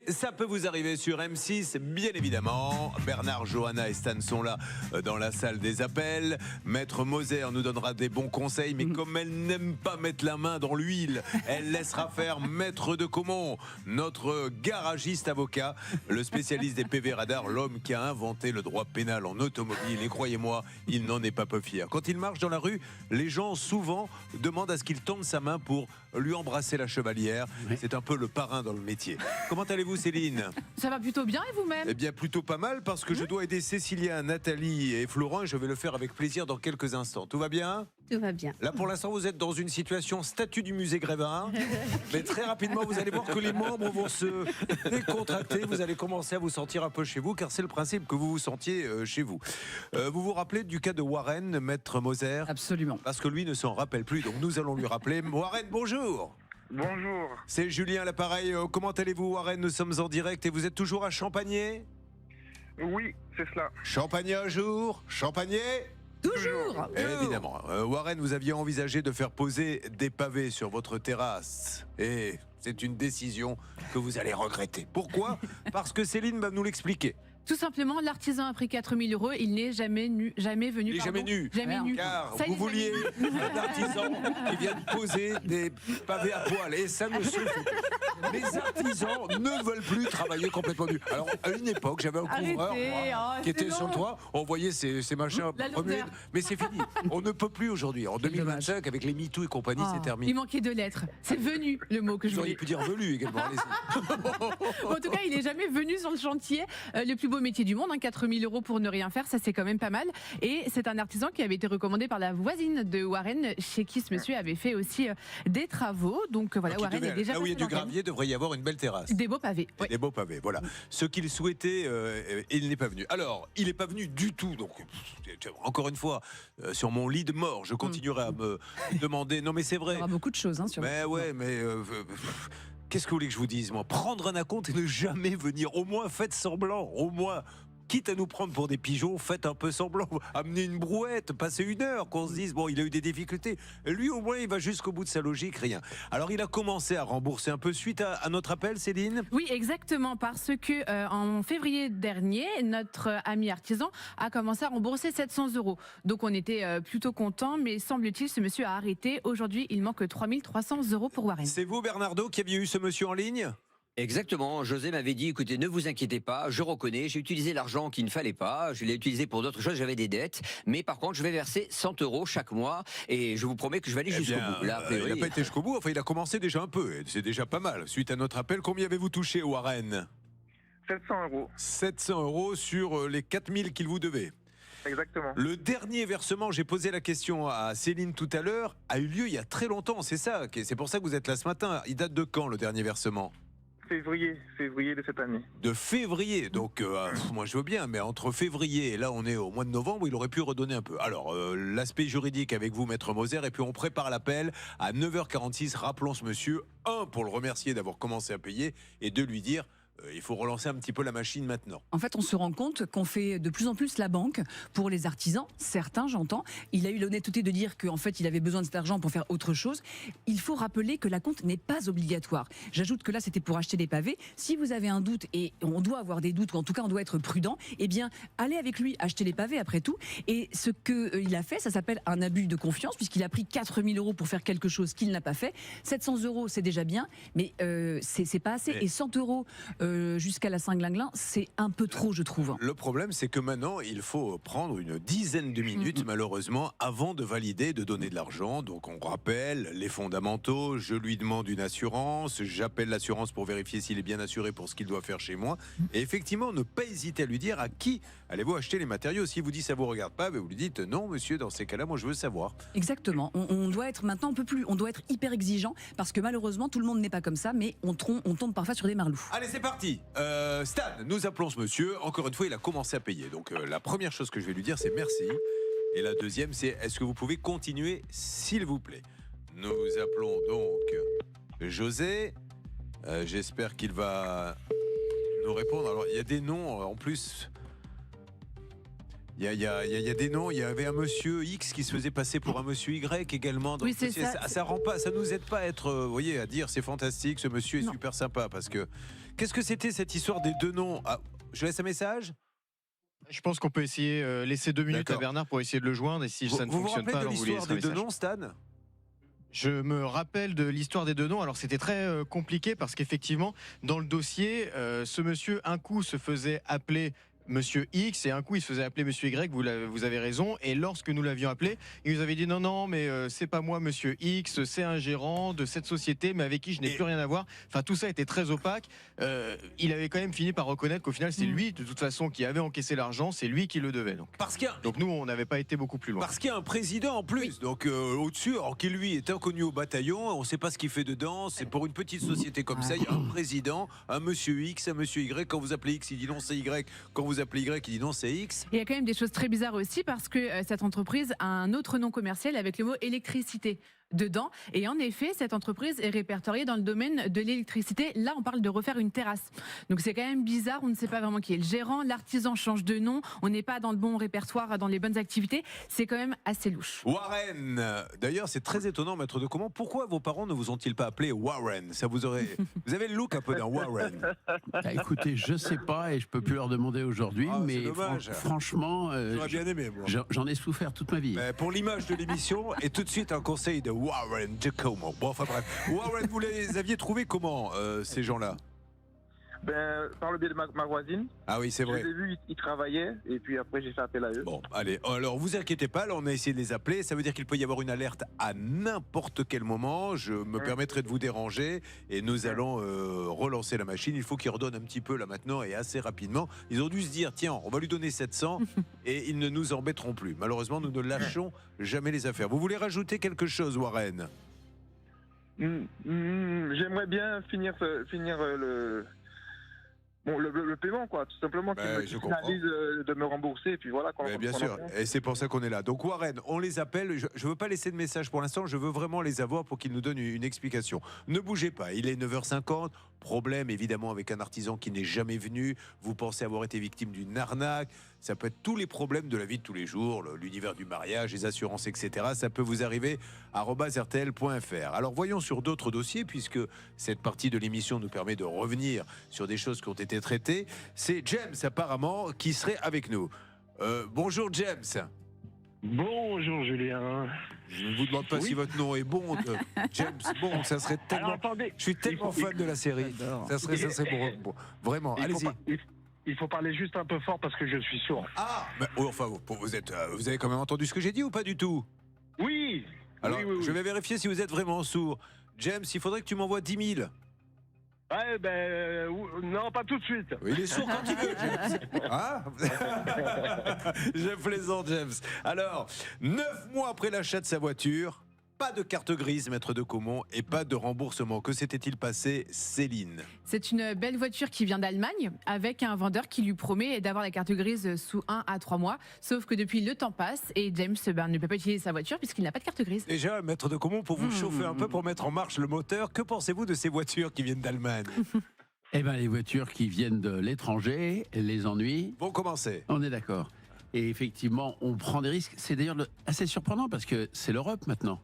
Ça peut vous arriver sur M6, bien évidemment. Bernard, Johanna et Stan sont là dans la salle des appels. Maître Moser nous donnera des bons conseils, mais comme elle n'aime pas mettre la main dans l'huile, elle laissera faire Maître de Caumont, notre garagiste avocat, le spécialiste des PV radars, l'homme qui a inventé le droit pénal en automobile. Et croyez-moi, il n'en est pas peu fier. Quand il marche dans la rue, les gens souvent demandent à ce qu'il tende sa main pour lui embrasser la chevalière. C'est un peu le parrain dans le métier. Comment allez-vous, Céline? Ça va plutôt bien, et vous-même? Eh bien, plutôt pas mal, parce que je dois aider Cécilia, Nathalie et Florent, et je vais le faire avec plaisir dans quelques instants. Tout va bien? Tout va bien. Là, pour l'instant, vous êtes dans une situation statut du musée Grévin. Mais très rapidement, vous allez voir que les membres vont se décontracter. Vous allez commencer à vous sentir un peu chez vous, car c'est le principe que vous vous sentiez chez vous. Vous vous rappelez du cas de Warren, Maître Moser? Absolument. Parce que lui ne s'en rappelle plus, donc nous allons lui rappeler. Warren, bonjour. Bonjour. C'est Julien à l'appareil. Comment allez-vous, Warren? Nous sommes en direct et vous êtes toujours à Champagné? Oui, c'est cela. Champagné un jour, Champagné Toujours. évidemment. Warren, vous aviez envisagé de faire poser des pavés sur votre terrasse. Et c'est une décision que vous allez regretter. Pourquoi? Parce que Céline va nous l'expliquer. Tout simplement, l'artisan a pris 4 000 €. Il n'est jamais venu. Il est jamais nu. Jamais nu. Car Ça, il vous est jamais vouliez un artisan qui vienne poser des pavés à poil. Et ça ne suffit pas. Les artisans ne veulent plus travailler complètement nus. Alors, à une époque, j'avais un couvreur moi, qui était sur le toit. On voyait ces machins La remuer. lourdeur. Mais c'est fini. On ne peut plus aujourd'hui. En 2025, avec les MeToo et compagnie, c'est terminé. Il manquait 2 lettres. C'est venu, le mot que je Vous auriez voulais. pu dire velu également. En tout cas, il n'est jamais venu sur le chantier. Le plus beau métier du monde, 4 000 € pour ne rien faire, ça c'est quand même pas mal. Et c'est un artisan qui avait été recommandé par la voisine de Warren, chez qui ce monsieur avait fait aussi des travaux. Donc voilà, Donc, Warren est déjà là où il y a passé du dans gravier, devrait y avoir une belle terrasse. des beaux pavés. Ouais. Des beaux pavés, voilà. Ce qu'il souhaitait, il n'est pas venu. Alors, il n'est pas venu du tout. Donc, encore une fois, sur mon lit de mort, je continuerai à me demander. Non, mais c'est Il y vrai. aura beaucoup de choses sur Mais ouais, mais qu'est-ce que vous voulez que je vous dise, moi? Prendre un acompte et ne jamais venir. Au moins, faites semblant. Au moins. Quitte à nous prendre pour des pigeons, faites un peu semblant. Amenez une brouette, passez 1 heure, qu'on se dise, bon, il a eu des difficultés. Lui, au moins, il va jusqu'au bout de sa logique, rien. Alors, il a commencé à rembourser un peu suite à notre appel, Céline? Oui, exactement, parce que en février dernier, notre ami artisan a commencé à rembourser 700 €. Donc on était plutôt contents, mais semble-t-il, ce monsieur a arrêté. Aujourd'hui, il manque 3 300 € pour Warren. C'est vous, Bernardo, qui aviez eu ce monsieur en ligne? Exactement, José m'avait dit, écoutez, ne vous inquiétez pas, je reconnais, j'ai utilisé l'argent qu'il ne fallait pas, je l'ai utilisé pour d'autres choses, j'avais des dettes, mais par contre, je vais verser 100 € chaque mois, et je vous promets que je vais aller jusqu'au bout. Là, il n'a pas été jusqu'au bout, enfin, il a commencé déjà un peu, et c'est déjà pas mal. Suite à notre appel, combien avez-vous touché, Warren? 700 €. 700 € sur les 4000 qu'il vous devait. Exactement. Le dernier versement, j'ai posé la question à Céline tout à l'heure, a eu lieu il y a très longtemps, c'est ça, c'est pour ça que vous êtes là ce matin. Il date de quand, le dernier versement? Février de cette année. De février, donc moi je veux bien, mais entre février et là on est au mois de novembre, il aurait pu redonner un peu. Alors l'aspect juridique avec vous, Maître Moser, et puis on prépare l'appel à 9h46. Rappelons ce monsieur, pour le remercier d'avoir commencé à payer, et de lui dire il faut relancer un petit peu la machine maintenant. En fait, on se rend compte qu'on fait de plus en plus la banque pour les artisans. Certains, j'entends. Il a eu l'honnêteté de dire qu'en fait, il avait besoin de cet argent pour faire autre chose. Il faut rappeler que la compte n'est pas obligatoire. J'ajoute que là, c'était pour acheter des pavés. Si vous avez un doute, et on doit avoir des doutes, ou en tout cas, on doit être prudent, eh bien, allez avec lui acheter les pavés après tout. Et ce qu'il a fait, ça s'appelle un abus de confiance, puisqu'il a pris 4 000 € pour faire quelque chose qu'il n'a pas fait. 700 €, c'est déjà bien, mais c'est pas assez. Et 100 € jusqu'à la Saint-Glinglin, c'est un peu trop, je trouve. Le problème, c'est que maintenant, il faut prendre une dizaine de minutes, malheureusement, avant de valider, de donner de l'argent. Donc, on rappelle les fondamentaux. Je lui demande une assurance. J'appelle l'assurance pour vérifier s'il est bien assuré pour ce qu'il doit faire chez moi. Et effectivement, ne pas hésiter à lui dire à qui allez-vous acheter les matériaux. S'il vous dit ça vous regarde pas, vous lui dites non, monsieur, dans ces cas-là, moi, je veux savoir. Exactement. On doit être maintenant, on peut plus. On doit être hyper exigeant parce que malheureusement, tout le monde n'est pas comme ça, mais on tombe parfois sur des marlous. Allez, c'est parti. Stan, nous appelons ce monsieur. Encore une fois, il a commencé à payer. Donc, la première chose que je vais lui dire, c'est merci. Et la deuxième, c'est est-ce que vous pouvez continuer, s'il vous plaît? Nous appelons donc José. J'espère qu'il va nous répondre. Alors, il y a des noms en plus. Il y a des noms. Il y avait un monsieur X qui se faisait passer pour un monsieur Y également. Donc Oui, c'est ça. ça rend pas, ça nous aide pas à être, vous voyez, à dire c'est fantastique, ce monsieur est Non. super sympa. Parce que qu'est-ce que c'était cette histoire des deux noms? Je laisse un message. Je pense qu'on peut essayer, laisser 2 minutes à D'accord. Bernard pour essayer de le joindre. Et si ça ne Vous fonctionne rappelez pas, de alors vous l'histoire laisserez des un deux message. noms, Stan? Je me rappelle de l'histoire des deux noms. Alors c'était très compliqué parce qu'effectivement, dans le dossier, ce monsieur, un coup, se faisait appeler Monsieur X et un coup il se faisait appeler Monsieur Y, vous avez raison, et lorsque nous l'avions appelé, il nous avait dit non mais c'est pas moi Monsieur X, c'est un gérant de cette société mais avec qui je n'ai plus rien à voir. Enfin tout ça était très opaque. Il avait quand même fini par reconnaître qu'au final c'est lui de toute façon qui avait encaissé l'argent, c'est lui qui le devait. Donc nous on n'avait pas été beaucoup plus loin. Parce qu'il y a un président en plus, donc au-dessus, alors qui lui est inconnu au bataillon, on ne sait pas ce qu'il fait dedans, c'est pour une petite société comme ça, il y a un président, un monsieur X, un monsieur Y, quand vous appelez X, il dit non c'est Y, quand vous appelez Y, il dit non c'est X. Il y a quand même des choses très bizarres aussi parce que cette entreprise a un autre nom commercial avec le mot électricité dedans. Et en effet, cette entreprise est répertoriée dans le domaine de l'électricité. Là, on parle de refaire une terrasse. Donc c'est quand même bizarre, on ne sait pas vraiment qui est le gérant, l'artisan change de nom, on n'est pas dans le bon répertoire, dans les bonnes activités. C'est quand même assez louche. Warren, d'ailleurs c'est très étonnant maître de comment, pourquoi vos parents ne vous ont-ils pas appelé Warren? Ça vous aurait... Vous avez le look un peu d'un Warren. Bah, écoutez, je sais pas et je peux plus leur demander aujourd'hui, Ah, c'est mais dommage. franchement, J'aurais bien aimé moi. j'en ai souffert toute ma vie. Mais pour l'image de l'émission, et tout de suite un conseil de Warren Giacomo. Bon, enfin bref. Warren, vous les aviez trouvés comment, ces gens-là? Par le biais de ma voisine. Ah oui, c'est Je vrai. les ai vus, ils travaillaient, et puis après j'ai fait appel à eux. Bon, allez, alors vous inquiétez pas, là on a essayé de les appeler, ça veut dire qu'il peut y avoir une alerte à n'importe quel moment, je me permettrai de vous déranger et nous allons relancer la machine, il faut qu'ils redonnent un petit peu là maintenant et assez rapidement. Ils ont dû se dire, tiens, on va lui donner 700 et ils ne nous embêteront plus. Malheureusement, nous ne lâchons jamais les affaires. Vous voulez rajouter quelque chose, Warren? J'aimerais bien finir le paiement, quoi, tout simplement, Ben, je qu'ils comprends. finalisent de me rembourser, et puis voilà. Mais bien sûr, et c'est pour ça qu'on est là. Donc Warren, on les appelle, je ne veux pas laisser de message pour l'instant, je veux vraiment les avoir pour qu'ils nous donnent une explication. Ne bougez pas, il est 9h50, problème évidemment avec un artisan qui n'est jamais venu, vous pensez avoir été victime d'une arnaque, ça peut être tous les problèmes de la vie de tous les jours, l'univers du mariage, les assurances, etc. Ça peut vous arriver @rtl.fr. Alors voyons sur d'autres dossiers, puisque cette partie de l'émission nous permet de revenir sur des choses qui ont été traitées. C'est James apparemment qui serait avec nous. Bonjour James. Bonjour Julien. Je ne vous demande pas si votre nom est Bond. James Bond, ça serait tellement... Alors attendez, Je suis tellement fan de la série. Ça serait bon. Vraiment, allez-y. il faut parler juste un peu fort parce que je suis sourd. Ah, mais, enfin, vous avez quand même entendu ce que j'ai dit ou pas du tout? Oui. Alors, oui. je vais vérifier si vous êtes vraiment sourd. James, il faudrait que tu m'envoies 10 000. Ouais, non, pas tout de suite. Il est sourd quand il veut, James. Hein? Je plaisante, James. Alors, 9 mois après l'achat de sa voiture, pas de carte grise, maître de Caumont, et pas de remboursement. Que s'était-il passé, Céline? C'est une belle voiture qui vient d'Allemagne avec un vendeur qui lui promet d'avoir la carte grise sous 1 à 3 mois. Sauf que depuis, le temps passe et James ne peut pas utiliser sa voiture puisqu'il n'a pas de carte grise. Déjà, maître de Caumont, pour vous chauffer un peu, pour mettre en marche le moteur, que pensez-vous de ces voitures qui viennent d'Allemagne? Eh bien, les voitures qui viennent de l'étranger, les ennuis, Vont commencer. on est d'accord. Et effectivement, on prend des risques. C'est d'ailleurs assez surprenant parce que c'est l'Europe maintenant.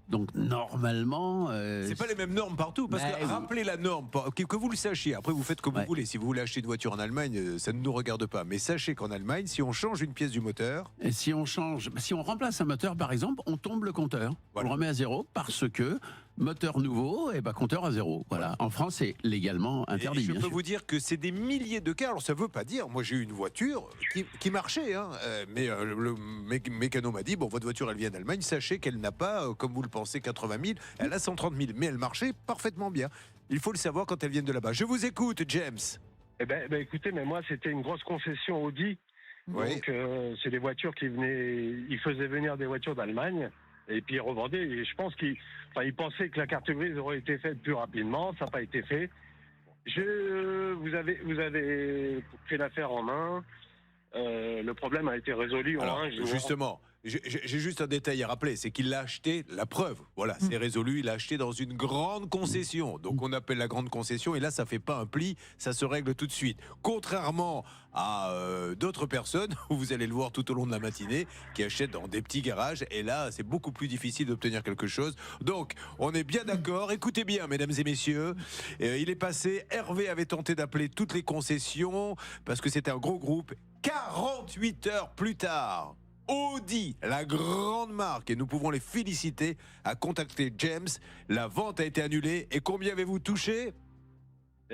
Donc normalement, C'est pas les mêmes normes partout, parce que oui. rappelez la norme, que vous le sachiez, après vous faites comme Ouais. vous voulez, si vous voulez acheter une voiture en Allemagne, ça ne nous regarde pas, mais sachez qu'en Allemagne, si on change une pièce du moteur, Et si on remplace un moteur par exemple, on tombe le compteur. Voilà. On le remet à zéro parce que moteur nouveau, et compteur à zéro. Voilà. En France, c'est légalement interdit. et je bien peux sûr. vous dire que c'est des milliers de cas, alors ça veut pas dire, moi j'ai eu une voiture qui marchait, hein, mais le mécano m'a dit, bon votre voiture elle vient d'Allemagne, sachez qu'elle n'a pas, comme vous le pensez, 80 000, elle a 130 000, mais elle marchait parfaitement bien. Il faut le savoir quand elles viennent de là-bas. Je vous écoute, James. Eh ben, écoutez, mais moi c'était une grosse concession Audi. Oui. Donc c'est des voitures ils faisaient venir des voitures d'Allemagne et puis ils revendaient. Et je pense qu'ils pensaient que la carte grise aurait été faite plus rapidement. Ça n'a pas été fait. Vous avez fait l'affaire en main. Le problème a été résolu en Alors, un jour. justement, J'ai juste un détail à rappeler, c'est qu'il l'a acheté, la preuve, voilà, c'est résolu, il l'a acheté dans une grande concession. Donc on appelle la grande concession et là ça fait pas un pli, ça se règle tout de suite. Contrairement à d'autres personnes, où vous allez le voir tout au long de la matinée, qui achètent dans des petits garages et là c'est beaucoup plus difficile d'obtenir quelque chose. Donc on est bien d'accord, écoutez bien mesdames et messieurs, il est passé, Hervé avait tenté d'appeler toutes les concessions parce que c'était un gros groupe. 48 heures plus tard, Audi, la grande marque, et nous pouvons les féliciter, a contacté James. La vente a été annulée. Et combien avez-vous touché?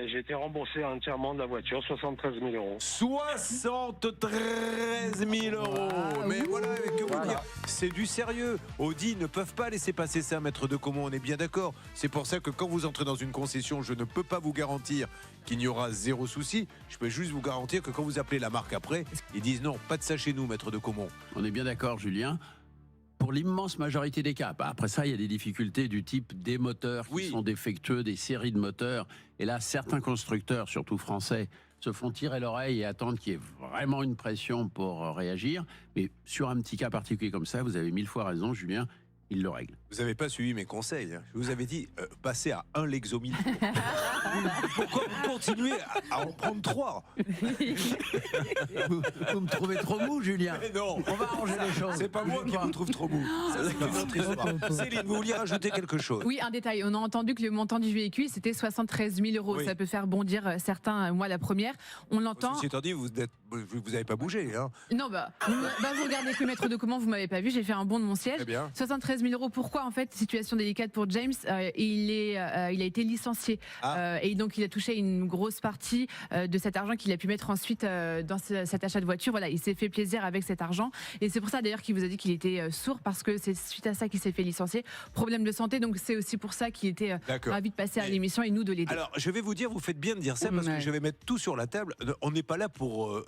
Et j'ai été remboursé entièrement de la voiture, 73 000 euros. 73 000 euros. Mais voilà, que vous dire, c'est du sérieux. Audi ne peuvent pas laisser passer ça, maître de Comont, on est bien d'accord. C'est pour ça que quand vous entrez dans une concession, je ne peux pas vous garantir qu'il n'y aura zéro souci. Je peux juste vous garantir que quand vous appelez la marque après, ils disent non, pas de ça chez nous, maître de Comont. On est bien d'accord, Julien. Pour l'immense majorité des cas. Après ça, il y a des difficultés du type des moteurs qui sont défectueux, des séries de moteurs. Et là, certains constructeurs, surtout français, se font tirer l'oreille et attendent qu'il y ait vraiment une pression pour réagir. Mais sur un petit cas particulier comme ça, vous avez 1000 fois raison, Julien, il le règle. Vous n'avez pas suivi mes conseils. Je vous avais dit, passez à 1 Lexomil. Pourquoi vous continuez à en prendre 3? Vous me trouvez trop mou, Julien. Mais non, on va arranger les choses. C'est pas moi qui vous trouve trop mou. Ça, c'est une autre histoire. Céline, vous vouliez rajouter quelque chose? Oui, un détail. On a entendu que le montant du véhicule, c'était 73 000 euros. Oui. Ça peut faire bondir certains, moi la première. On l'entend. Ceci étant dit, vous n'avez pas bougé. Hein. Non, vous regardez que maître de Comont, vous m'avez pas vu, j'ai fait un bond de mon siège. Très bien. 73 000 euros, pourquoi en fait? Situation délicate pour James, il a été licencié et donc il a touché une grosse partie de cet argent qu'il a pu mettre ensuite dans cet achat de voiture. Voilà, il s'est fait plaisir avec cet argent et c'est pour ça d'ailleurs qu'il vous a dit qu'il était sourd parce que c'est suite à ça qu'il s'est fait licencier. Problème de santé, donc c'est aussi pour ça qu'il était ravi de passer à l'émission et nous de l'aider. Alors, je vais vous dire, vous faites bien de dire ça parce que je vais mettre tout sur la table. On n'est pas là pour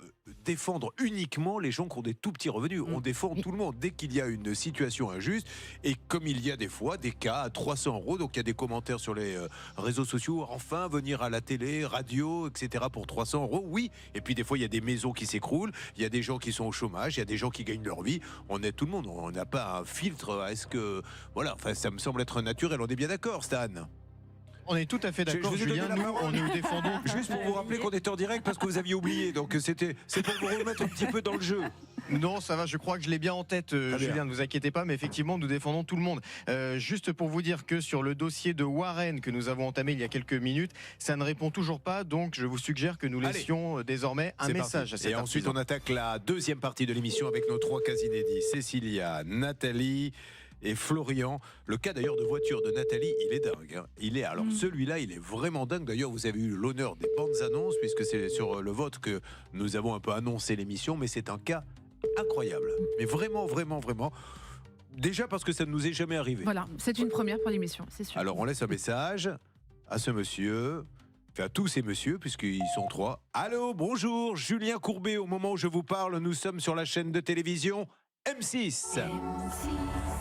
défendre uniquement les gens qui ont des tout petits revenus. On défend tout le monde dès qu'il y a une situation injuste et comme il y a des fois des cas à 300 euros, donc il y a des commentaires sur les réseaux sociaux, enfin venir à la télé, radio, etc. pour 300 euros, oui. Et puis des fois il y a des maisons qui s'écroulent, il y a des gens qui sont au chômage, il y a des gens qui gagnent leur vie. On est tout le monde, on n'a pas un filtre. Est-ce que voilà, enfin ça me semble être naturel. On est bien d'accord, Stan? On est tout à fait d'accord, Julien. Nous, on nous défendons. Juste pour vous rappeler qu'on était en direct parce que vous aviez oublié. Donc c'est pour vous remettre un petit peu dans le jeu. Non, ça va, je crois que je l'ai bien en tête, Julien, ne vous inquiétez pas, mais effectivement, nous défendons tout le monde. Juste pour vous dire que sur le dossier de Warren que nous avons entamé il y a quelques minutes, ça ne répond toujours pas, donc je vous suggère que nous laissions désormais un message à cet Et ensuite, artisan. on attaque la deuxième partie de l'émission avec nos 3 cas inédits. Cécilia, Nathalie et Florian. Le cas d'ailleurs de voiture de Nathalie, il est dingue. Hein. Alors celui-là, il est vraiment dingue. D'ailleurs, vous avez eu l'honneur des bandes annonces, puisque c'est sur le vote que nous avons un peu annoncé l'émission, mais c'est un cas incroyable. Mais vraiment, vraiment, vraiment. Déjà parce que ça ne nous est jamais arrivé. Voilà, c'est une première pour l'émission, c'est sûr. Alors on laisse un message à ce monsieur, enfin à tous ces messieurs, puisqu'ils sont 3. Allô, bonjour, Julien Courbet. Au moment où je vous parle, nous sommes sur la chaîne de télévision M6.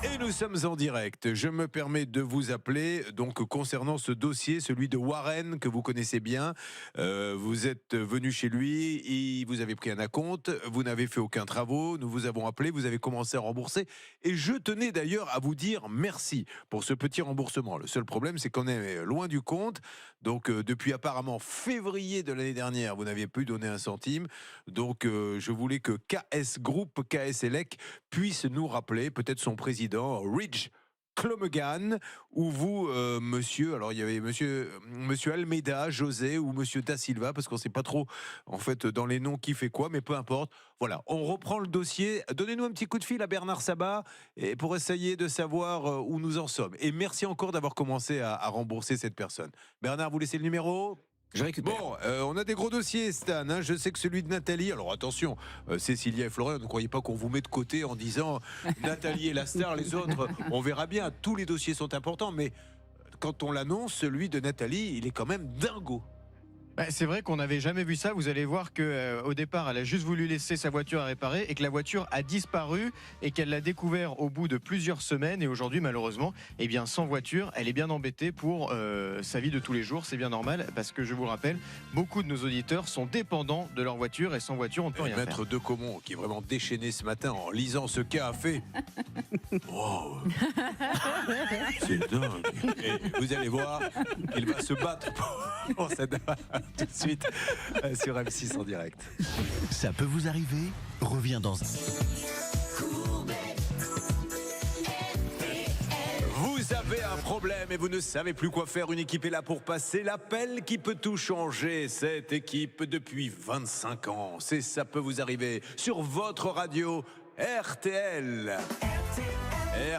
Et nous sommes en direct. Je me permets de vous appeler donc concernant ce dossier, celui de Warren que vous connaissez bien. Vous êtes venu chez lui, vous avez pris un acompte, vous n'avez fait aucun travaux, nous vous avons appelé, vous avez commencé à rembourser. Et je tenais d'ailleurs à vous dire merci pour ce petit remboursement. Le seul problème, c'est qu'on est loin du compte. Donc depuis apparemment février de l'année dernière, vous n'aviez plus donné un centime. Donc je voulais que KS Group, KS Elec puisse nous rappeler, peut-être son président, Ridge Clomegan, ou vous, monsieur, alors il y avait monsieur Almeida, José ou monsieur Da Silva, parce qu'on ne sait pas trop, en fait, dans les noms qui fait quoi, mais peu importe. Voilà, on reprend le dossier. Donnez-nous un petit coup de fil à Bernard Sabat et pour essayer de savoir où nous en sommes. Et merci encore d'avoir commencé à rembourser cette personne. Bernard, vous laissez le numéro ? Je récupère. Bon, on a des gros dossiers, Stan. Hein. Je sais que celui de Nathalie. Alors attention, Cécilia et Florian, ne croyez pas qu'on vous met de côté en disant Nathalie est la star, les autres, on verra bien. Tous les dossiers sont importants, mais quand on l'annonce, celui de Nathalie, il est quand même dingo. Bah, c'est vrai qu'on n'avait jamais vu ça. Vous allez voir que au départ, elle a juste voulu laisser sa voiture à réparer et que la voiture a disparu et qu'elle l'a découvert au bout de plusieurs semaines. Et aujourd'hui, malheureusement, eh bien, sans voiture, elle est bien embêtée pour sa vie de tous les jours. C'est bien normal parce que je vous le rappelle, beaucoup de nos auditeurs sont dépendants de leur voiture et sans voiture, on ne peut rien faire. Maître de Caumont, qui est vraiment déchaîné ce matin en lisant ce qu'a a fait. Wow. C'est dingue. Et vous allez voir, il va se battre pour cette tout de suite sur M6 en direct. Ça peut vous arriver, reviens dans un... Vous avez un problème et vous ne savez plus quoi faire. Une équipe est là pour passer l'appel qui peut tout changer. Cette équipe depuis 25 ans. C'est Ça peut vous arriver sur votre radio RTL.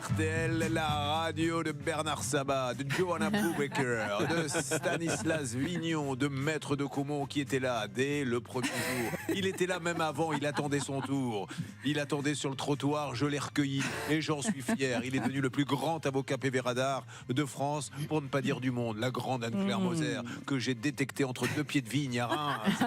RTL, la radio de Bernard Sabat, de Johanna Brubaker, de Stanislas Vignon, de Maître de Caumont qui était là dès le premier jour. Il était là même avant, il attendait son tour. Il attendait sur le trottoir, je l'ai recueilli et j'en suis fier. Il est devenu le plus grand avocat PV Radar de France, pour ne pas dire du monde. La grande Anne-Claire Moser, que j'ai détectée entre deux pieds de vigne à Reims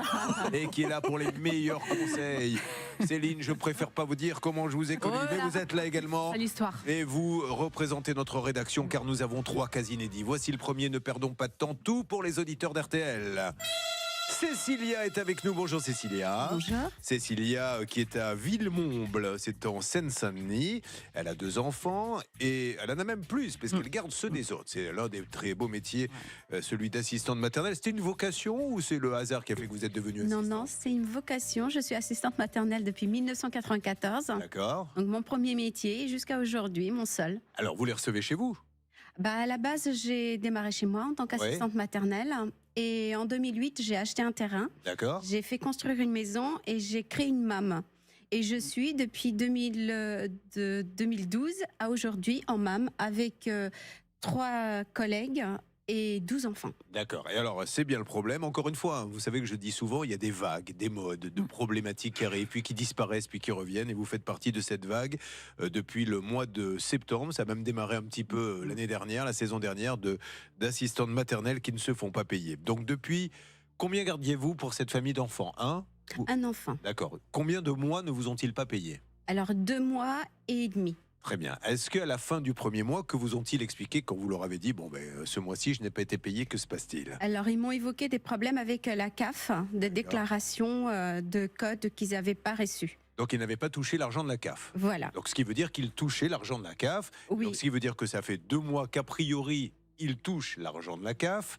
et qui est là pour les meilleurs conseils. Céline, je préfère pas vous dire comment je vous ai connu, mais vous êtes là également. C'est l'histoire. Et vous représentez notre rédaction car nous avons 3 cas inédits. Voici le premier, ne perdons pas de temps, tout pour les auditeurs d'RTL. Cécilia est avec nous. Bonjour Cécilia. Bonjour. Cécilia qui est à Villemomble, c'est en Seine-Saint-Denis. Elle a 2 enfants et elle en a même plus parce qu'elle garde ceux des autres. C'est l'un des très beaux métiers, celui d'assistante maternelle. C'était une vocation ou c'est le hasard qui a fait que vous êtes devenue assistante? Non, c'est une vocation. Je suis assistante maternelle depuis 1994. D'accord. Donc mon premier métier jusqu'à aujourd'hui, mon seul. Alors vous les recevez chez vous? À la base, j'ai démarré chez moi en tant qu'assistante maternelle. Et en 2008, j'ai acheté un terrain. J'ai fait construire une maison et j'ai créé une MAM. Et je suis depuis 2012 à aujourd'hui en MAM avec 3 collègues et 12 enfants. D'accord. Et alors, c'est bien le problème. Encore une fois, vous savez que je dis souvent, il y a des vagues, des modes, de problématiques qui arrivent, puis qui disparaissent, puis qui reviennent. Et vous faites partie de cette vague depuis le mois de septembre. Ça a même démarré un petit peu l'année dernière, la saison dernière, d'assistantes maternelles qui ne se font pas payer. Donc, depuis, combien gardiez-vous pour cette famille d'enfants? Un enfant. D'accord. Combien de mois ne vous ont-ils pas payé? Alors, 2 mois et demi. Très bien. Est-ce qu'à la fin du premier mois, que vous ont-ils expliqué quand vous leur avez dit, ce mois-ci, je n'ai pas été payé, que se passe-t-il? Alors, ils m'ont évoqué des problèmes avec la CAF, des déclarations de code qu'ils n'avaient pas reçues. Donc, ils n'avaient pas touché l'argent de la CAF. Voilà. Donc, ce qui veut dire qu'ils touchaient l'argent de la CAF. Oui. Donc, ce qui veut dire que ça fait 2 mois qu'a priori, ils touchent l'argent de la CAF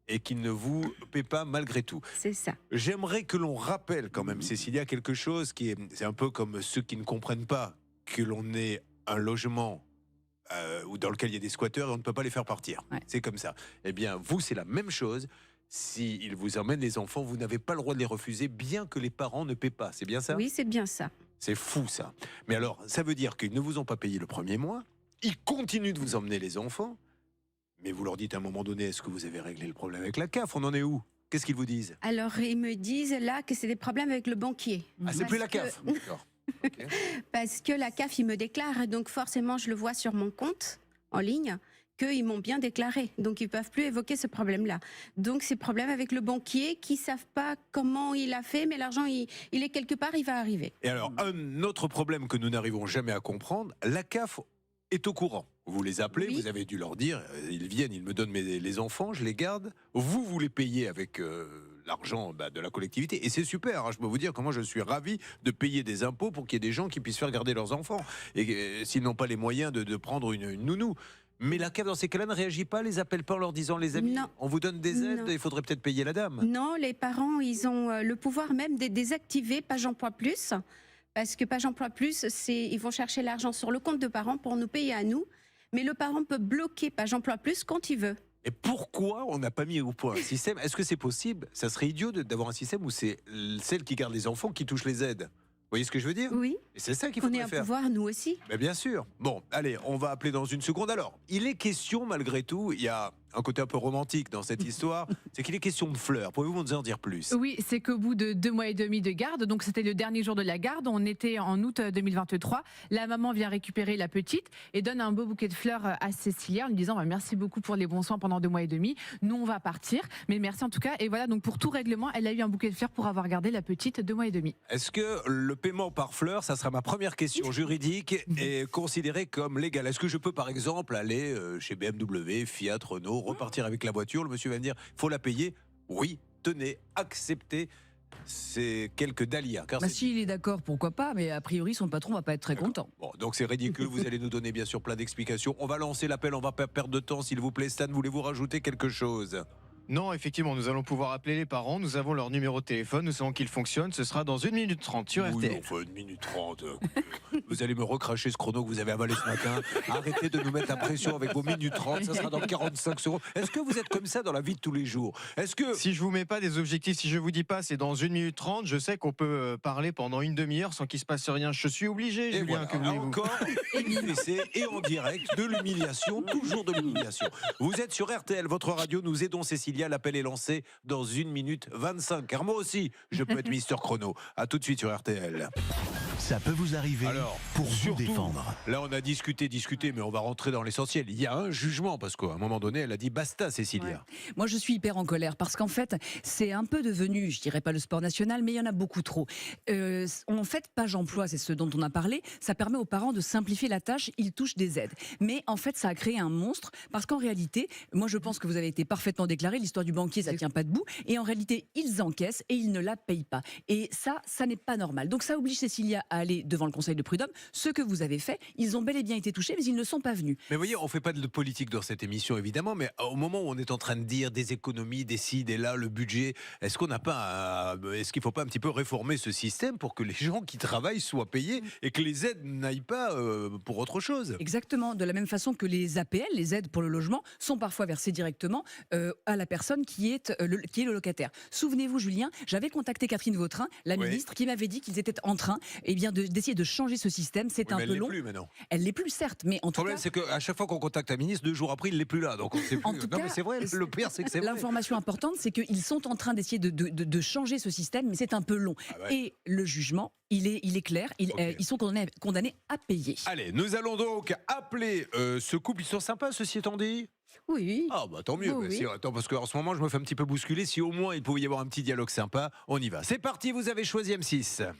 et qu'ils ne vous paient pas malgré tout. C'est ça. J'aimerais que l'on rappelle quand même, Cécilia, quelque chose c'est un peu comme ceux qui ne comprennent pas que l'on ait un logement dans lequel il y a des squatteurs et on ne peut pas les faire partir. Ouais. C'est comme ça. Eh bien, vous, c'est la même chose. S'ils vous emmènent les enfants, vous n'avez pas le droit de les refuser, bien que les parents ne paient pas. C'est bien ça? Oui, c'est bien ça. C'est fou, ça. Mais alors, ça veut dire qu'ils ne vous ont pas payé le premier mois, ils continuent de vous emmener les enfants, mais vous leur dites à un moment donné, est-ce que vous avez réglé le problème avec la CAF? On en est où? Qu'est-ce qu'ils vous disent? Alors, ils me disent là que c'est des problèmes avec le banquier. Ah, c'est plus la CAF. D'accord. Okay. Parce que la CAF, il me déclare, et donc forcément, je le vois sur mon compte en ligne, qu'ils m'ont bien déclaré. Donc, ils ne peuvent plus évoquer ce problème-là. Donc, c'est problème avec le banquier qui ne savent pas comment il a fait, mais l'argent, il est quelque part, il va arriver. Et alors, un autre problème que nous n'arrivons jamais à comprendre, la CAF est au courant. Vous les appelez, Oui. Vous avez dû leur dire, ils viennent, ils me donnent les enfants, je les garde, vous les payez avec l'argent de la collectivité. Et c'est super, hein, je peux vous dire comment je suis ravi de payer des impôts pour qu'il y ait des gens qui puissent faire garder leurs enfants. Et s'ils n'ont pas les moyens de prendre une nounou. Mais la CAF, dans ces cas-là, ne réagit pas, les appelle pas en leur disant, les amis, Non. on vous donne des aides, Non. il faudrait peut-être payer la dame. Non, les parents, ils ont le pouvoir même de désactiver Page Emploi Plus. Parce que Page Emploi Plus, ils vont chercher l'argent sur le compte de parents pour nous payer à nous. Mais le parent peut bloquer Page Emploi Plus quand il veut. Et pourquoi on n'a pas mis au point un système? Est-ce que c'est possible? Ça serait idiot d'avoir un système où c'est celle qui garde les enfants qui touche les aides. Vous voyez ce que je veux dire? Oui. Et c'est ça qu'il On faudrait est un faire. pouvoir, nous aussi. Mais bien sûr. Bon, allez, on va appeler dans une seconde. Alors, il est question, malgré tout, il y a un côté un peu romantique dans cette histoire, c'est qu'il est question de fleurs. Pouvez-vous nous en dire plus? Oui, c'est qu'au bout de 2 mois et demi de garde, donc c'était le dernier jour de la garde, on était en août 2023, la maman vient récupérer la petite et donne un beau bouquet de fleurs à Cécilia en lui disant merci beaucoup pour les bons soins pendant 2 mois et demi, nous on va partir, mais merci en tout cas. Et voilà, donc pour tout règlement, elle a eu un bouquet de fleurs pour avoir gardé la petite 2 mois et demi. Est-ce que le paiement par fleurs, ça sera ma première question juridique, est considéré comme légal? Est-ce que je peux par exemple aller chez BMW, Fiat, Renault, repartir avec la voiture, le monsieur va me dire faut la payer? Oui, tenez, acceptez. C'est quelques dahlias. Bah, s'il est d'accord, pourquoi pas, mais a priori son patron va pas être très content. Bon, donc c'est ridicule, vous allez nous donner bien sûr plein d'explications. On va lancer l'appel, on va pas perdre de temps s'il vous plaît. Stan, voulez-vous rajouter quelque chose? Non, effectivement, nous allons pouvoir appeler les parents. Nous avons leur numéro de téléphone. Nous savons qu'ils fonctionnent. Ce sera dans 1 minute 30 sur Oui, RTL. enfin 1 minute 30. Vous allez me recracher ce chrono que vous avez avalé ce matin. Arrêtez de nous mettre la pression avec vos minutes 30. Ça sera dans 45 secondes. Est-ce que vous êtes comme ça dans la vie de tous les jours? Est-ce que... Si je vous mets pas des objectifs, si je vous dis pas c'est dans 1 minute 30, je sais qu'on peut parler pendant une demi-heure sans qu'il se passe rien. Je suis obligé, Et Julien, voilà, que voulez-vous? encore une essai et en direct de l'humiliation, toujours de l'humiliation. Vous êtes sur RTL, votre radio, nous aidons Cécilia, l'appel est lancé dans 1 minute 25, car moi aussi, je peux être Mister Chrono. À tout de suite sur RTL. Ça peut vous arriver. Alors, pour vous surtout, défendre. là on a discuté, mais on va rentrer dans l'essentiel. Il y a un jugement, parce qu'à un moment donné, elle a dit basta, Cécilia. Ouais. Moi, je suis hyper en colère parce qu'en fait, c'est un peu devenu, je dirais pas le sport national, mais il y en a beaucoup trop. En fait, Page Emploi, c'est ce dont on a parlé, ça permet aux parents de simplifier la tâche, ils touchent des aides. Mais en fait, ça a créé un monstre parce qu'en réalité, moi je pense que vous avez été parfaitement déclaré, l'histoire du banquier, ça tient pas debout, et en réalité, ils encaissent et ils ne la payent pas. Et ça n'est pas normal. Donc ça oblige Cécilia à aller devant le conseil de prud'homme. Ce que vous avez fait, ils ont bel et bien été touchés, mais ils ne sont pas venus. Mais vous voyez, on ne fait pas de politique dans cette émission, évidemment, mais au moment où on est en train de dire des économies, des ci, des là, le budget, est-ce qu'il ne faut pas un petit peu réformer ce système pour que les gens qui travaillent soient payés et que les aides n'aillent pas pour autre chose? Exactement, de la même façon que les APL, les aides pour le logement, sont parfois versées directement à la personne qui est le locataire. Souvenez-vous, Julien, j'avais contacté Catherine Vautrin, la ministre, qui m'avait dit qu'ils étaient en train d'essayer de changer ce système. C'est un peu long. Elle l'est plus maintenant. Elle l'est plus, certes, mais en tout cas... Le problème, c'est qu'à chaque fois qu'on contacte la ministre, 2 jours après, il n'est plus là. Donc on sait plus. En tout cas, mais c'est vrai, le pire, c'est que c'est vrai. L'information importante, c'est qu'ils sont en train d'essayer de changer ce système, mais c'est un peu long. Ah ouais. Et le jugement, il est clair, ils sont condamnés à payer. Allez, nous allons donc appeler ce couple. Ils sont sympas, ceci étant dit? Oui. Ah bah tant mieux. Oui. Attends, parce qu'en ce moment, je me fais un petit peu bousculer. Si au moins, il pouvait y avoir un petit dialogue sympa, on y va. C'est parti, vous avez choisi M6.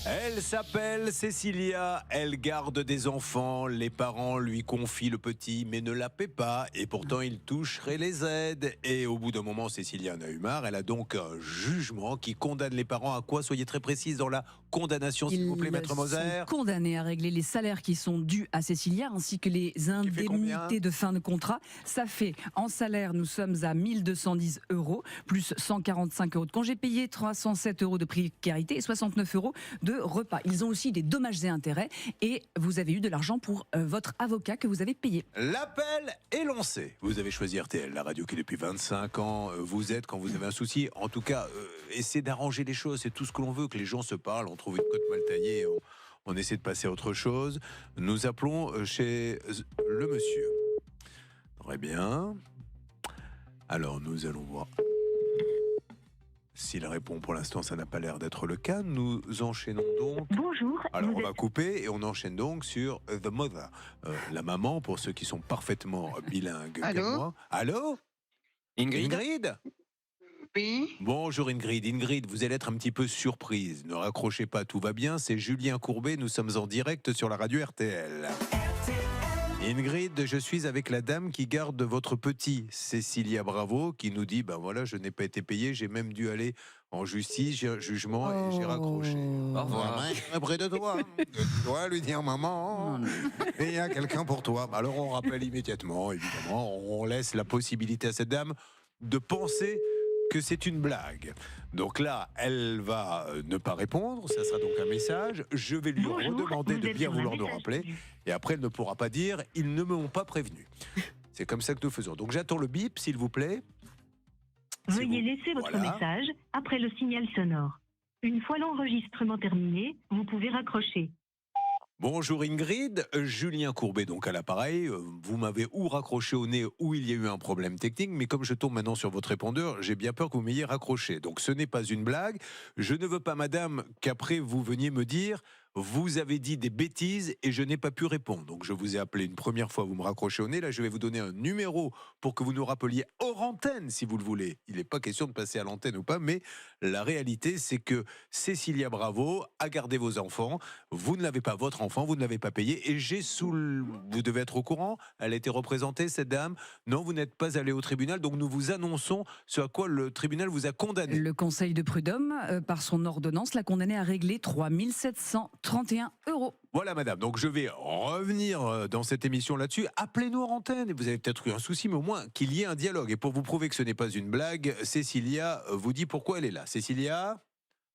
Elle s'appelle Cécilia, elle garde des enfants, les parents lui confient le petit mais ne la paient pas et pourtant il toucherait les aides. Et au bout d'un moment, Cécilia en a eu marre, elle a donc un jugement qui condamne les parents à quoi? Soyez très précise dans la condamnation, s'il vous plaît, Maître Moser. Ils sont condamnés à régler les salaires qui sont dus à Cécilia ainsi que les indemnités de fin de contrat. Ça fait, en salaire, nous sommes à 1 210 €, plus 145 € de congés payés, 307 € de précarité et 69 € de repas. Ils ont aussi des dommages et intérêts et vous avez eu de l'argent pour votre avocat que vous avez payé. L'appel est lancé. Vous avez choisi RTL, la radio qui depuis 25 ans vous aide quand vous avez un souci. En tout cas, essayez d'arranger les choses. C'est tout ce que l'on veut, que les gens se parlent. On trouve une cote mal taillée, on essaie de passer à autre chose. Nous appelons chez le monsieur. Très bien. Alors, nous allons voir. S'il répond, pour l'instant, ça n'a pas l'air d'être le cas. Nous enchaînons donc. Bonjour. Alors, on va couper et on enchaîne donc sur The Mother, la maman, pour ceux qui sont parfaitement bilingues. Allô comme moi. Allô Ingrid Oui. Bonjour Ingrid. Ingrid, vous allez être un petit peu surprise. Ne raccrochez pas, tout va bien. C'est Julien Courbet. Nous sommes en direct sur la radio RTL. Ingrid, je suis avec la dame qui garde votre petit, Cécilia Bravo, qui nous dit, ben voilà, je n'ai pas été payé, j'ai même dû aller en justice, j'ai un jugement et j'ai raccroché. Au revoir. Près de toi, tu dois lui dire maman, et il y a quelqu'un pour toi. Alors on rappelle immédiatement, évidemment, on laisse la possibilité à cette dame de penser que c'est une blague. Donc là, elle va ne pas répondre, ça sera donc un message. Je vais lui redemander de bien vouloir nous rappeler. Et après, elle ne pourra pas dire « ils ne m'ont pas prévenu ». C'est comme ça que nous faisons. Donc j'attends le bip, s'il vous plaît. Veuillez laisser votre message après le signal sonore. Une fois l'enregistrement terminé, vous pouvez raccrocher. Bonjour Ingrid, Julien Courbet donc à l'appareil. Vous m'avez ou raccroché au nez ou il y a eu un problème technique, mais comme je tombe maintenant sur votre répondeur, j'ai bien peur que vous m'ayez raccroché. Donc ce n'est pas une blague. Je ne veux pas, madame, qu'après vous veniez me dire vous avez dit des bêtises et je n'ai pas pu répondre. Donc je vous ai appelé une première fois, vous me raccrochez au nez. Là, je vais vous donner un numéro pour que vous nous rappeliez hors antenne, si vous le voulez. Il n'est pas question de passer à l'antenne ou pas, mais la réalité, c'est que Cécilia Bravo a gardé vos enfants. Vous ne l'avez pas, votre enfant, vous ne l'avez pas payé. Et vous devez être au courant, elle a été représentée, cette dame. Non, vous n'êtes pas allé au tribunal, donc nous vous annonçons ce à quoi le tribunal vous a condamné. Le Conseil de prud'homme, par son ordonnance, l'a condamné à régler 3 731 €. Voilà, madame. Donc, je vais revenir dans cette émission là-dessus. Appelez-nous en antenne. Vous avez peut-être eu un souci, mais au moins qu'il y ait un dialogue. Et pour vous prouver que ce n'est pas une blague, Cécilia vous dit pourquoi elle est là. Cécilia,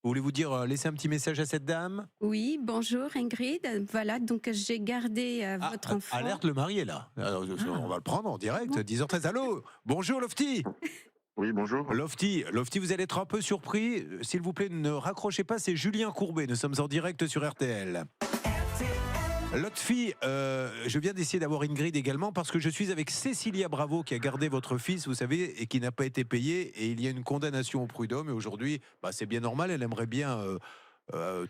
voulez-vous dire, laisser un petit message à cette dame? Oui, bonjour Ingrid. Voilà, donc j'ai gardé votre enfant. Alerte, le mari est là. Alors, on va le prendre en direct. 10h13. Allô? Bonjour, Lofty. Oui, bonjour. Lofty, vous allez être un peu surpris. S'il vous plaît, ne raccrochez pas, c'est Julien Courbet. Nous sommes en direct sur RTL. Lofty, je viens d'essayer d'avoir Ingrid également parce que je suis avec Cécilia Bravo qui a gardé votre fils, vous savez, et qui n'a pas été payé. Et il y a une condamnation au prud'homme. Et aujourd'hui, c'est bien normal, elle aimerait bien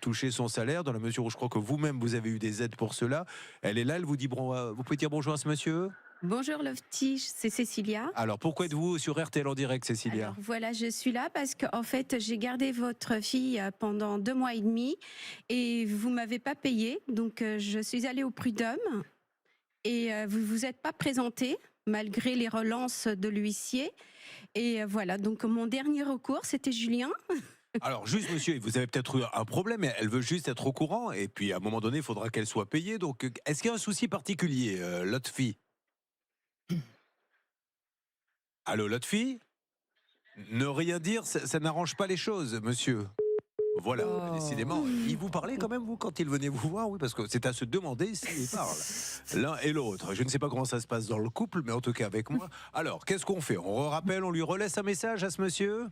toucher son salaire dans la mesure où je crois que vous-même, vous avez eu des aides pour cela. Elle est là, elle vous dit, vous pouvez dire bonjour à ce monsieur? Bonjour Lofty, c'est Cécilia. Alors, pourquoi êtes-vous sur RTL en direct, Cécilia? Alors, voilà, je suis là parce qu'en fait, j'ai gardé votre fille pendant 2 mois et demi et vous m'avez pas payé. Donc, je suis allée au prud'homme et vous vous êtes pas présenté malgré les relances de l'huissier. Et voilà, donc mon dernier recours, c'était Julien. Alors, juste, monsieur, vous avez peut-être eu un problème, elle veut juste être au courant, et puis à un moment donné, il faudra qu'elle soit payée. Donc, est-ce qu'il y a un souci particulier, Lotfi? Allô, Lotfi? Ne rien dire, ça n'arrange pas les choses, monsieur. Voilà, décidément. Il vous parlait quand même, vous, quand il venait vous voir? Oui, parce que c'est à se demander s'il parle. L'un et l'autre. Je ne sais pas comment ça se passe dans le couple, mais en tout cas avec moi. Alors, qu'est-ce qu'on fait? On rappelle, on lui relaisse un message à ce monsieur?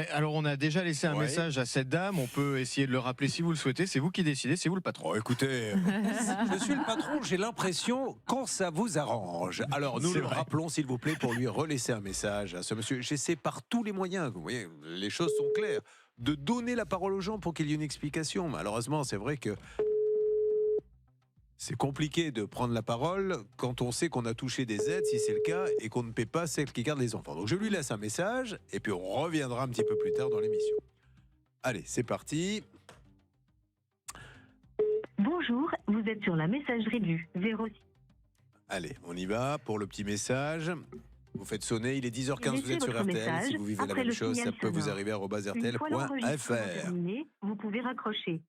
Alors, on a déjà laissé un message à cette dame. On peut essayer de le rappeler si vous le souhaitez. C'est vous qui décidez, c'est vous le patron. Oh, écoutez, je suis le patron, j'ai l'impression quand ça vous arrange. Alors, nous le rappelons, s'il vous plaît, pour lui relaisser un message à ce monsieur. J'essaie par tous les moyens, vous voyez, les choses sont claires, de donner la parole aux gens pour qu'il y ait une explication. Malheureusement, c'est vrai que c'est compliqué de prendre la parole quand on sait qu'on a touché des aides, si c'est le cas, et qu'on ne paie pas celles qui gardent les enfants. Donc je lui laisse un message, et puis on reviendra un petit peu plus tard dans l'émission. Allez, c'est parti. Bonjour, vous êtes sur la messagerie du 06. Allez, on y va pour le petit message. Vous faites sonner, il est 10h15, vous êtes sur RTL. Si vous vivez la même chose, ça peut vous arriver à @rtl.fr. Vous pouvez raccrocher.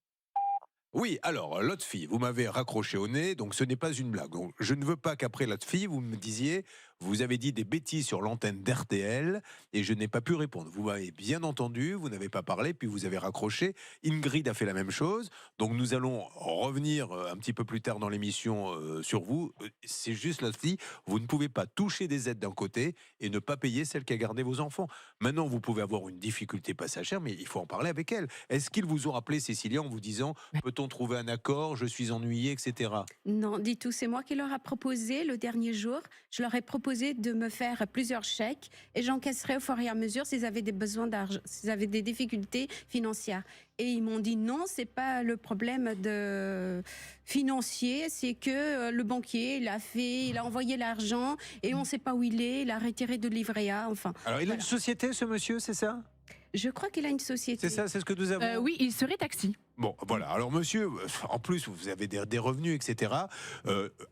Oui, alors, Lotfi, vous m'avez raccroché au nez, donc ce n'est pas une blague. Donc, je ne veux pas qu'après Lotfi, vous me disiez, vous avez dit des bêtises sur l'antenne d'RTL et je n'ai pas pu répondre. Vous m'avez bien entendu, vous n'avez pas parlé, puis vous avez raccroché. Ingrid a fait la même chose, donc nous allons revenir un petit peu plus tard dans l'émission sur vous. C'est juste, Lotfi, vous ne pouvez pas toucher des aides d'un côté et ne pas payer celle qui a gardé vos enfants. Maintenant, vous pouvez avoir une difficulté passagère, mais il faut en parler avec elle. Est-ce qu'ils vous ont rappelé, Cécilia, en vous disant, peut-on trouver un accord, je suis ennuyé, etc. Non, du tout. C'est moi qui leur a proposé le dernier jour. Je leur ai proposé de me faire plusieurs chèques et j'encaisserai au fur et à mesure s'ils avaient des besoins d'argent, s'ils avaient des difficultés financières. Et ils m'ont dit non, c'est pas le problème financier, c'est que le banquier, il a envoyé l'argent et on ne sait pas où il est, il a retiré de livret A, enfin. Alors il a une société, ce monsieur, c'est ça? Je crois qu'il a une société. C'est ça, c'est ce que nous avons. Oui, il serait taxi. Bon, voilà. Alors, monsieur, en plus, vous avez des revenus, etc.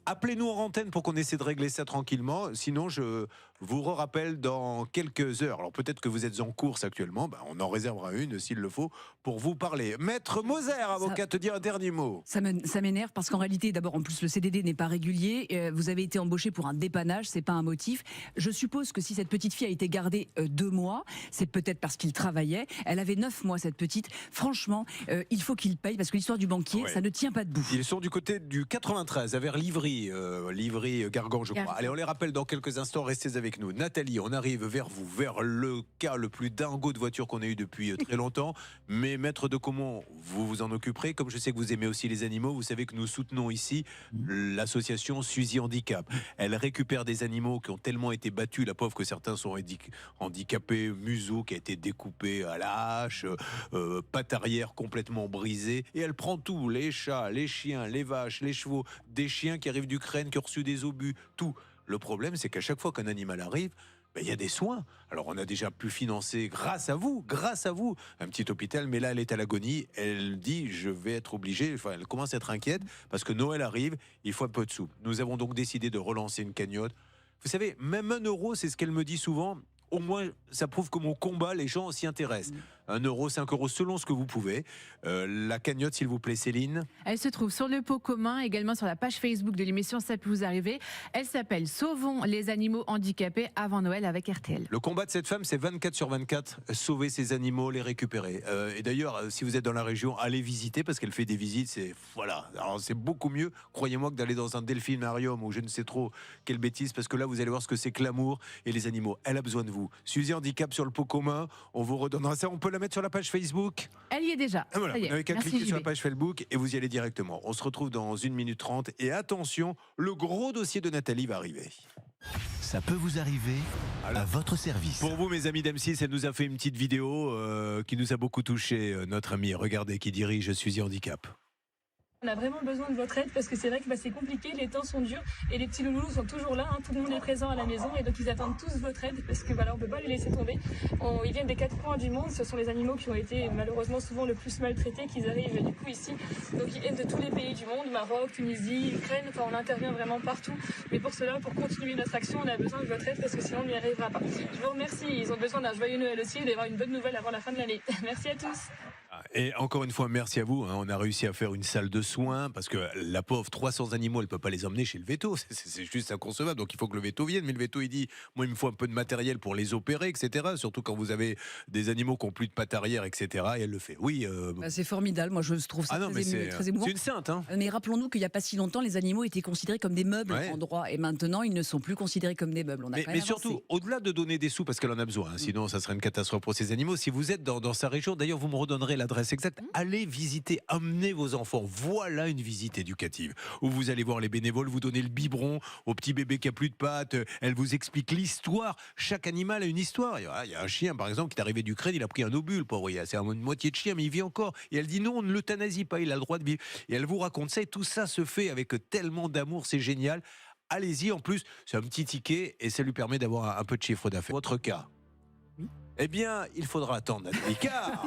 Appelez-nous en antenne pour qu'on essaie de régler ça tranquillement. Sinon, je vous rappelle dans quelques heures. Alors, peut-être que vous êtes en course actuellement. On en réservera une, s'il le faut, pour vous parler. Maître Moser, avocat, te dire un dernier mot. Ça m'énerve parce qu'en réalité, d'abord, en plus, le CDD n'est pas régulier. Vous avez été embauché pour un dépannage, c'est pas un motif. Je suppose que si cette petite fille a été gardée 2 mois, c'est peut-être parce qu'il travaille travaillait. Elle avait 9 mois, cette petite. Franchement, il faut qu'il paye parce que l'histoire du banquier, ça ne tient pas debout. Ils sont du côté du 93, vers Livry, Gargan, je crois. Allez, on les rappelle dans quelques instants, restez avec nous. Nathalie, on arrive vers vous, vers le cas le plus dingo de voiture qu'on a eu depuis très longtemps. Mais maître de Caumont, vous vous en occuperez. Comme je sais que vous aimez aussi les animaux, vous savez que nous soutenons ici l'association Suzy Handicap. Elle récupère des animaux qui ont tellement été battus, la pauvre, que certains sont handicapés, museau qui a été découpé à la hache, patte arrière complètement brisée. Et elle prend tout, les chats, les chiens, les vaches, les chevaux, des chiens qui arrivent d'Ukraine, qui ont reçu des obus, tout. Le problème, c'est qu'à chaque fois qu'un animal arrive, il y a des soins. Alors on a déjà pu financer, grâce à vous, un petit hôpital, mais là elle est à l'agonie. Elle dit, je vais être obligée, elle commence à être inquiète, parce que Noël arrive, il faut un peu de sous. Nous avons donc décidé de relancer une cagnotte. Vous savez, même 1 euro, c'est ce qu'elle me dit souvent. Au moins, ça prouve que mon combat, les gens s'y intéressent. 1 euro, 5 euros, selon ce que vous pouvez. La cagnotte, s'il vous plaît, Céline. Elle se trouve sur le pot commun, également sur la page Facebook de l'émission Ça peut vous arriver. Elle s'appelle Sauvons les animaux handicapés avant Noël avec RTL. Le combat de cette femme, c'est 24/24, sauver ces animaux, les récupérer. Et d'ailleurs, si vous êtes dans la région, allez visiter, parce qu'elle fait des visites. Alors c'est beaucoup mieux, croyez-moi, que d'aller dans un delphinarium ou je ne sais trop quelle bêtise, parce que là, vous allez voir ce que c'est que l'amour et les animaux. Elle a besoin de vous. Suzy Handicap sur le pot commun, on vous redonnera ça. On peut la mettre sur la page Facebook. Elle y est déjà. Voilà, vous n'avez qu'à Merci, cliquer sur la JB. page Facebook et vous y allez directement. On se retrouve dans 1 minute 30. Et attention, le gros dossier de Nathalie va arriver. Ça peut vous arriver à votre service. Pour vous, mes amis d'M6, elle nous a fait une petite vidéo qui nous a beaucoup touché. Notre ami, regardez, qui dirige Suzy Handicap. On a vraiment besoin de votre aide parce que c'est vrai que c'est compliqué, les temps sont durs et les petits loulous sont toujours là, tout le monde est présent à la maison et donc ils attendent tous votre aide parce que on peut pas les laisser tomber. Ils viennent des 4 coins du monde, ce sont les animaux qui ont été malheureusement souvent le plus maltraités, qu'ils arrivent du coup ici. Donc ils viennent de tous les pays du monde, Maroc, Tunisie, Ukraine, on intervient vraiment partout. Mais pour cela, pour continuer notre action, on a besoin de votre aide parce que sinon on n'y arrivera pas. Je vous remercie, ils ont besoin d'un joyeux Noël aussi et d'avoir une bonne nouvelle avant la fin de l'année. Merci à tous. Et encore une fois, merci à vous. On a réussi à faire une salle de soins parce que la pauvre, 300 animaux, elle ne peut pas les emmener chez le veto. C'est juste inconcevable. Donc il faut que le veto vienne. Mais le veto, il dit, moi, il me faut un peu de matériel pour les opérer, etc. Surtout quand vous avez des animaux qui n'ont plus de pattes arrière, etc. Et elle le fait. Oui. C'est formidable. Moi, je trouve ça très émouvant. C'est une sainte. Hein. Mais rappelons-nous qu'il n'y a pas si longtemps, les animaux étaient considérés comme des meubles en droit. Et maintenant, ils ne sont plus considérés comme des meubles. Mais surtout, au-delà de donner des sous, parce qu'elle en a besoin, sinon ça serait une catastrophe pour ces animaux. Si vous êtes dans sa région, d'ailleurs, vous me redonnerez l'adresse exacte. Allez visiter, amenez vos enfants. Voilà une visite éducative où vous allez voir les bénévoles vous donner le biberon au petit bébé qui a plus de pattes. Elle vous explique l'histoire. Chaque animal a une histoire. Il y a un chien, par exemple, qui est arrivé d'Ukraine, il a pris un obus, pauvre. C'est une moitié de chien, mais il vit encore. Et elle dit non, on ne l'euthanasie pas, il a le droit de vivre. Et elle vous raconte ça, et tout ça se fait avec tellement d'amour, c'est génial. Allez-y, en plus, c'est un petit ticket et ça lui permet d'avoir un peu de chiffre d'affaires. Votre cas. Eh bien, il faudra attendre Nathalie, car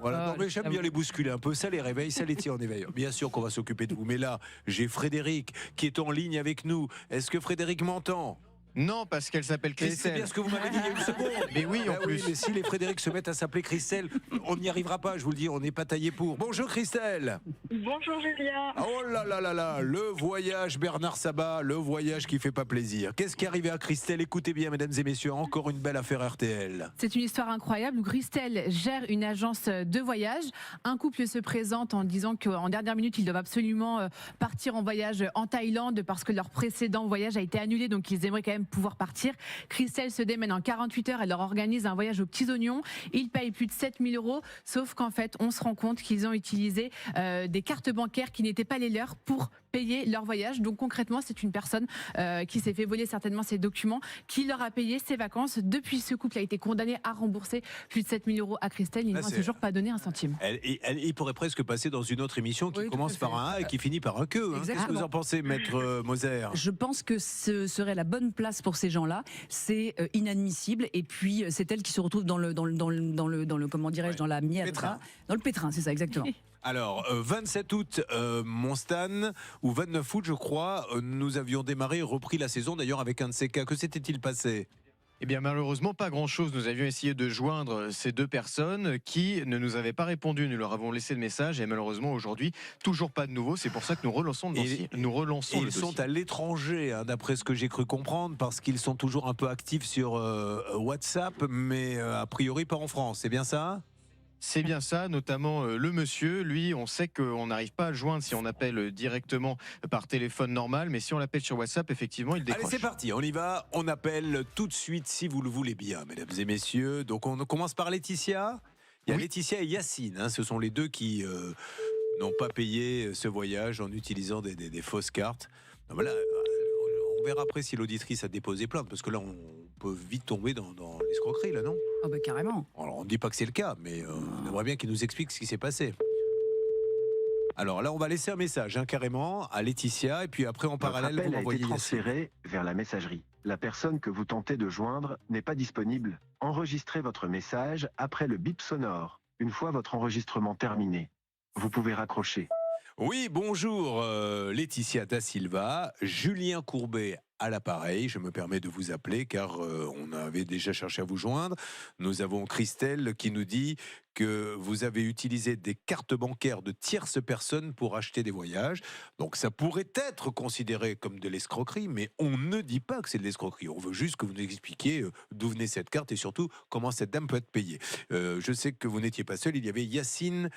voilà, non, mais j'aime bien les bousculer un peu, ça les réveille, ça les tient en éveil. Bien sûr qu'on va s'occuper de vous, mais là, j'ai Frédéric qui est en ligne avec nous. Est-ce que Frédéric m'entend ? Non, parce qu'elle s'appelle Christelle. C'est bien ce que vous m'avez dit il y a une seconde. Mais oui, en plus. Oui, mais si les Frédéric se mettent à s'appeler Christelle, on n'y arrivera pas, je vous le dis, on n'est pas taillé pour. Bonjour Christelle. Bonjour Julia. Oh là là là là, le voyage Bernard Sabat, le voyage qui fait pas plaisir. Qu'est-ce qui est arrivé à Christelle ? Écoutez bien, mesdames et messieurs, encore une belle affaire RTL. C'est une histoire incroyable où Christelle gère une agence de voyage. Un couple se présente en disant qu'en dernière minute, ils doivent absolument partir en voyage en Thaïlande parce que leur précédent voyage a été annulé, donc ils aimeraient quand même pouvoir partir. Christelle se démène en 48 heures, elle leur organise un voyage aux petits oignons. Ils payent plus de 7 000 €, sauf qu'en fait, on se rend compte qu'ils ont utilisé des cartes bancaires qui n'étaient pas les leurs pour payer leur voyage. Donc concrètement, c'est une personne qui s'est fait voler certainement ses documents, qui leur a payé ses vacances. Depuis, ce couple a été condamné à rembourser plus de 7 000 € à Christelle. Il n'a toujours pas donné un centime. Il pourrait presque passer dans une autre émission qui commence par un A et qui finit par un que. Hein. Qu'est-ce que vous en pensez, maître Moser ? Je pense que ce serait la bonne place pour ces gens-là. C'est inadmissible. Et puis, c'est elle qui se retrouve dans le comment dirais-je, dans la miette. Pétrin. Dans le pétrin, c'est ça, exactement. Alors, 27 août, Monstan, ou 29 août, je crois, nous avions démarré et repris la saison, d'ailleurs, avec un de ces cas. Que s'était-il passé ? Eh bien malheureusement pas grand-chose. Nous avions essayé de joindre ces deux personnes qui ne nous avaient pas répondu. Nous leur avons laissé le message et malheureusement aujourd'hui toujours pas de nouveau. C'est pour ça que nous relançons le dossier. Ils sont à l'étranger, hein, d'après ce que j'ai cru comprendre, parce qu'ils sont toujours un peu actifs sur WhatsApp, mais a priori pas en France. C'est bien ça ? C'est bien ça, notamment le monsieur. Lui, on sait qu'on n'arrive pas à le joindre si on appelle directement par téléphone normal, mais si on l'appelle sur WhatsApp, effectivement, il décroche. Allez, c'est parti, on y va. On appelle tout de suite, si vous le voulez bien, mesdames et messieurs. Donc, on commence par Laetitia. Il y a Laetitia et Yacine, hein, ce sont les deux qui n'ont pas payé ce voyage en utilisant des fausses cartes. Donc, voilà, on verra après si l'auditrice a déposé plainte, parce que là, on peut vite tomber dans l'escroquerie, là, non ? Ah bah carrément. Alors, on ne dit pas que c'est le cas, mais on aimerait bien qu'il nous explique ce qui s'est passé. Alors là, on va laisser un message, hein, carrément, à Laetitia, et puis après, en parallèle, Votre vous appel a m'envoyez été transféré vers la messagerie. La personne que vous tentez de joindre n'est pas disponible. Enregistrez votre message après le bip sonore. Une fois votre enregistrement terminé, vous pouvez raccrocher. Oui, bonjour Laetitia da Silva, Julien Courbet à l'appareil. Je me permets de vous appeler car on avait déjà cherché à vous joindre. Nous avons Christelle qui nous dit que vous avez utilisé des cartes bancaires de tierces personnes pour acheter des voyages. Donc ça pourrait être considéré comme de l'escroquerie, mais on ne dit pas que c'est de l'escroquerie. On veut juste que vous nous expliquiez d'où venait cette carte et surtout comment cette dame peut être payée. Je sais que vous n'étiez pas seul, il y avait Yacine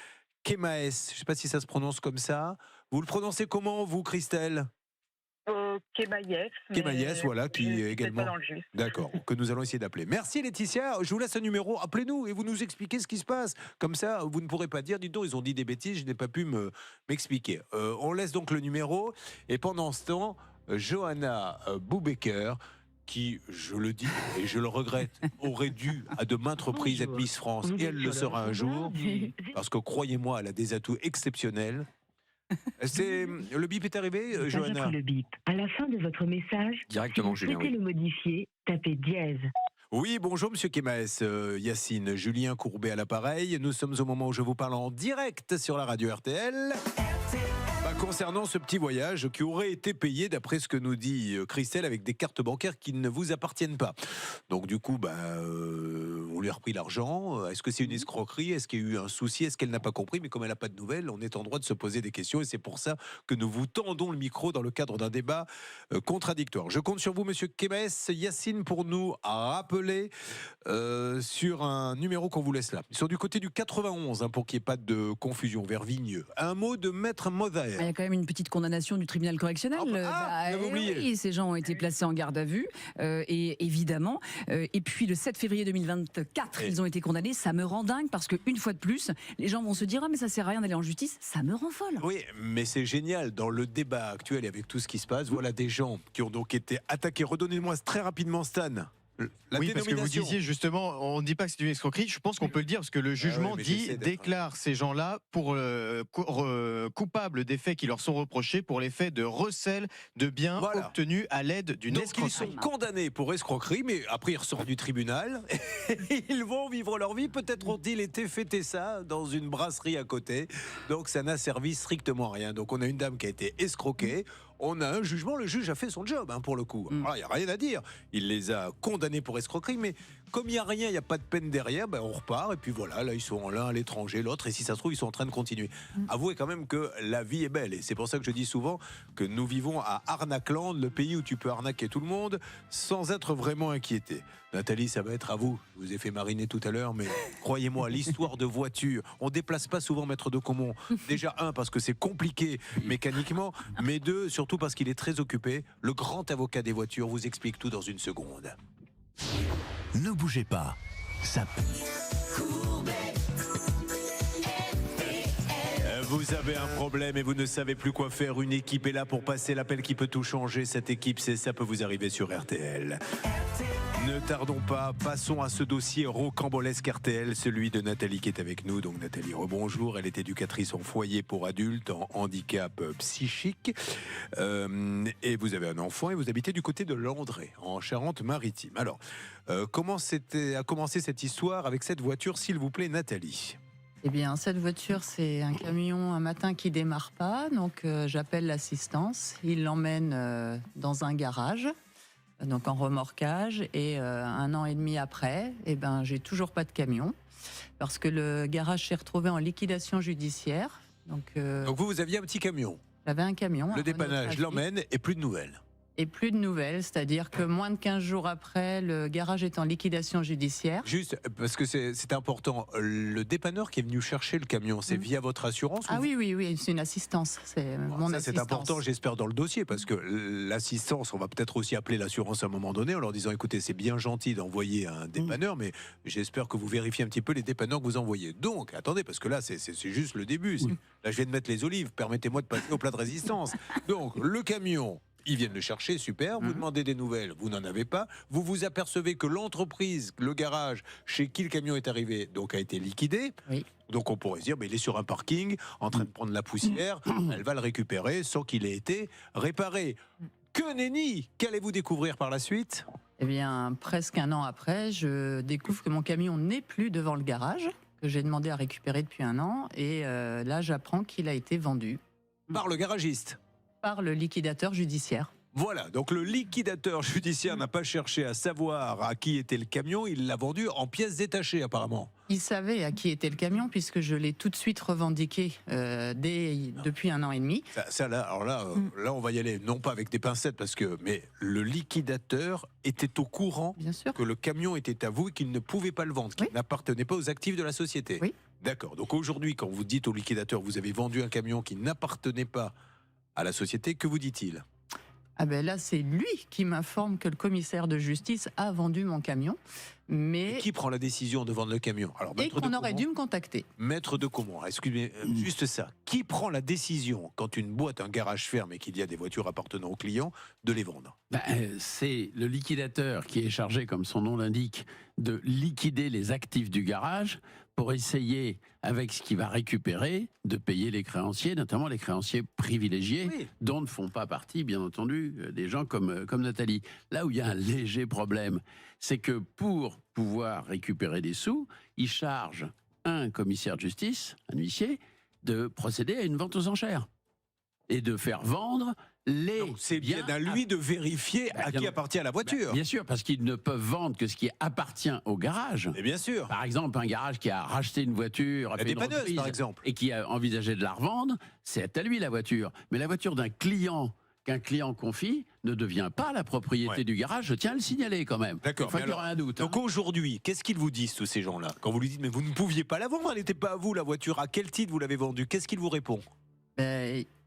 Kemaes, je ne sais pas si ça se prononce comme ça. Vous le prononcez comment, vous, Christelle ? Kemaes, voilà, qui est également. D'accord, que nous allons essayer d'appeler. Merci Laetitia, je vous laisse un numéro, appelez-nous et vous nous expliquez ce qui se passe. Comme ça, vous ne pourrez pas dire, dis donc, ils ont dit des bêtises, je n'ai pas pu m'expliquer. On laisse donc le numéro et pendant ce temps, Johanna Boubaker, qui, je le dis et je le regrette, aurait dû à de maintes reprises être Miss France et elle le sera un jour, parce que croyez-moi, elle a des atouts exceptionnels. Le bip est arrivé, Johanna ? Le bip. À la fin de votre message, directement, si vous souhaitez le modifier, tapez dièse. Oui, bonjour Monsieur Kemaes, Yacine, Julien Courbet à l'appareil. Nous sommes au moment où je vous parle en direct sur la radio RTL. Concernant ce petit voyage qui aurait été payé, d'après ce que nous dit Christelle, avec des cartes bancaires qui ne vous appartiennent pas. Donc du coup, on lui a repris l'argent. Est-ce que c'est une escroquerie ? Est-ce qu'il y a eu un souci ? Est-ce qu'elle n'a pas compris ? Mais comme elle n'a pas de nouvelles, on est en droit de se poser des questions et c'est pour ça que nous vous tendons le micro dans le cadre d'un débat contradictoire. Je compte sur vous, Monsieur Kemaes, Yacine, pour nous rappeler sur un numéro qu'on vous laisse là. Ils sont du côté du 91, pour qu'il n'y ait pas de confusion, vers Vigneux. Un mot de Maître Moser. Il y a quand même une petite condamnation du tribunal correctionnel. Oui, ces gens ont été placés en garde à vue, et évidemment. Et puis le 7 février 2024, ils ont été condamnés. Ça me rend dingue parce qu'une fois de plus, les gens vont se dire mais ça sert à rien d'aller en justice. Ça me rend folle. Oui, mais c'est génial. Dans le débat actuel et avec tout ce qui se passe, voilà des gens qui ont donc été attaqués. Redonnez-moi très rapidement, Stan. Oui, parce que vous disiez justement, on ne dit pas que c'est une escroquerie. Je pense qu'on peut le dire parce que le jugement déclare ces gens-là pour coupables des faits qui leur sont reprochés pour les faits de recel de biens obtenus à l'aide d'une escroquerie. Ils sont condamnés pour escroquerie, mais après ils ressortent du tribunal. Ils vont vivre leur vie. Peut-être ont-ils été fêter ça dans une brasserie à côté. Donc ça n'a servi strictement à rien. Donc on a une dame qui a été escroquée. On a un jugement, le juge a fait son job, pour le coup. Il n'y a rien à dire. Il les a condamnés pour escroquerie, mais comme il n'y a rien, il n'y a pas de peine derrière, on repart, et puis voilà, là ils sont l'un à l'étranger, l'autre, et si ça se trouve, ils sont en train de continuer. Avouez quand même que la vie est belle, et c'est pour ça que je dis souvent que nous vivons à Arnaqueland, le pays où tu peux arnaquer tout le monde sans être vraiment inquiété. Nathalie, ça va être à vous. Je vous ai fait mariner tout à l'heure, mais croyez-moi, l'histoire de voiture, on ne déplace pas souvent Maître de Comont. Déjà, parce que c'est compliqué mécaniquement, mais deux, surtout parce qu'il est très occupé. Le grand avocat des voitures vous explique tout dans une seconde. Ne bougez pas. Ça... Vous avez un problème et vous ne savez plus quoi faire. Une équipe est là pour passer l'appel qui peut tout changer. Cette équipe, ça peut vous arriver sur RTL. Ne tardons pas, passons à ce dossier rocambolesque RTL, celui de Nathalie qui est avec nous. Donc Nathalie, rebonjour, elle est éducatrice en foyer pour adultes en handicap psychique. Et vous avez un enfant et vous habitez du côté de Landré, en Charente-Maritime. Alors, comment a commencé cette histoire avec cette voiture, s'il vous plaît, Nathalie ? Eh bien, cette voiture, c'est un camion un matin qui démarre pas, donc j'appelle l'assistance. Il l'emmène dans un garage. donc en remorquage. Et 1 an et demi après, j'ai toujours pas de camion. Parce que le garage s'est retrouvé en liquidation judiciaire. Donc vous aviez un petit camion. J'avais un camion. Le dépannage l'emmène et plus de nouvelles. Et plus de nouvelles, c'est-à-dire que moins de 15 jours après, le garage est en liquidation judiciaire. Juste, parce que c'est important, le dépanneur qui est venu chercher le camion, c'est via votre assurance? Ah oui, c'est une assistance. C'est mon assistance. C'est important, j'espère, dans le dossier, parce que l'assistance, on va peut-être aussi appeler l'assurance à un moment donné en leur disant, écoutez, c'est bien gentil d'envoyer un dépanneur, mais j'espère que vous vérifiez un petit peu les dépanneurs que vous envoyez. Donc, attendez, parce que là, c'est juste le début. Là, je viens de mettre les olives, permettez-moi de passer au plat de résistance. Donc, le camion... Ils viennent le chercher, super. Vous demandez des nouvelles, vous n'en avez pas. Vous vous apercevez que l'entreprise, le garage chez qui le camion est arrivé, donc a été liquidé. Oui. Donc on pourrait se dire, il est sur un parking, en train de prendre la poussière. Elle va le récupérer sans qu'il ait été réparé. Que nenni! Qu'allez-vous découvrir par la suite? Eh bien, presque 1 an après, je découvre que mon camion n'est plus devant le garage, que j'ai demandé à récupérer depuis 1 an. Et là, j'apprends qu'il a été vendu. Par le garagiste? Par le liquidateur judiciaire. Voilà, donc le liquidateur judiciaire n'a pas cherché à savoir à qui était le camion, il l'a vendu en pièces détachées apparemment. Il savait à qui était le camion puisque je l'ai tout de suite revendiqué depuis 1 an et demi. Là, on va y aller, non pas avec des pincettes, mais le liquidateur était au courant que le camion était à vous et qu'il ne pouvait pas le vendre, qu'il n'appartenait pas aux actifs de la société. Oui. D'accord, donc aujourd'hui, quand vous dites au liquidateur, vous avez vendu un camion qui n'appartenait pas à la société, que vous dit-il? Là, c'est lui qui m'informe que le commissaire de justice a vendu mon camion. Mais... Et qui prend la décision de vendre le camion? Alors, et qu'on aurait dû me contacter. Maître de Caumont, excusez-moi, juste ça. Qui prend la décision, quand une boîte, un garage ferme et qu'il y a des voitures appartenant aux clients, de les vendre? C'est le liquidateur qui est chargé, comme son nom l'indique, de liquider les actifs du garage pour essayer, avec ce qu'il va récupérer, de payer les créanciers, notamment les créanciers privilégiés, dont ne font pas partie, bien entendu, des gens comme Nathalie. Là où il y a un léger problème, c'est que pour pouvoir récupérer des sous, il charge un commissaire de justice, un huissier, de procéder à une vente aux enchères et de faire vendre les... Donc c'est bien à lui de vérifier à qui appartient la voiture. Bien sûr, parce qu'ils ne peuvent vendre que ce qui appartient au garage. Et bien sûr. Par exemple, un garage qui a racheté une voiture, la dépanneuse par exemple, et qui a envisagé de la revendre, c'est à lui la voiture. Mais la voiture d'un client qu'un client confie ne devient pas la propriété du garage. Je tiens à le signaler quand même. D'accord. Il y aura un doute. Donc aujourd'hui, qu'est-ce qu'ils vous disent tous ces gens-là quand vous lui dites mais vous ne pouviez pas la vendre, elle n'était pas à vous la voiture. À quel titre vous l'avez vendue? Qu'est-ce qu'il vous répond?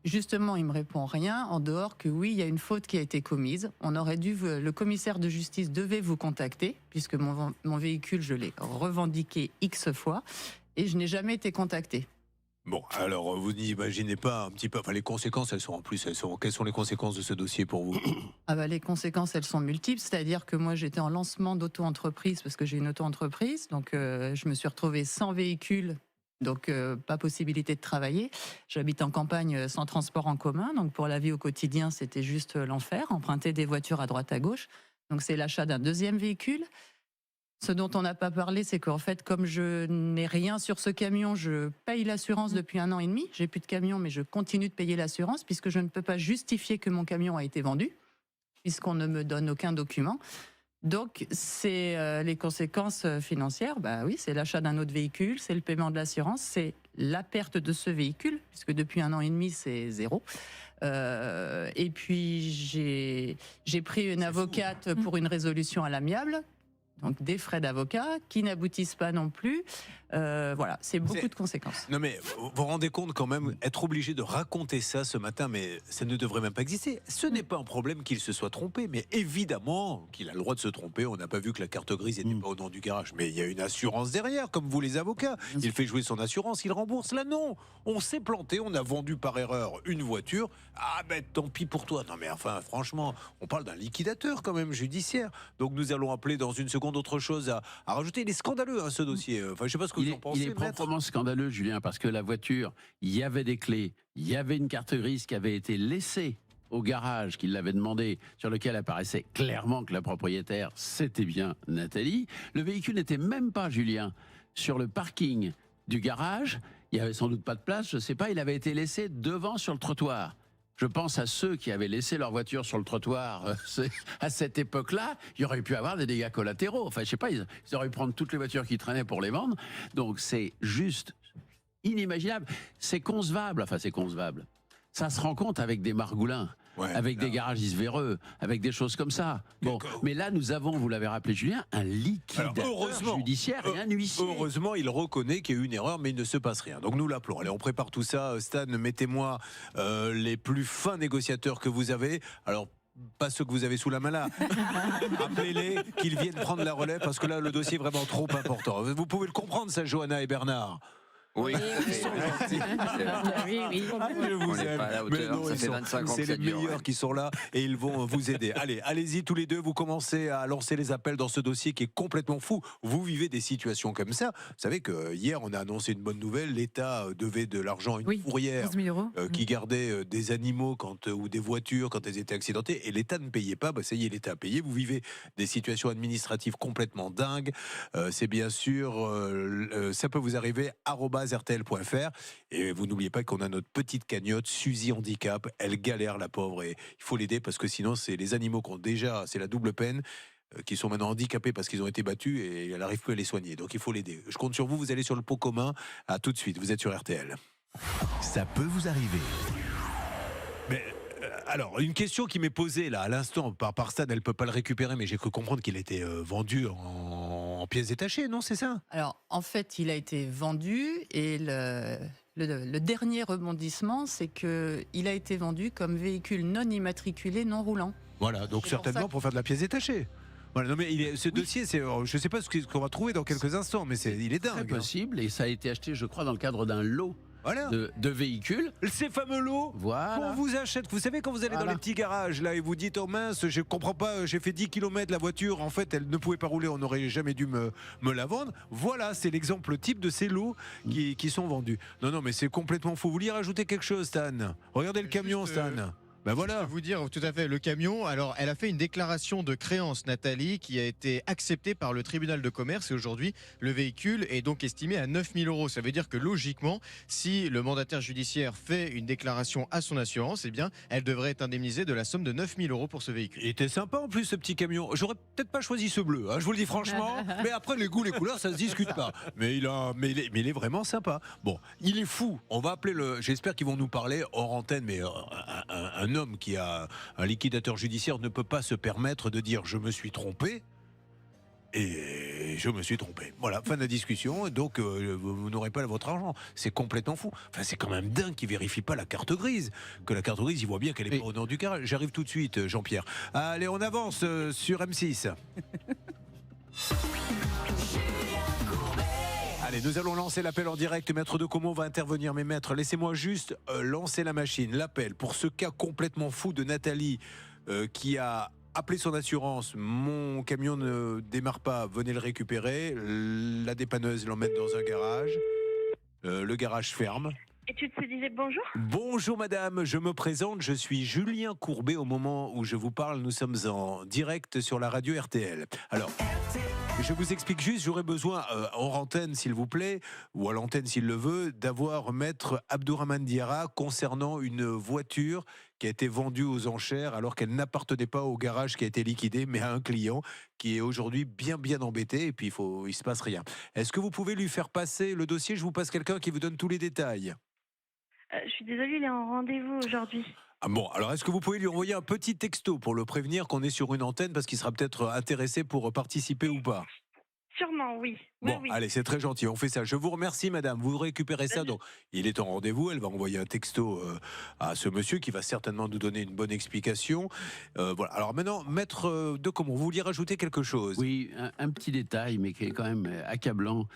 Justement, il me répond rien, en dehors que oui, il y a une faute qui a été commise. On aurait dû, le commissaire de justice devait vous contacter, puisque mon véhicule, je l'ai revendiqué X fois, et je n'ai jamais été contacté. Bon, alors vous n'imaginez pas un petit peu, les conséquences, quelles sont les conséquences de ce dossier pour vous? Les conséquences, elles sont multiples, c'est-à-dire que moi, j'étais en lancement d'auto-entreprise, parce que j'ai une auto-entreprise, donc je me suis retrouvée sans véhicule. Donc, pas possibilité de travailler. J'habite en campagne sans transport en commun. Donc, pour la vie au quotidien, c'était juste l'enfer. Emprunter des voitures à droite à gauche. Donc, c'est l'achat d'un 2e véhicule. Ce dont on n'a pas parlé, c'est qu'en fait, comme je n'ai rien sur ce camion, je paye l'assurance depuis 1 an et demi. J'ai plus de camion, mais je continue de payer l'assurance puisque je ne peux pas justifier que mon camion a été vendu, puisqu'on ne me donne aucun document. Donc, c'est les conséquences financières. Oui, c'est l'achat d'un autre véhicule, c'est le paiement de l'assurance, c'est la perte de ce véhicule, puisque depuis 1 an et demi, c'est 0. Et puis, j'ai pris une avocate pour une résolution à l'amiable. Donc des frais d'avocat qui n'aboutissent pas non plus. Voilà, c'est beaucoup de conséquences. Non mais vous vous rendez compte quand même, être obligé de raconter ça ce matin, mais ça ne devrait même pas exister. Ce n'est pas un problème qu'il se soit trompé, mais évidemment qu'il a le droit de se tromper. On n'a pas vu que la carte grise n'était pas au nom du garage, mais il y a une assurance derrière, comme vous les avocats. Il fait jouer son assurance, il rembourse. Là non, on s'est planté, on a vendu par erreur une voiture. Ah ben tant pis pour toi. Non mais enfin franchement, on parle d'un liquidateur quand même judiciaire. Donc nous allons appeler dans une seconde autre chose à rajouter. Il est scandaleux ce dossier. Enfin je sais pas ce que vous en pensez. Il est proprement scandaleux, Julien, parce que la voiture, il y avait des clés, il y avait une carte grise qui avait été laissée au garage qu'il l'avait demandé, sur lequel apparaissait clairement que la propriétaire, c'était bien Nathalie. Le véhicule n'était même pas, Julien, sur le parking du garage. Il n'y avait sans doute pas de place, je ne sais pas, il avait été laissé devant sur le trottoir. Je pense à ceux qui avaient laissé leur voiture sur le trottoir à cette époque-là. Il y aurait pu avoir des dégâts collatéraux. Enfin, je sais pas, ils auraient pu prendre toutes les voitures qui traînaient pour les vendre. Donc, c'est juste inimaginable. C'est concevable. Enfin, c'est concevable. Ça se rend compte avec des margoulins. Avec des garagistes véreux, avec des choses comme ça. Bon, mais là, nous avons, vous l'avez rappelé, Julien, un liquidateur judiciaire et un huissier. Heureusement, il reconnaît qu'il y a eu une erreur, mais il ne se passe rien. Donc nous l'appelons. Allez, on prépare tout ça. Stan, mettez-moi les plus fins négociateurs que vous avez. Alors, pas ceux que vous avez sous la main là. Appelez-les, qu'ils viennent prendre la relève, parce que là, le dossier est vraiment trop important. Vous pouvez le comprendre, ça, Johanna et Bernard. Oui, oui. Je vous aime. Pas à la hauteur, non, ça fait 25 ans c'est que ça les dure. meilleurs qui sont là et ils vont vous aider. Allez, allez-y tous les deux, vous commencez à lancer les appels dans ce dossier qui est complètement fou. Vous vivez des situations comme ça. Vous savez que hier, on a annoncé une bonne nouvelle. L'État devait de l'argent à une fourrière 11 000 € qui gardait des animaux ou des voitures quand elles étaient accidentées et l'État ne payait pas. Bah, ça y est, l'État a payé. Vous vivez des situations administratives complètement dingues. C'est bien sûr, ça peut vous arriver @rtl.fr. Et vous n'oubliez pas qu'on a notre petite cagnotte Suzy Handicap. Elle galère, la pauvre, et il faut l'aider parce que sinon c'est les animaux qui ont déjà, c'est la double peine, qui sont maintenant handicapés parce qu'ils ont été battus et elle n'arrive plus à les soigner. Donc il faut l'aider. Je compte sur vous, vous allez sur le pot commun. À tout de suite, vous êtes sur RTL. Ça peut vous arriver. Mais alors, une question qui m'est posée là à l'instant par Stan, elle ne peut pas le récupérer, mais j'ai cru comprendre qu'il était vendu en pièces détachées, non, c'est ça? Alors, en fait, il a été vendu et le dernier rebondissement, c'est qu'il a été vendu comme véhicule non immatriculé, non roulant. Voilà, donc certainement pour faire de la pièce détachée. Voilà, non mais ce dossier, je ne sais pas ce qu'on va trouver dans quelques instants, mais il est dingue. C'est possible, et ça a été acheté, je crois, dans le cadre d'un lot. Voilà. De véhicules. Ces fameux lots qu'on vous achète. Vous savez, quand vous allez dans les petits garages là et vous dites oh mince, je comprends pas, j'ai fait 10 km la voiture, en fait elle ne pouvait pas rouler, on n'aurait jamais dû me la vendre. Voilà, c'est l'exemple type de ces lots qui sont vendus. Non, mais c'est complètement fou. Vous vouliez rajouter quelque chose, Stan? Regardez le camion, Stan. Ben voilà. Je peux vous dire tout à fait, le camion, alors elle a fait une déclaration de créance, Nathalie, qui a été acceptée par le tribunal de commerce et aujourd'hui le véhicule est donc estimé à 9 000 €. Ça veut dire que logiquement, si le mandataire judiciaire fait une déclaration à son assurance, eh bien elle devrait être indemnisée de la somme de 9 000 € pour ce véhicule. Il était sympa en plus ce petit camion. J'aurais peut-être pas choisi ce bleu, hein, je vous le dis franchement, mais après les goûts, les couleurs, ça se discute pas. Mais il est vraiment sympa. Bon, il est fou. On va appeler j'espère qu'ils vont nous parler hors antenne, mais un homme qui a un liquidateur judiciaire ne peut pas se permettre de dire je me suis trompé et je me suis trompé. Voilà, fin de la discussion. Donc vous n'aurez pas votre argent. C'est complètement fou. Enfin, c'est quand même dingue qu'ils vérifient pas la carte grise. Que la carte grise, ils voient bien qu'elle est pas au nom du garage. J'arrive tout de suite, Jean-Pierre. Allez, on avance sur M6. Allez, nous allons lancer l'appel en direct. Maître de Comont va intervenir. Mais maître, laissez-moi juste lancer la machine. L'appel pour ce cas complètement fou de Nathalie qui a appelé son assurance. Mon camion ne démarre pas, venez le récupérer. La dépanneuse l'emmène dans un garage. Le garage ferme. Et tu te disais bonjour? Bonjour madame, je me présente, je suis Julien Courbet. Au moment où je vous parle, nous sommes en direct sur la radio RTL. Alors, je vous explique juste, j'aurais besoin, hors antenne s'il vous plaît, ou à l'antenne s'il le veut, d'avoir maître Abdourahmane Diarra concernant une voiture qui a été vendue aux enchères alors qu'elle n'appartenait pas au garage qui a été liquidé, mais à un client qui est aujourd'hui bien embêté et puis il se passe rien. Est-ce que vous pouvez lui faire passer le dossier? Je vous passe quelqu'un qui vous donne tous les détails. Je suis désolée, il est en rendez-vous aujourd'hui. Ah bon, alors est-ce que vous pouvez lui envoyer un petit texto pour le prévenir qu'on est sur une antenne parce qu'il sera peut-être intéressé pour participer ou pas? Sûrement, oui. Bon, oui. allez, c'est très gentil, on fait ça. Je vous remercie, madame. Vous récupérez ça. Donc, il est en rendez-vous. Elle va envoyer un texto à ce monsieur qui va certainement nous donner une bonne explication. Voilà. Alors maintenant, maître de Comont, vous vouliez rajouter quelque chose? Oui, un petit détail, mais qui est quand même accablant.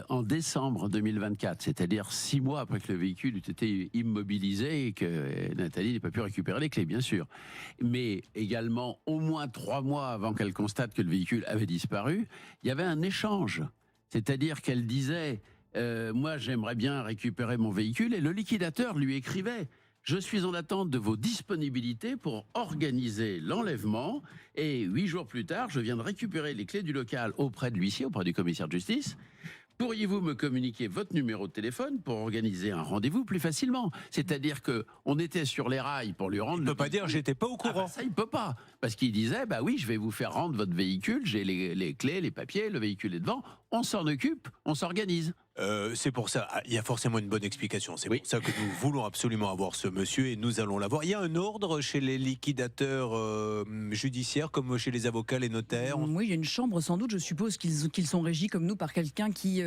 En décembre 2024, c'est-à-dire 6 mois après que le véhicule eut été immobilisé et que Nathalie n'ait pas pu récupérer les clés, bien sûr, mais également au moins 3 mois avant qu'elle constate que le véhicule avait disparu, il y avait un échange. C'est-à-dire qu'elle disait moi j'aimerais bien récupérer mon véhicule, et le liquidateur lui écrivait: je suis en attente de vos disponibilités pour organiser l'enlèvement, et 8 jours plus tard, je viens de récupérer les clés du local auprès de l'huissier, auprès du commissaire de justice, pourriez-vous me communiquer votre numéro de téléphone pour organiser un rendez-vous plus facilement? C'est-à-dire que on était sur les rails pour lui rendre. Il ne peut pas dire j'étais pas au courant. Ça, il peut pas. Parce qu'il disait, bah oui, je vais vous faire rendre votre véhicule, j'ai les clés, les papiers, le véhicule est devant, on s'en occupe, on s'organise. C'est pour ça, il y a forcément une bonne explication. C'est pour ça que nous voulons absolument avoir ce monsieur et nous allons l'avoir. Il y a un ordre chez les liquidateurs judiciaires comme chez les avocats, les notaires. Oui, il y a une chambre sans doute. Je suppose qu'ils sont régis comme nous par quelqu'un qui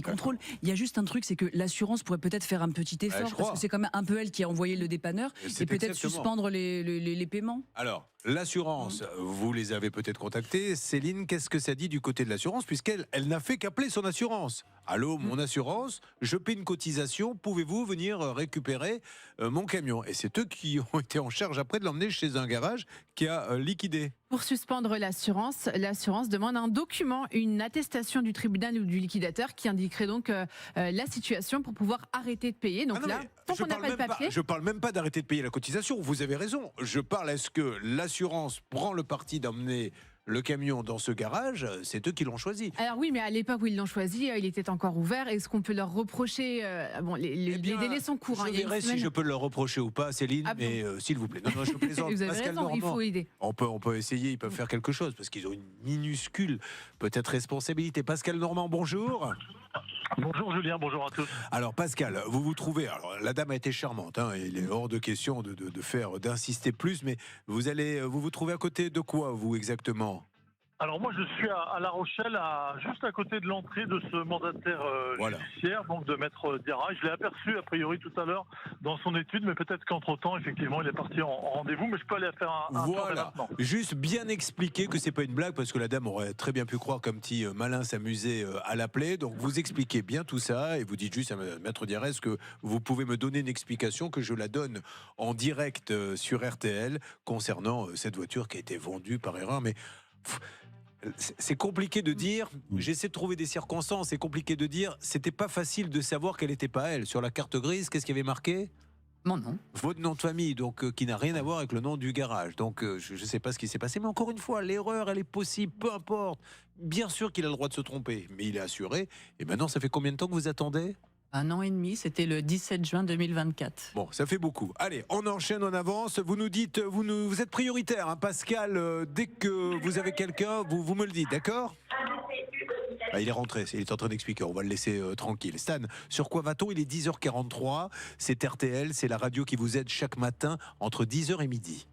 contrôle. Il y a juste un truc, c'est que l'assurance pourrait peut-être faire un petit effort parce que c'est quand même un peu elle qui a envoyé le dépanneur et peut-être suspendre les paiements. Alors, l'assurance, vous les avez peut-être contactés. Céline, qu'est-ce que ça dit du côté de l'assurance puisqu'elle n'a fait qu'appeler son assurance. Allô, mon assurance, je paie une cotisation, pouvez-vous venir récupérer mon camion? Et c'est eux qui ont été en charge après de l'emmener chez un garage qui a liquidé. Pour suspendre l'assurance demande un document, une attestation du tribunal ou du liquidateur qui indiquerait donc la situation pour pouvoir arrêter de payer. Donc tant qu'on n'a pas de papier... Je parle même pas d'arrêter de payer la cotisation, vous avez raison. Je parle, est-ce que l'assurance prend le parti d'emmener le camion dans ce garage? C'est eux qui l'ont choisi. Alors oui, mais à l'époque où ils l'ont choisi, il était encore ouvert. Est-ce qu'on peut leur reprocher les délais sont courts. Je verrai si je peux leur reprocher ou pas, Céline, mais s'il vous plaît. Non, je plaisante. Vous avez raison, il faut aider. On peut essayer, ils peuvent faire quelque chose, parce qu'ils ont une minuscule, peut-être, responsabilité. Pascal Normand, bonjour. Bonjour Julien, bonjour à tous. Alors Pascal, vous vous trouvez, alors la dame a été charmante, il est hors de question d'insister plus, mais vous vous trouvez à côté de quoi, vous, exactement? Alors moi je suis à La Rochelle, juste à côté de l'entrée de ce mandataire judiciaire, donc de Maître Diarra. Je l'ai aperçu a priori tout à l'heure dans son étude, mais peut-être qu'entre-temps, effectivement, il est parti en rendez-vous, mais je peux aller faire un tour maintenant. Juste bien expliquer que c'est pas une blague, parce que la dame aurait très bien pu croire qu'un petit malin s'amusait à l'appeler. Donc vous expliquez bien tout ça, et vous dites juste à Maître Diarra, est-ce que vous pouvez me donner une explication que je la donne en direct sur RTL concernant cette voiture qui a été vendue par erreur, mais... C'est compliqué de dire, j'essaie de trouver des circonstances, c'est compliqué de dire, c'était pas facile de savoir qu'elle n'était pas elle. Sur la carte grise, qu'est-ce qu'il y avait marqué? Mon nom. Votre nom de famille, donc qui n'a rien à voir avec le nom du garage. Donc je ne sais pas ce qui s'est passé, mais encore une fois, l'erreur, elle est possible, peu importe. Bien sûr qu'il a le droit de se tromper, mais il est assuré. Et maintenant, ça fait combien de temps que vous attendez? 1 an et demi, c'était le 17 juin 2024. Bon, ça fait beaucoup. Allez, on enchaîne, on avance. Vous nous dites, vous êtes prioritaire, hein, Pascal. Dès que vous avez quelqu'un, vous me le dites, d'accord? Il est rentré, il est en train d'expliquer, on va le laisser tranquille. Stan, sur quoi va-t-on? Il est 10h43, c'est RTL, c'est la radio qui vous aide chaque matin entre 10h et midi.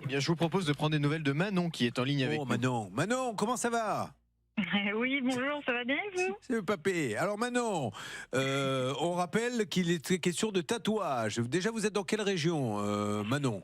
Eh bien, je vous propose de prendre des nouvelles de Manon qui est en ligne avec nous. Manon, comment ça va? Oui, bonjour, ça va bien, vous? C'est le papé. Alors Manon, on rappelle qu'il est question de tatouage. Déjà, vous êtes dans quelle région, Manon?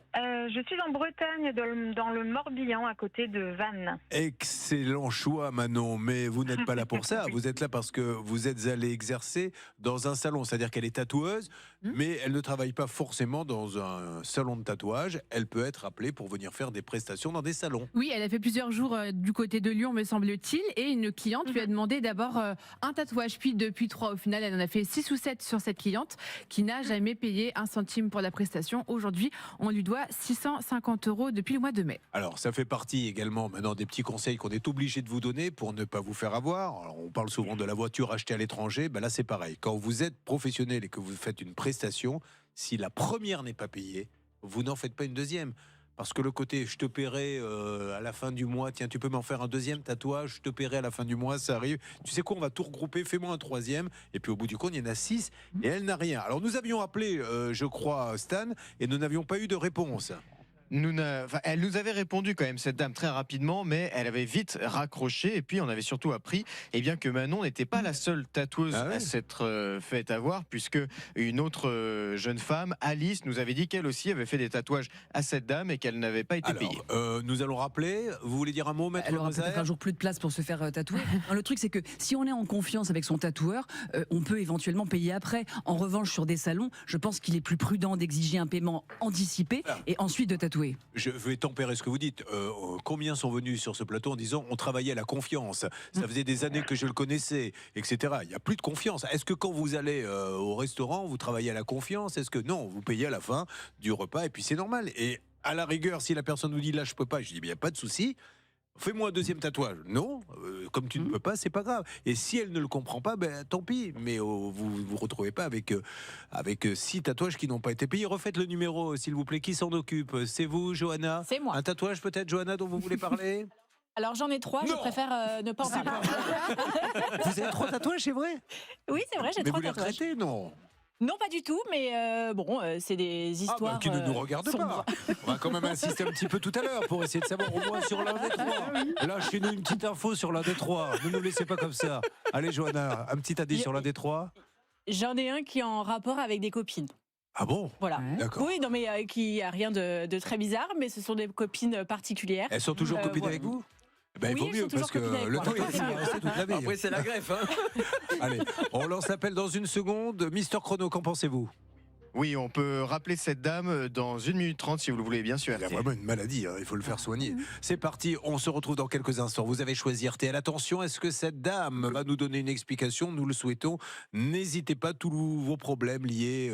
Je suis en Bretagne, dans le Morbihan, à côté de Vannes. Excellent choix, Manon, mais vous n'êtes pas là pour ça. Vous êtes là parce que vous êtes allé exercer dans un salon. C'est-à-dire qu'elle est tatoueuse, mais elle ne travaille pas forcément dans un salon de tatouage. Elle peut être appelée pour venir faire des prestations dans des salons. Oui, elle a fait plusieurs jours du côté de Lyon, me semble-t-il, et une cliente lui a demandé d'abord un tatouage, puis 3. Au final, elle en a fait 6 ou 7 sur cette cliente qui n'a jamais payé 1 centime pour la prestation. Aujourd'hui, on lui doit 650 € depuis le mois de mai. Alors, ça fait partie également maintenant des petits conseils qu'on est obligé de vous donner pour ne pas vous faire avoir. Alors, on parle souvent de la voiture achetée à l'étranger. Là, c'est pareil. Quand vous êtes professionnel et que vous faites une prestation, si la première n'est pas payée, vous n'en faites pas une deuxième. Parce que le côté je te paierai à la fin du mois, tiens, tu peux m'en faire un deuxième tatouage, je te paierai à la fin du mois, ça arrive. Tu sais quoi, on va tout regrouper, fais-moi un 3e. Et puis au bout du compte, il y en a 6 et elle n'a rien. Alors nous avions appelé, je crois, Stan, et nous n'avions pas eu de réponse. Elle nous avait répondu quand même, cette dame, très rapidement, mais elle avait vite raccroché. Et puis on avait surtout appris que Manon n'était pas la seule tatoueuse à s'être fait avoir, puisque une autre jeune femme, Alice, nous avait dit qu'elle aussi avait fait des tatouages à cette dame et qu'elle n'avait pas été payée. Nous allons rappeler. Vous voulez dire un mot, Maître Elle aura Moser? peut-être un jour plus de place pour se faire tatouer. Non, le truc, c'est que si on est en confiance avec son tatoueur, on peut éventuellement payer après. En revanche, sur des salons, je pense qu'il est plus prudent d'exiger un paiement anticipé et ensuite de tatouer. Je vais tempérer ce que vous dites. Combien sont venus sur ce plateau en disant on travaillait à la confiance, ça faisait des années que je le connaissais, etc. Il n'y a plus de confiance. Est-ce que quand vous allez au restaurant, vous travaillez à la confiance? Est-ce que non, vous payez à la fin du repas et puis c'est normal? Et à la rigueur, si la personne nous dit là je peux pas, je dis il n'y a pas de souci. Fais-moi un deuxième tatouage. Non, comme tu ne peux pas, c'est pas grave. Et si elle ne le comprend pas, ben tant pis. Mais vous vous retrouvez pas avec 6 tatouages qui n'ont pas été payés. Refaites le numéro, s'il vous plaît. Qui s'en occupe? C'est vous, Johanna? C'est moi. Un tatouage peut-être, Johanna, dont vous voulez parler? Alors j'en ai 3, je préfère ne pas en parler. Vous avez 3 tatouages, c'est vrai? Oui, c'est vrai, j'ai 3 Mais vous les tatouages. regrettez, non? Non, pas du tout, mais c'est des histoires. Qui ne nous regarde sombres. pas. On va quand même insister un petit peu tout à l'heure pour essayer de savoir au moins sur l'un des 3. Lâchez-nous une petite info sur l'un des 3. Ne nous laissez pas comme ça. Allez, Johanna, un petit indice sur l'un des 3. J'en ai un qui est en rapport avec des copines. Ah bon? Voilà. D'accord. Oui, non, mais qui a rien de très bizarre, mais ce sont des copines particulières. Elles sont toujours copines voilà. avec vous? Ben, il Oui, vaut elles mieux sont toujours parce que copines avec le moi. temps est fini, on sait toute la vie. Après, c'est la greffe. Hein. Allez, on lance l'appel dans une seconde. Mister Chrono, qu'en pensez-vous? Oui, on peut rappeler cette dame dans 1 minute 30 si vous le voulez, bien sûr. Il a vraiment une maladie, hein, il faut le faire soigner. C'est parti, on se retrouve dans quelques instants. Vous avez choisi RTL. Attention, est-ce que cette dame va nous donner une explication? Nous le souhaitons. N'hésitez pas, tous vos problèmes liés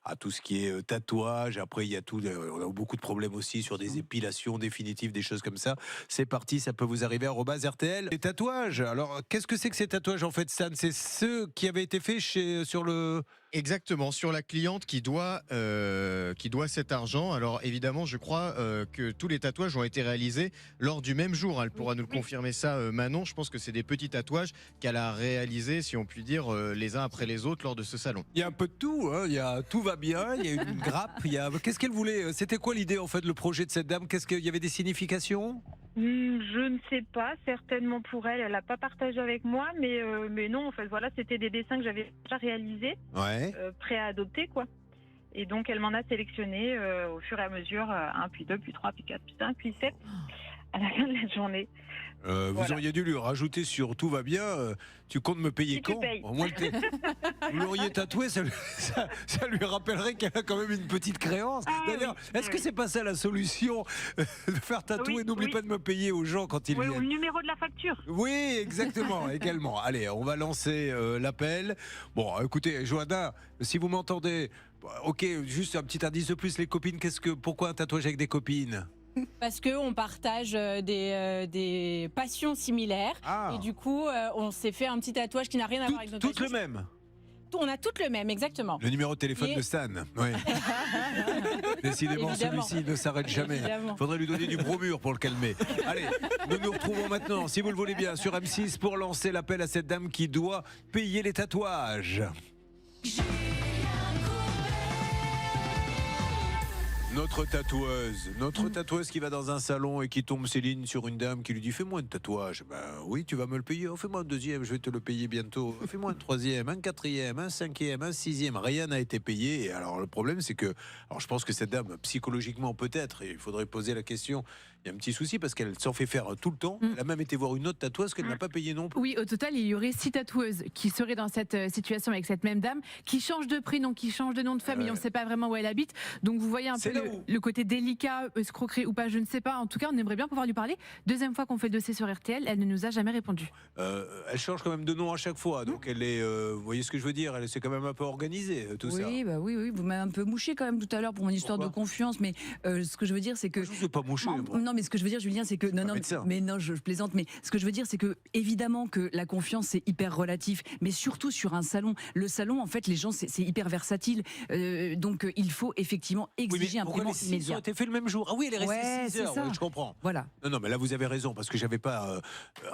à tout ce qui est tatouage. Après, il y a on a beaucoup de problèmes aussi sur des épilations définitives, des choses comme ça. C'est parti, ça peut vous arriver à @RTL. Les tatouages, alors qu'est-ce que c'est que ces tatouages en fait, Stan? C'est ceux qui avaient été faits sur le... Exactement, sur la cliente qui doit cet argent. Alors évidemment, je crois que tous les tatouages ont été réalisés lors du même jour. Elle pourra nous le confirmer ça, Manon. Je pense que c'est des petits tatouages qu'elle a réalisés, si on peut dire, les uns après les autres lors de ce salon. Il y a un peu de tout, hein. Tout va bien, il y a une grappe, qu'est-ce qu'elle voulait? C'était quoi l'idée en fait, le projet de cette dame? Qu'est-ce qu'il y avait des significations? Je ne sais pas, certainement pour elle, elle n'a pas partagé avec moi, mais non, en fait, voilà, c'était des dessins que j'avais déjà réalisés, prêts à adopter, quoi. Et donc, elle m'en a sélectionné au fur et à mesure, 1, puis 2, puis 3, puis 4, puis 5, puis 7, à la fin de la journée. Vous auriez dû lui rajouter sur tout va bien, tu comptes me payer Si tu quand? payes. Au moins, vous l'auriez tatoué, ça lui rappellerait qu'elle a quand même une petite créance. D'ailleurs, est-ce que c'est pas ça la solution? De faire tatouer, n'oublie pas de me payer aux gens quand ils Oui, viennent. ou le numéro de la facture. Oui, exactement, également. Allez, on va lancer l'appel. Bon, écoutez, Johanna, si vous m'entendez, ok, juste un petit indice de plus, les copines, pourquoi un tatouage avec des copines? Parce qu'on partage des passions similaires. Et du coup, on s'est fait un petit tatouage qui n'a rien à voir avec notre Toutes le même? On a toutes le même, exactement. Le numéro de téléphone de Stan, oui. Décidément, Évidemment. celui-ci ne s'arrête jamais. Évidemment. Faudrait lui donner du bromure pour le calmer. Allez, nous nous retrouvons maintenant, si vous le voulez bien, sur M6 pour lancer l'appel à cette dame qui doit payer les tatouages. Notre tatoueuse qui va dans un salon et qui tombe Céline sur une dame qui lui dit fais-moi un tatouage. Ben oui, tu vas me le payer. Oh, fais-moi un deuxième, je vais te le payer bientôt. Fais-moi un troisième, un quatrième, un cinquième, un sixième. Rien n'a été payé. Et alors le problème c'est que, alors je pense que cette dame psychologiquement peut-être, et il faudrait poser la question. Il y a un petit souci parce qu'elle s'en fait faire tout le temps. Elle a même été voir une autre tatoueuse qu'elle n'a pas payé non plus. Oui, au total, il y aurait 6 tatoueuses qui seraient dans cette situation avec cette même dame, qui changent de prénom, qui changent de nom de famille. On ne sait pas vraiment où elle habite. Donc vous voyez un peu le côté délicat, escroquerie ou pas, je ne sais pas. En tout cas, on aimerait bien pouvoir lui parler. Deuxième fois qu'on fait le dossier sur RTL, elle ne nous a jamais répondu. Elle change quand même de nom à chaque fois. Donc elle est, vous voyez ce que je veux dire? Elle s'est quand même un peu organisée, tout ça. Oui, bah oui, vous m'avez un peu mouché quand même tout à l'heure pour mon histoire de confiance. Mais ce que je veux dire, c'est que... Je ne veux pas moucher. Non, mais ce que je veux dire, Julien, c'est que je plaisante, mais ce que je veux dire, c'est que évidemment que la confiance c'est hyper relatif, mais surtout sur un salon. Le salon, en fait, les gens c'est hyper versatile, donc il faut effectivement exiger un paiement immédiat. Ils ont été faits le même jour. Ah oui, elle est restée 6 heures. Ouais, je comprends. Voilà. Non, mais là vous avez raison parce que j'avais pas.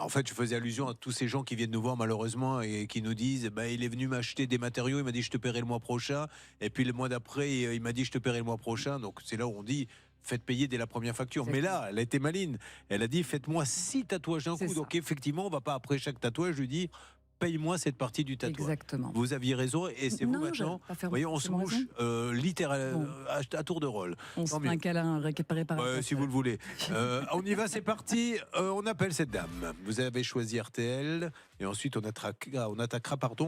En fait, je faisais allusion à tous ces gens qui viennent nous voir malheureusement et qui nous disent, il est venu m'acheter des matériaux, il m'a dit je te paierai le mois prochain, et puis le mois d'après il m'a dit je te paierai le mois prochain. Donc c'est là où on dit. Faites payer dès la première facture. Mais là, elle a été maline. Elle a dit, faites-moi 6 tatouages d'un coup. Donc effectivement, on va pas après chaque tatouage lui dire, paye-moi cette partie du tatouage. Exactement. Vous aviez raison et c'est vous maintenant. Vous voyez, on se mouche littéralement à tour de rôle. On se fait un câlin récupéré par si vous le voulez. On y va, c'est parti. On appelle cette dame. Vous avez choisi RTL et ensuite on attaquera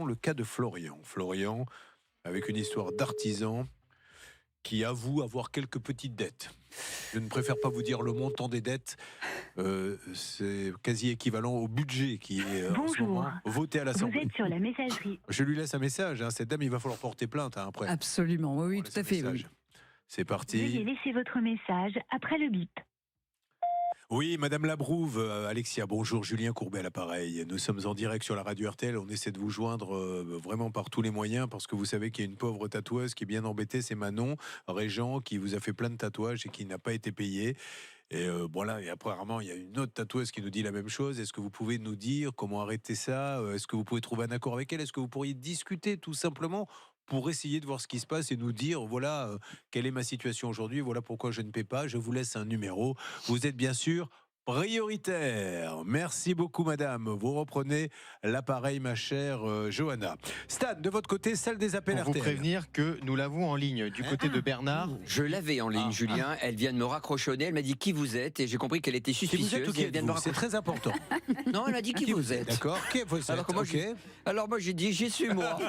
le cas de Florian. Florian, avec une histoire d'artisan qui avoue avoir quelques petites dettes. Je ne préfère pas vous dire le montant des dettes. C'est quasi équivalent au budget qui est en ce moment voté à l'Assemblée. Vous êtes sur la messagerie. Je lui laisse un message. Cette dame, il va falloir porter plainte après. Absolument, oui, tout à fait. Oui. C'est parti. Veuillez laisser votre message après le bip. Oui, Madame Labrouve, Alexia, bonjour, Julien Courbet à l'appareil. Nous sommes en direct sur la radio RTL, on essaie de vous joindre vraiment par tous les moyens parce que vous savez qu'il y a une pauvre tatoueuse qui est bien embêtée, c'est Manon Régent qui vous a fait plein de tatouages et qui n'a pas été payée. Et voilà, et apparemment il y a une autre tatoueuse qui nous dit la même chose. Est-ce que vous pouvez nous dire comment arrêter ça? Est-ce que vous pouvez trouver un accord avec elle? Est-ce que vous pourriez discuter tout simplement pour essayer de voir ce qui se passe et nous dire, voilà, quelle est ma situation aujourd'hui, voilà pourquoi je ne paie pas. Je vous laisse un numéro. Vous êtes bien sûr prioritaire. Merci beaucoup, madame. Vous reprenez l'appareil, ma chère Johanna. Stan, de votre côté, salle des appels Pour vous RTL. prévenir que nous l'avons en ligne du côté de Bernard. Je l'avais en ligne, Julien. Elle vient de me raccrochonner. Elle m'a dit qui vous êtes et j'ai compris qu'elle était Qui suspicieuse. vous êtes ou qui et elle vient de me êtes-vous? C'est raccrocher. très important. Non, elle a dit qui vous êtes. D'accord. Qui vous êtes? Alors moi j'ai dit j'y suis moi.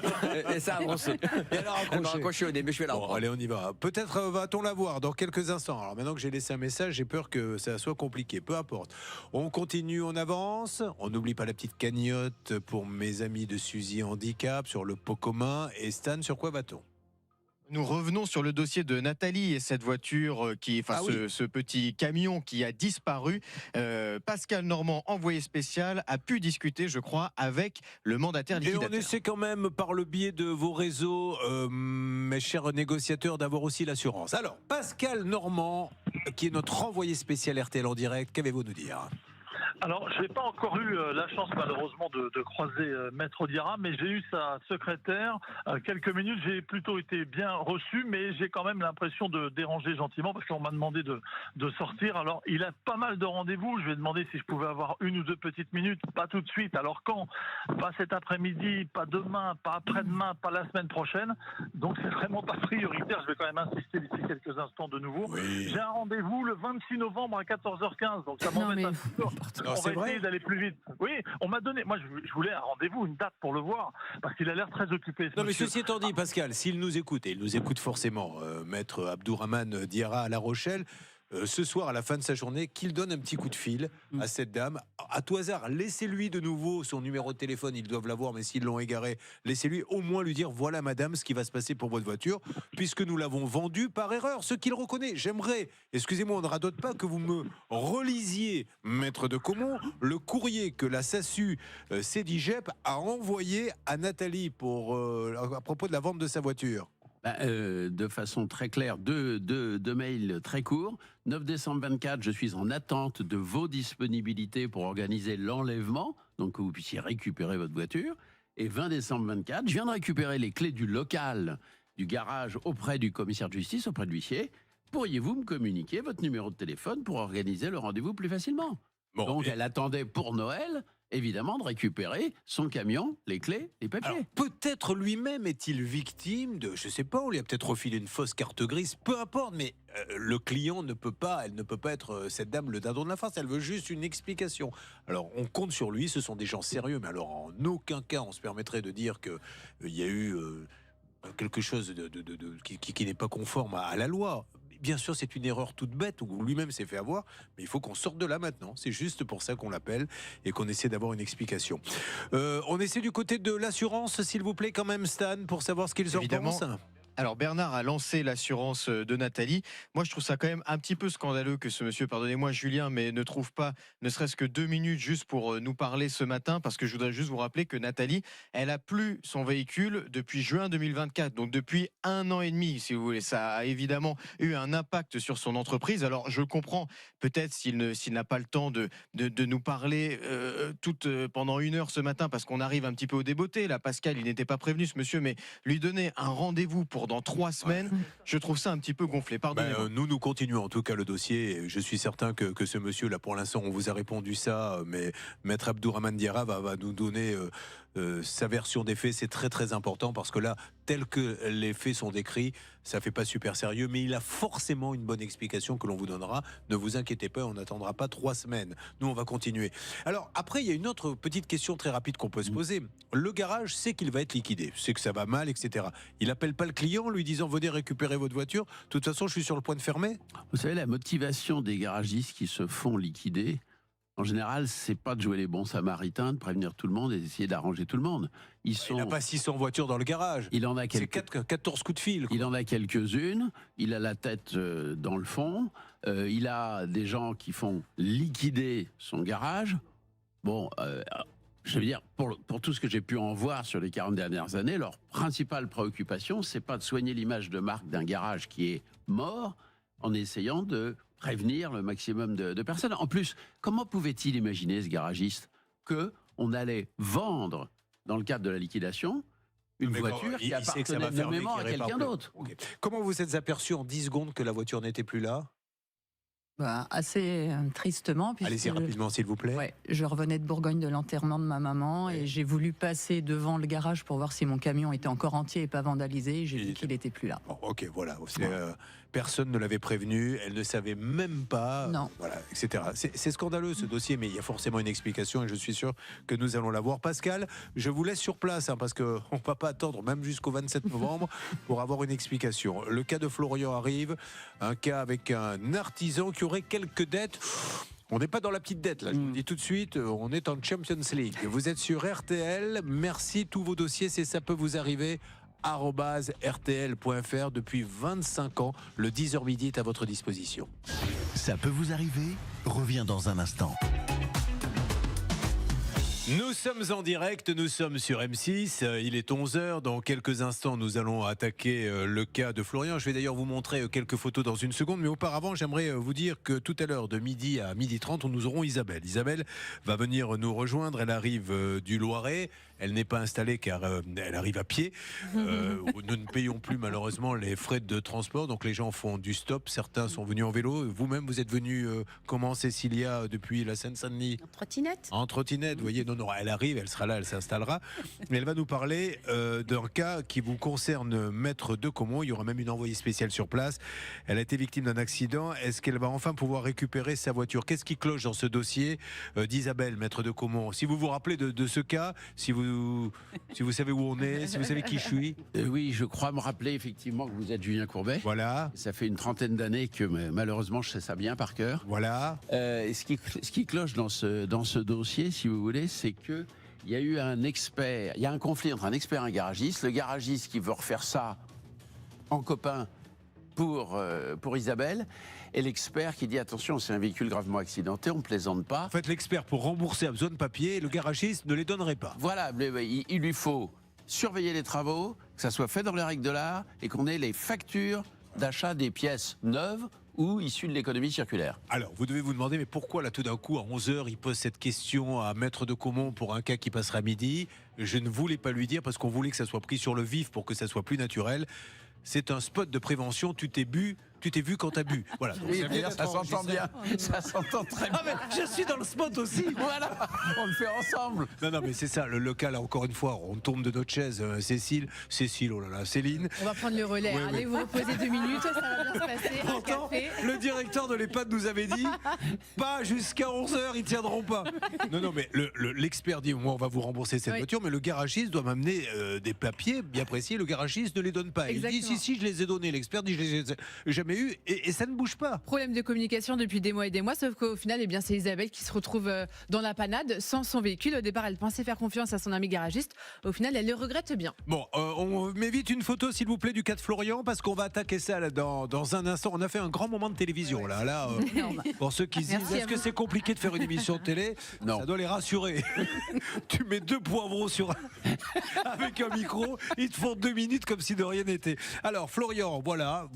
Et ça a avancé. Et elle a Elle m'a raccrochonné, mais je suis là. Bon, allez, on y va. Peut-être va-t-on la voir dans quelques instants. Alors maintenant que j'ai laissé un message, j'ai peur que ça soit compliqué. Peu importe. On continue, on avance. On n'oublie pas la petite cagnotte pour mes amis de Suzy Handicap sur le pot commun. Et Stan, sur quoi va-t-on? Nous revenons sur le dossier de Nathalie et cette voiture ce petit camion qui a disparu. Pascal Normand, envoyé spécial, a pu discuter, je crois, avec le mandataire Et liquidateur. on essaie quand même, par le biais de vos réseaux, mes chers négociateurs, d'avoir aussi l'assurance. Alors, Pascal Normand, qui est notre envoyé spécial RTL en direct, qu'avez-vous à nous dire? Alors, je n'ai pas encore eu la chance, malheureusement, de croiser Maître Diarra, mais j'ai eu sa secrétaire. Quelques minutes, j'ai plutôt été bien reçu, mais j'ai quand même l'impression de déranger gentiment parce qu'on m'a demandé de sortir. Alors, il a pas mal de rendez-vous. Je lui ai demandé si je pouvais avoir 1 ou 2 petites minutes, pas tout de suite. Alors quand? Pas cet après-midi, pas demain, pas après-demain, pas la semaine prochaine. Donc, c'est vraiment pas prioritaire. Je vais quand même insister d'ici quelques instants de nouveau. Oui. J'ai un rendez-vous le 26 novembre à 14h15. Donc, ça m'embête un peu. On va essayer d'aller plus vite. Oui, on m'a donné. Moi, je voulais un rendez-vous, une date pour le voir, parce qu'il a l'air très occupé. Non, mais ceci étant dit, Pascal, s'il nous écoute, et il nous écoute forcément, Maître Abdourahmane Diarra à La Rochelle, ce soir, à la fin de sa journée, qu'il donne un petit coup de fil à cette dame. À tout hasard, laissez-lui de nouveau son numéro de téléphone, ils doivent l'avoir, mais s'ils l'ont égaré, laissez-lui au moins lui dire, voilà madame, ce qui va se passer pour votre voiture, puisque nous l'avons vendue par erreur, ce qu'il reconnaît. J'aimerais, excusez-moi, on ne radote pas, que vous me relisiez, maître de Caumont, le courrier que la SASU Cedigep a envoyé à Nathalie à propos de la vente de sa voiture. De façon très claire, deux mails très courts. 9 décembre 24, je suis en attente de vos disponibilités pour organiser l'enlèvement, donc que vous puissiez récupérer votre voiture. Et 20 décembre 24, je viens de récupérer les clés du local, du garage auprès du commissaire de justice, auprès de l'huissier. Pourriez-vous me communiquer votre numéro de téléphone pour organiser le rendez-vous plus facilement? Donc elle attendait pour Noël, évidemment, de récupérer son camion, les clés, les papiers. Alors, peut-être lui-même est-il victime de, je sais pas, on lui a peut-être refilé une fausse carte grise, peu importe, mais le client ne peut pas, elle ne peut pas être cette dame le dindon de la farce, elle veut juste une explication. Alors, on compte sur lui, ce sont des gens sérieux, mais alors en aucun cas on se permettrait de dire qu'il y a eu quelque chose qui n'est pas conforme à la loi. Bien sûr, c'est une erreur toute bête où lui-même s'est fait avoir, mais il faut qu'on sorte de là maintenant. C'est juste pour ça qu'on l'appelle et qu'on essaie d'avoir une explication. On essaie du côté de l'assurance, s'il vous plaît, quand même, Stan, pour savoir ce qu'ils en pensent. Alors Bernard a lancé l'assurance de Nathalie. Moi je trouve ça quand même un petit peu scandaleux que ce monsieur, pardonnez-moi Julien, mais ne trouve pas ne serait-ce que 2 minutes juste pour nous parler ce matin, parce que je voudrais juste vous rappeler que Nathalie, elle a plus son véhicule depuis juin 2024, donc depuis 1 an et demi si vous voulez. Ça a évidemment eu un impact sur son entreprise. Alors je comprends peut-être s'il n'a pas le temps de nous parler pendant 1 heure ce matin, parce qu'on arrive un petit peu au débeauté. Là Pascal, il n'était pas prévenu ce monsieur, mais lui donner un rendez-vous pour dans 3 semaines, je trouve ça un petit peu gonflé. Pardonnez-moi. Nous continuons en tout cas le dossier. Je suis certain que ce monsieur là, pour l'instant, on vous a répondu ça, mais Maître Abdourahmane Diarra va nous donner sa version des faits. C'est très très important parce que là, tel que les faits sont décrits, ça fait pas super sérieux, mais il a forcément une bonne explication que l'on vous donnera. Ne vous inquiétez pas, on n'attendra pas 3 semaines. Nous, on va continuer. Alors après, il y a une autre petite question très rapide qu'on peut se poser. Le garage sait qu'il va être liquidé, sait que ça va mal, etc. Il appelle pas le client en lui disant venez récupérer votre voiture. De toute façon, je suis sur le point de fermer. Vous savez, la motivation des garagistes qui se font liquider, en général, c'est pas de jouer les bons samaritains, de prévenir tout le monde et d'essayer d'arranger tout le monde. Il n'a pas 600 voitures dans le garage. Il en a C'est 14 coups de fil. Il en a quelques-unes. Il a la tête dans le fond. Il a des gens qui font liquider son garage. Bon, je veux dire, pour tout ce que j'ai pu en voir sur les 40 dernières années, leur principale préoccupation, c'est pas de soigner l'image de marque d'un garage qui est mort en essayant de prévenir le maximum de personnes. En plus, comment pouvait-il imaginer, ce garagiste, qu'on allait vendre, dans le cadre de la liquidation, une voiture qui appartenait nommément à quelqu'un d'autre? Okay. Comment vous êtes aperçu en 10 secondes que la voiture n'était plus là? Assez tristement. Allez-y rapidement, s'il vous plaît. Ouais, je revenais de Bourgogne de l'enterrement de ma maman et j'ai voulu passer devant le garage pour voir si mon camion était encore entier et pas vandalisé. J'ai vu qu'il n'était plus là. Bon, ok, voilà. Personne ne l'avait prévenu, elle ne savait même pas, voilà, etc. C'est scandaleux ce dossier, mais il y a forcément une explication et je suis sûr que nous allons la voir. Pascal, je vous laisse sur place parce qu'on ne va pas attendre même jusqu'au 27 novembre pour avoir une explication. Le cas de Florian arrive, un cas avec un artisan qui aurait quelques dettes. On n'est pas dans la petite dette, là, je vous le dis tout de suite, on est en Champions League. Vous êtes sur RTL, merci, tous vos dossiers, ça peut vous arriver. @rtl.fr depuis 25 ans. Le 10h midi est à votre disposition. Ça peut vous arriver, revient dans un instant. Nous sommes en direct, nous sommes sur M6, il est 11h, dans quelques instants nous allons attaquer le cas de Florian. Je vais d'ailleurs vous montrer quelques photos dans une seconde, mais auparavant j'aimerais vous dire que tout à l'heure de midi à 12h30 nous aurons Isabelle. Isabelle va venir nous rejoindre, elle arrive du Loiret, elle n'est pas installée car elle arrive à pied. Nous ne payons plus malheureusement les frais de transport, donc les gens font du stop, certains sont venus en vélo. Vous-même vous êtes venue comment Cécilia depuis la Seine-Saint-Denis? En trottinette. En trottinette, vous voyez, non, elle arrive, elle sera là, elle s'installera. Mais elle va nous parler d'un cas qui vous concerne, Maître de Caumont. Il y aura même une envoyée spéciale sur place. Elle a été victime d'un accident. Est-ce qu'elle va enfin pouvoir récupérer sa voiture? Qu'est-ce qui cloche dans ce dossier d'Isabelle, Maître de Caumont? Si vous vous rappelez de ce cas, si vous savez où on est, si vous savez qui je suis. Oui, je crois me rappeler effectivement que vous êtes Julien Courbet. Voilà. Ça fait une trentaine d'années que malheureusement je sais ça bien par cœur. Voilà. Ce qui cloche dans ce dossier, si vous voulez, c'est que il y a eu un conflit entre un expert et un garagiste. Le garagiste qui veut refaire ça en copain pour Isabelle, et l'expert qui dit attention, c'est un véhicule gravement accidenté, on ne plaisante pas. En fait, l'expert pour rembourser a besoin de papier et le garagiste ne les donnerait pas. Voilà, il lui faut surveiller les travaux, que ça soit fait dans les règles de l'art et qu'on ait les factures d'achat des pièces neuves ou issues de l'économie circulaire. Alors, vous devez vous demander, mais pourquoi là tout d'un coup, à 11h, il pose cette question à Maître de Caumont pour un cas qui passera midi? Je ne voulais pas lui dire parce qu'on voulait que ça soit pris sur le vif pour que ça soit plus naturel. C'est un spot de prévention, tu t'es vu quand t'as bu. Voilà. Donc, oui, ça s'entend bien. Ça s'entend très bien. Ah mais je suis dans le spot aussi. Voilà, on le fait ensemble. Non, mais c'est ça, le local, encore une fois, on tombe de notre chaise. Cécile, oh là là, Céline. On va prendre le relais. Ouais, Allez, vous reposez 2 minutes, ça va bien se passer. Un Pourtant, café. le directeur de l'EHPAD nous avait dit, pas jusqu'à 11h, ils tiendront pas. Non, mais l'expert dit, moi, on va vous rembourser cette voiture, mais le garagiste doit m'amener des papiers bien précis. Le garagiste ne les donne pas. Exactement. Il dit, si, je les ai donnés. L'expert dit, je les ai jamais eu, et ça ne bouge pas. Problème de communication depuis des mois et des mois, sauf qu'au final, c'est Isabelle qui se retrouve dans la panade sans son véhicule. Au départ, elle pensait faire confiance à son ami garagiste. Au final, elle le regrette bien. Bon, on met vite une photo, s'il vous plaît, du cas de Florian, parce qu'on va attaquer ça là, dans un instant. On a fait un grand moment de télévision, là. Pour ceux qui se disent, est-ce que c'est compliqué de faire une émission de télé? Non. Ça doit les rassurer. Tu mets 2 poivrons avec un micro, ils te font 2 minutes comme si de rien n'était. Alors, Florian, voilà,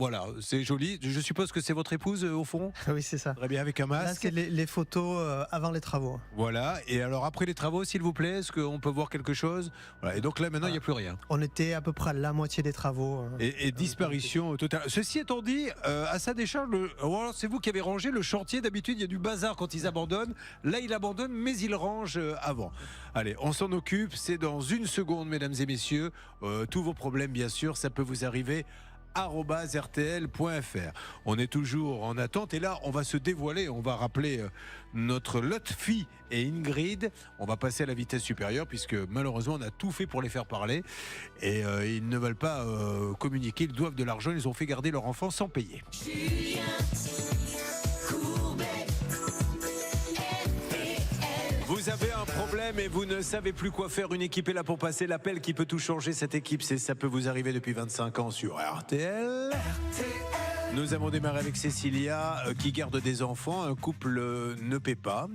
c'est joli. Je suppose que c'est votre épouse au fond? Oui, c'est ça. Très bien, avec un masque. Là, c'est les photos avant les travaux. Voilà, et alors après les travaux, s'il vous plaît, est-ce qu'on peut voir quelque chose? Voilà. Et donc là, maintenant, il n'y a plus rien. On était à peu près à la moitié des travaux. Et disparition totale. Ceci étant dit, à sa décharge, c'est vous qui avez rangé le chantier. D'habitude, il y a du bazar quand ils abandonnent. Là, il abandonne, mais il range avant. Allez, on s'en occupe. C'est dans une seconde, mesdames et messieurs. Tous vos problèmes, bien sûr, ça peut vous arriver. @rtl.fr. On est toujours en attente et là on va se dévoiler, on va rappeler notre Lotfi et Ingrid. On va passer à la vitesse supérieure puisque malheureusement on a tout fait pour les faire parler et ils ne veulent pas communiquer, ils doivent de l'argent, ils ont fait garder leur enfant sans payer. Vous ne savez plus quoi faire, une équipe est là pour passer l'appel qui peut tout changer. Cette équipe, c'est Ça peut vous arriver depuis 25 ans sur RTL. Nous avons démarré avec Cécilia qui garde des enfants. Un couple ne paie pas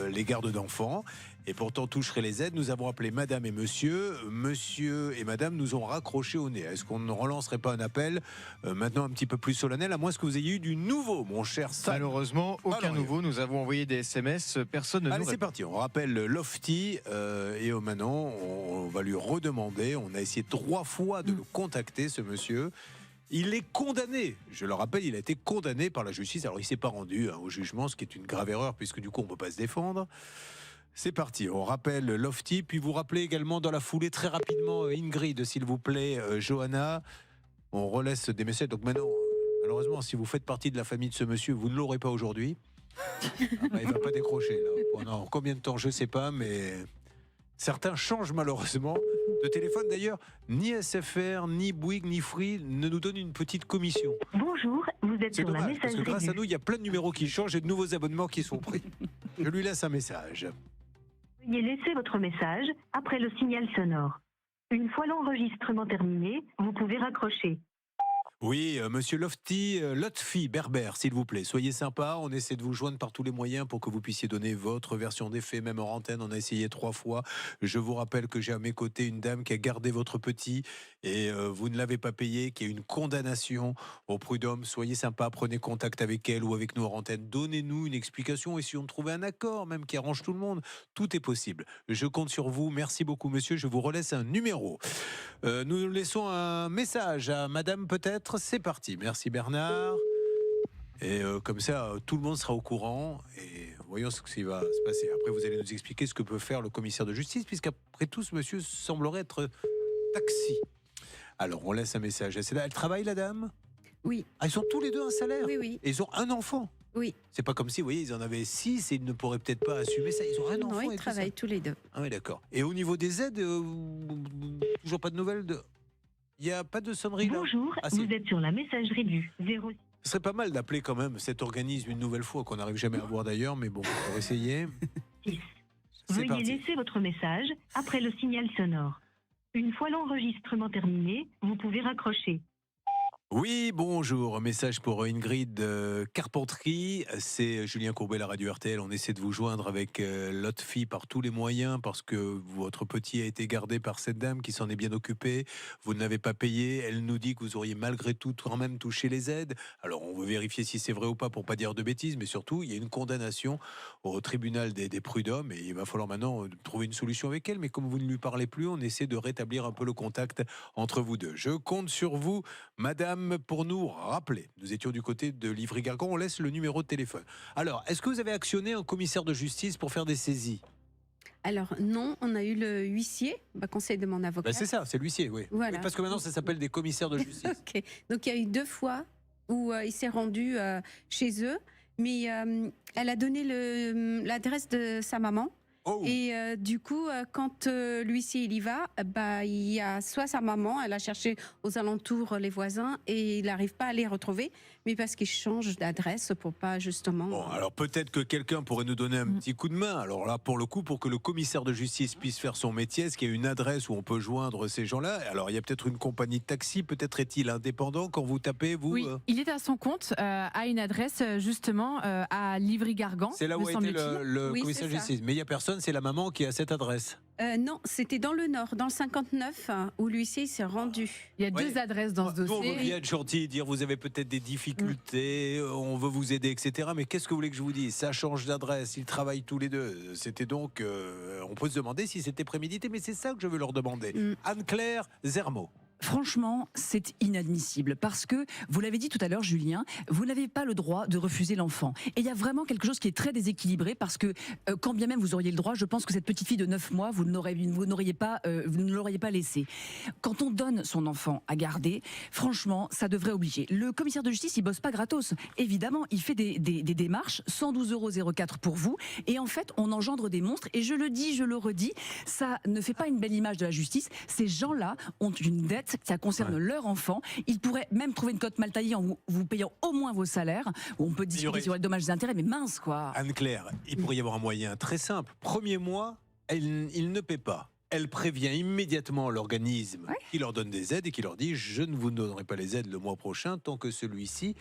les gardes d'enfants et pourtant toucherait les aides. Nous avons appelé madame et monsieur. Monsieur et madame nous ont raccroché au nez. Est-ce qu'on ne relancerait pas un appel maintenant un petit peu plus solennel, à moins que vous ayez eu du nouveau, mon cher Sam? Malheureusement, aucun nouveau. Nous avons envoyé des SMS. Personne ne nous Allez, répond. c'est parti. On rappelle Lofty et maintenant, on va lui redemander. On a essayé 3 fois de le contacter, ce monsieur. Il est condamné, je le rappelle, il a été condamné par la justice. Alors il ne s'est pas rendu au jugement, ce qui est une grave erreur, puisque du coup on ne peut pas se défendre. C'est parti, on rappelle Lofty, puis vous rappelez également dans la foulée très rapidement Ingrid, s'il vous plaît, Johanna. On relaisse des messages. Donc maintenant, malheureusement, si vous faites partie de la famille de ce monsieur, vous ne l'aurez pas aujourd'hui. Il ne va pas décrocher. Là. Pendant combien de temps, je ne sais pas, mais certains changent malheureusement de téléphone. D'ailleurs, ni SFR, ni Bouygues, ni Free ne nous donnent une petite commission. Bonjour, vous êtes C'est sur la dommage, parce que messagerie grâce à du... nous, il y a plein de numéros qui changent et de nouveaux abonnements qui sont pris. Je lui laisse un message. Veuillez laisser votre message après le signal sonore. Une fois l'enregistrement terminé, vous pouvez raccrocher. Oui, monsieur Lotfi Berber, s'il vous plaît, soyez sympa, on essaie de vous joindre par tous les moyens pour que vous puissiez donner votre version des faits, même en antenne, on a essayé 3 fois. Je vous rappelle que j'ai à mes côtés une dame qui a gardé votre petit et vous ne l'avez pas payé, qui a une condamnation au prud'homme. Soyez sympa, prenez contact avec elle ou avec nous en antenne, donnez-nous une explication, essayons de trouver un accord, même qui arrange tout le monde. Tout est possible. Je compte sur vous, merci beaucoup monsieur, je vous relaisse un numéro. Nous laissons un message à madame peut-être. C'est parti, merci Bernard. Et comme ça, tout le monde sera au courant et voyons ce qui va se passer. Après, vous allez nous expliquer ce que peut faire le commissaire de justice, puisqu'après tout, ce monsieur semblerait être taxi. Alors, on laisse un message. Elle travaille, la dame? Oui. Ah, ils ont tous les deux un salaire? Oui, oui. Et ils ont un enfant? Oui. C'est pas comme si, vous voyez, ils en avaient 6 et ils ne pourraient peut-être pas assumer ça. Ils ont un enfant. Non, ils et travaillent tout ça. tous les deux. Ah oui, d'accord. Et au niveau des aides, toujours pas de nouvelles de... Il n'y a pas de sonnerie là? Bonjour, Si. vous êtes sur la messagerie du 0. Ce serait pas mal d'appeler quand même cet organisme une nouvelle fois, qu'on n'arrive jamais à voir d'ailleurs, mais bon, on va essayer. C'est Veuillez parti. laisser votre message après le signal sonore. Une fois l'enregistrement terminé, vous pouvez raccrocher. Oui, bonjour. Message pour Ingrid Carpentry. C'est Julien Courbet, la radio RTL. On essaie de vous joindre avec Lotfi par tous les moyens parce que votre petit a été gardé par cette dame qui s'en est bien occupée. Vous ne l'avez pas payé. Elle nous dit que vous auriez malgré tout quand même touché les aides. Alors, on veut vérifier si c'est vrai ou pas pour pas dire de bêtises, mais surtout, il y a une condamnation au tribunal des prud'hommes et il va falloir maintenant trouver une solution avec elle. Mais comme vous ne lui parlez plus, on essaie de rétablir un peu le contact entre vous deux. Je compte sur vous, madame, pour nous rappeler. Nous étions du côté de Livry-Gargan, on laisse le numéro de téléphone. Alors, est-ce que vous avez actionné un commissaire de justice pour faire des saisies? Alors non, on a eu le huissier, conseil de mon avocat. C'est ça, c'est l'huissier, oui. Voilà. Oui, parce que maintenant, ça s'appelle des commissaires de justice. Ok. Donc il y a eu 2 fois où il s'est rendu chez eux, mais elle a donné l'adresse de sa maman. Oh. Et du coup, quand l'huissier il y va, il y a soit sa maman, elle a cherché aux alentours les voisins et il n'arrive pas à les retrouver, mais parce qu'il change d'adresse pour pas justement... Bon, alors peut-être que quelqu'un pourrait nous donner un petit coup de main. Alors là, pour le coup, pour que le commissaire de justice puisse faire son métier, est-ce qu'il y a une adresse où on peut joindre ces gens-là? Alors il y a peut-être une compagnie de taxi, peut-être est-il indépendant quand vous tapez, vous? Oui, il est à son compte, à une adresse justement à Livry-Gargan. C'est là où a été le Oui, commissaire de c'est ça. justice. Mais il n'y a personne, c'est la maman qui a cette adresse. Non, c'était dans le Nord, dans le 59, où l'huissier s'est rendu. Il y a 2 adresses dans ce Nous, on veut dossier. bien être gentil et dire vous avez peut-être des difficultés, on veut vous aider, etc. Mais qu'est-ce que vous voulez que je vous dise? Ça change d'adresse, ils travaillent tous les deux. C'était donc, on peut se demander si c'était prémédité, mais c'est ça que je veux leur demander. Anne-Claire Zermo. Franchement, c'est inadmissible parce que, vous l'avez dit tout à l'heure, Julien, vous n'avez pas le droit de refuser l'enfant. Et il y a vraiment quelque chose qui est très déséquilibré parce que, quand bien même vous auriez le droit, je pense que cette petite fille de 9 mois, vous ne l'auriez pas laissée. Quand on donne son enfant à garder, franchement, ça devrait obliger. Le commissaire de justice, il bosse pas gratos. Évidemment, il fait des démarches, 112,04 € pour vous. Et en fait, on engendre des monstres. Et je le dis, je le redis, ça ne fait pas une belle image de la justice. Ces gens-là ont une dette ça concerne leur enfant. Ils pourraient même trouver une cote mal taillée en vous payant au moins vos salaires. Où on peut discuter sur les dommages et intérêts, mais mince quoi. Anne-Claire, il pourrait y avoir un moyen très simple. Premier mois, il ne paie pas. Elle prévient immédiatement l'organisme qui leur donne des aides et qui leur dit « Je ne vous donnerai pas les aides le mois prochain tant que celui-ci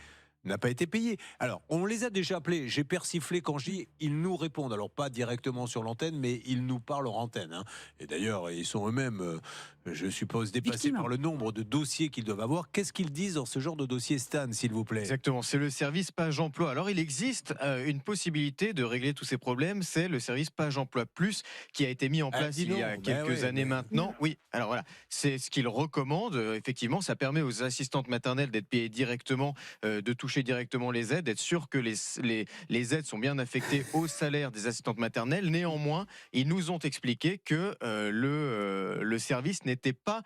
n'a pas été payé ». Alors, on les a déjà appelés. J'ai persiflé quand je dis « ils nous répondent ». Alors, pas directement sur l'antenne, mais ils nous parlent hors antenne. Hein. Et d'ailleurs, ils sont eux-mêmes, je suppose, dépassés par le nombre de dossiers qu'ils doivent avoir. Qu'est-ce qu'ils disent dans ce genre de dossier, Stan, s'il vous plaît? Exactement, c'est le service Page Emploi. Alors, il existe une possibilité de régler tous ces problèmes. C'est le service Page Emploi Plus qui a été mis en place il y a quelques années maintenant. Oui, alors voilà, c'est ce qu'il recommande. Effectivement, ça permet aux assistantes maternelles d'être payées directement, de toucher directement les aides, d'être sûr que les aides sont bien affectées au salaire des assistantes maternelles. Néanmoins, ils nous ont expliqué que le service n'était pas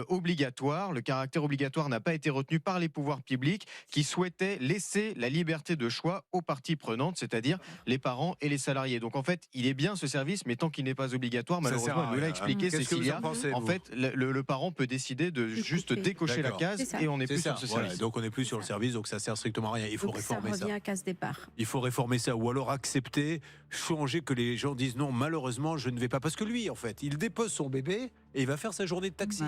obligatoire. Le caractère obligatoire n'a pas été retenu par les pouvoirs publics qui souhaitaient laisser la liberté de choix aux parties prenantes, c'est-à-dire les parents et les salariés. Donc en fait, il est bien ce service, mais tant qu'il n'est pas obligatoire, malheureusement, il nous l'a expliqué, Cécilia. En fait, le parent peut décider de juste décocher la case et on n'est plus sur ce service. Donc on n'est plus sur le service, donc ça sert strictement à rien. Il faut réformer ça. Ça revient à case départ. Il faut réformer ça, ou alors accepter, changer, que les gens disent non, malheureusement, je ne vais pas. Parce que lui, en fait, il dépose son bébé et il va faire sa journée de taxi.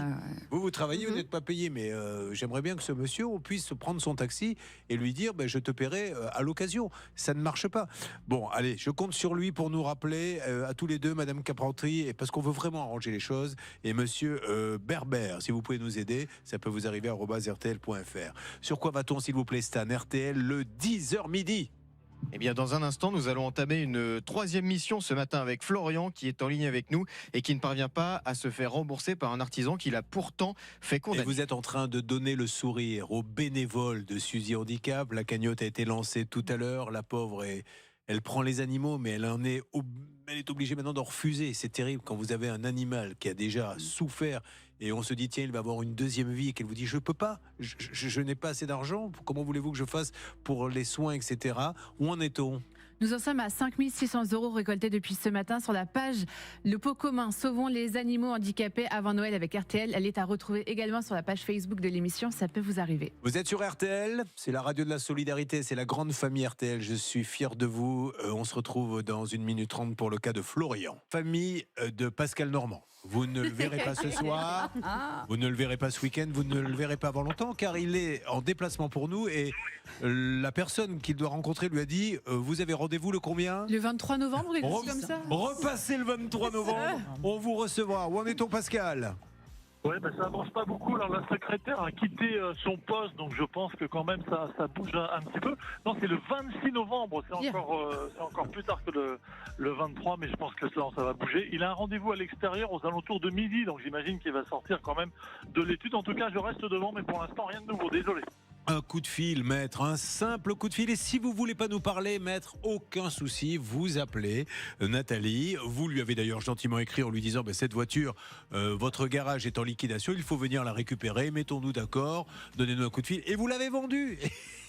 Vous travaillez, vous n'êtes pas payé, mais j'aimerais bien que ce monsieur, on puisse prendre son taxi et lui dire, je te paierai à l'occasion. Ça ne marche pas. Bon, allez, je compte sur lui pour nous rappeler à tous les deux, Madame Caprantry, parce qu'on veut vraiment arranger les choses, et Monsieur Berber, si vous pouvez nous aider, ça peut vous arriver à @rtl.fr. Sur quoi va-t-on, s'il vous plaît, Stan? RTL, le 10h midi. Eh bien, dans un instant, nous allons entamer une troisième mission ce matin avec Florian, qui est en ligne avec nous et qui ne parvient pas à se faire rembourser par un artisan qu'il a pourtant fait condamner. Et vous êtes en train de donner le sourire aux bénévoles de Suzy Handicap. La cagnotte a été lancée tout à l'heure. La pauvre, elle prend les animaux, mais elle est obligée maintenant d'en refuser. C'est terrible quand vous avez un animal qui a déjà souffert et on se dit tiens, il va avoir une deuxième vie, et qu'elle vous dit je peux pas, je n'ai pas assez d'argent, comment voulez-vous que je fasse pour les soins, etc. Où en est-on? Nous en sommes à 5 600 € récoltés depuis ce matin sur la page Le Pot Commun. Sauvons les animaux handicapés avant Noël avec RTL. Elle est à retrouver également sur la page Facebook de l'émission. Ça peut vous arriver. Vous êtes sur RTL, c'est la radio de la solidarité, c'est la grande famille RTL. Je suis fier de vous. On se retrouve dans 1 minute 30 pour le cas de Florian. Famille de Pascal Normand. Vous ne le verrez pas ce soir, vous ne le verrez pas ce week-end, vous ne le verrez pas avant longtemps, car il est en déplacement pour nous et la personne qu'il doit rencontrer lui a dit vous avez rendez-vous le combien? Le 23 novembre, il est comme ça. Repassez le 23 novembre, on vous recevra. Où en est-on, Pascal? Oui, ça avance pas beaucoup. Alors la secrétaire a quitté son poste, donc je pense que quand même ça bouge un petit peu. Non, c'est le 26 novembre, c'est encore plus tard que le 23, mais je pense que ça va bouger. Il a un rendez-vous à l'extérieur aux alentours de midi, donc j'imagine qu'il va sortir quand même de l'étude. En tout cas, je reste devant, mais pour l'instant, rien de nouveau, désolé. Un coup de fil, maître, un simple coup de fil. Et si vous voulez pas nous parler, maître, aucun souci, vous appelez Nathalie. Vous lui avez d'ailleurs gentiment écrit en lui disant cette voiture, votre garage est en liquidation, il faut venir la récupérer, mettons-nous d'accord, donnez-nous un coup de fil. Et vous l'avez vendue.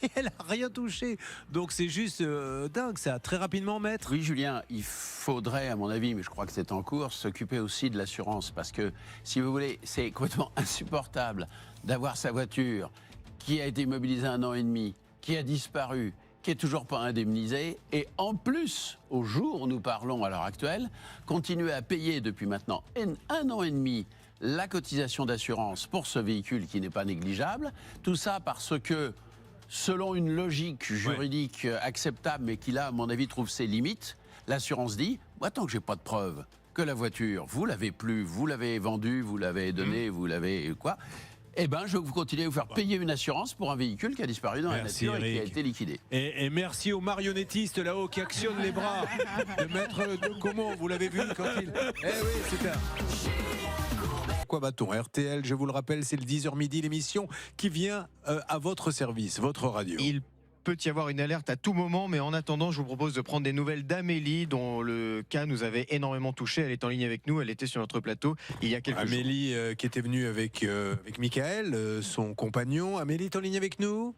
Et elle n'a rien touché. Donc c'est juste dingue ça. Très rapidement, maître. Oui, Julien, il faudrait, à mon avis, mais je crois que c'est en cours, s'occuper aussi de l'assurance. Parce que, si vous voulez, c'est complètement insupportable d'avoir sa voiture qui a été immobilisé 1 an et demi, qui a disparu, qui est toujours pas indemnisé, et en plus, au jour où nous parlons à l'heure actuelle, continuer à payer depuis maintenant 1 an et demi la cotisation d'assurance pour ce véhicule qui n'est pas négligeable. Tout ça parce que, selon une logique juridique acceptable, mais qui là, à mon avis, trouve ses limites, l'assurance dit, moi, tant que j'ai pas de preuve que la voiture, vous l'avez plus, vous l'avez vendue, vous l'avez donnée, vous l'avez quoi, eh bien, je vais vous continuer à vous faire payer une assurance pour un véhicule qui a disparu dans la nature et qui a été liquidé. Et merci aux marionnettistes là-haut qui actionnent les bras de maître de Comont. Vous l'avez vu quand il... Eh oui, c'est un... Quoi va-t-on? RTL, je vous le rappelle, c'est le 10h midi, l'émission qui vient à votre service, votre radio. Il peut y avoir une alerte à tout moment, mais en attendant, je vous propose de prendre des nouvelles d'Amélie, dont le cas nous avait énormément touché. Elle est en ligne avec nous, elle était sur notre plateau il y a quelques jours. Amélie qui était venue avec Michael, son compagnon. Amélie est en ligne avec nous?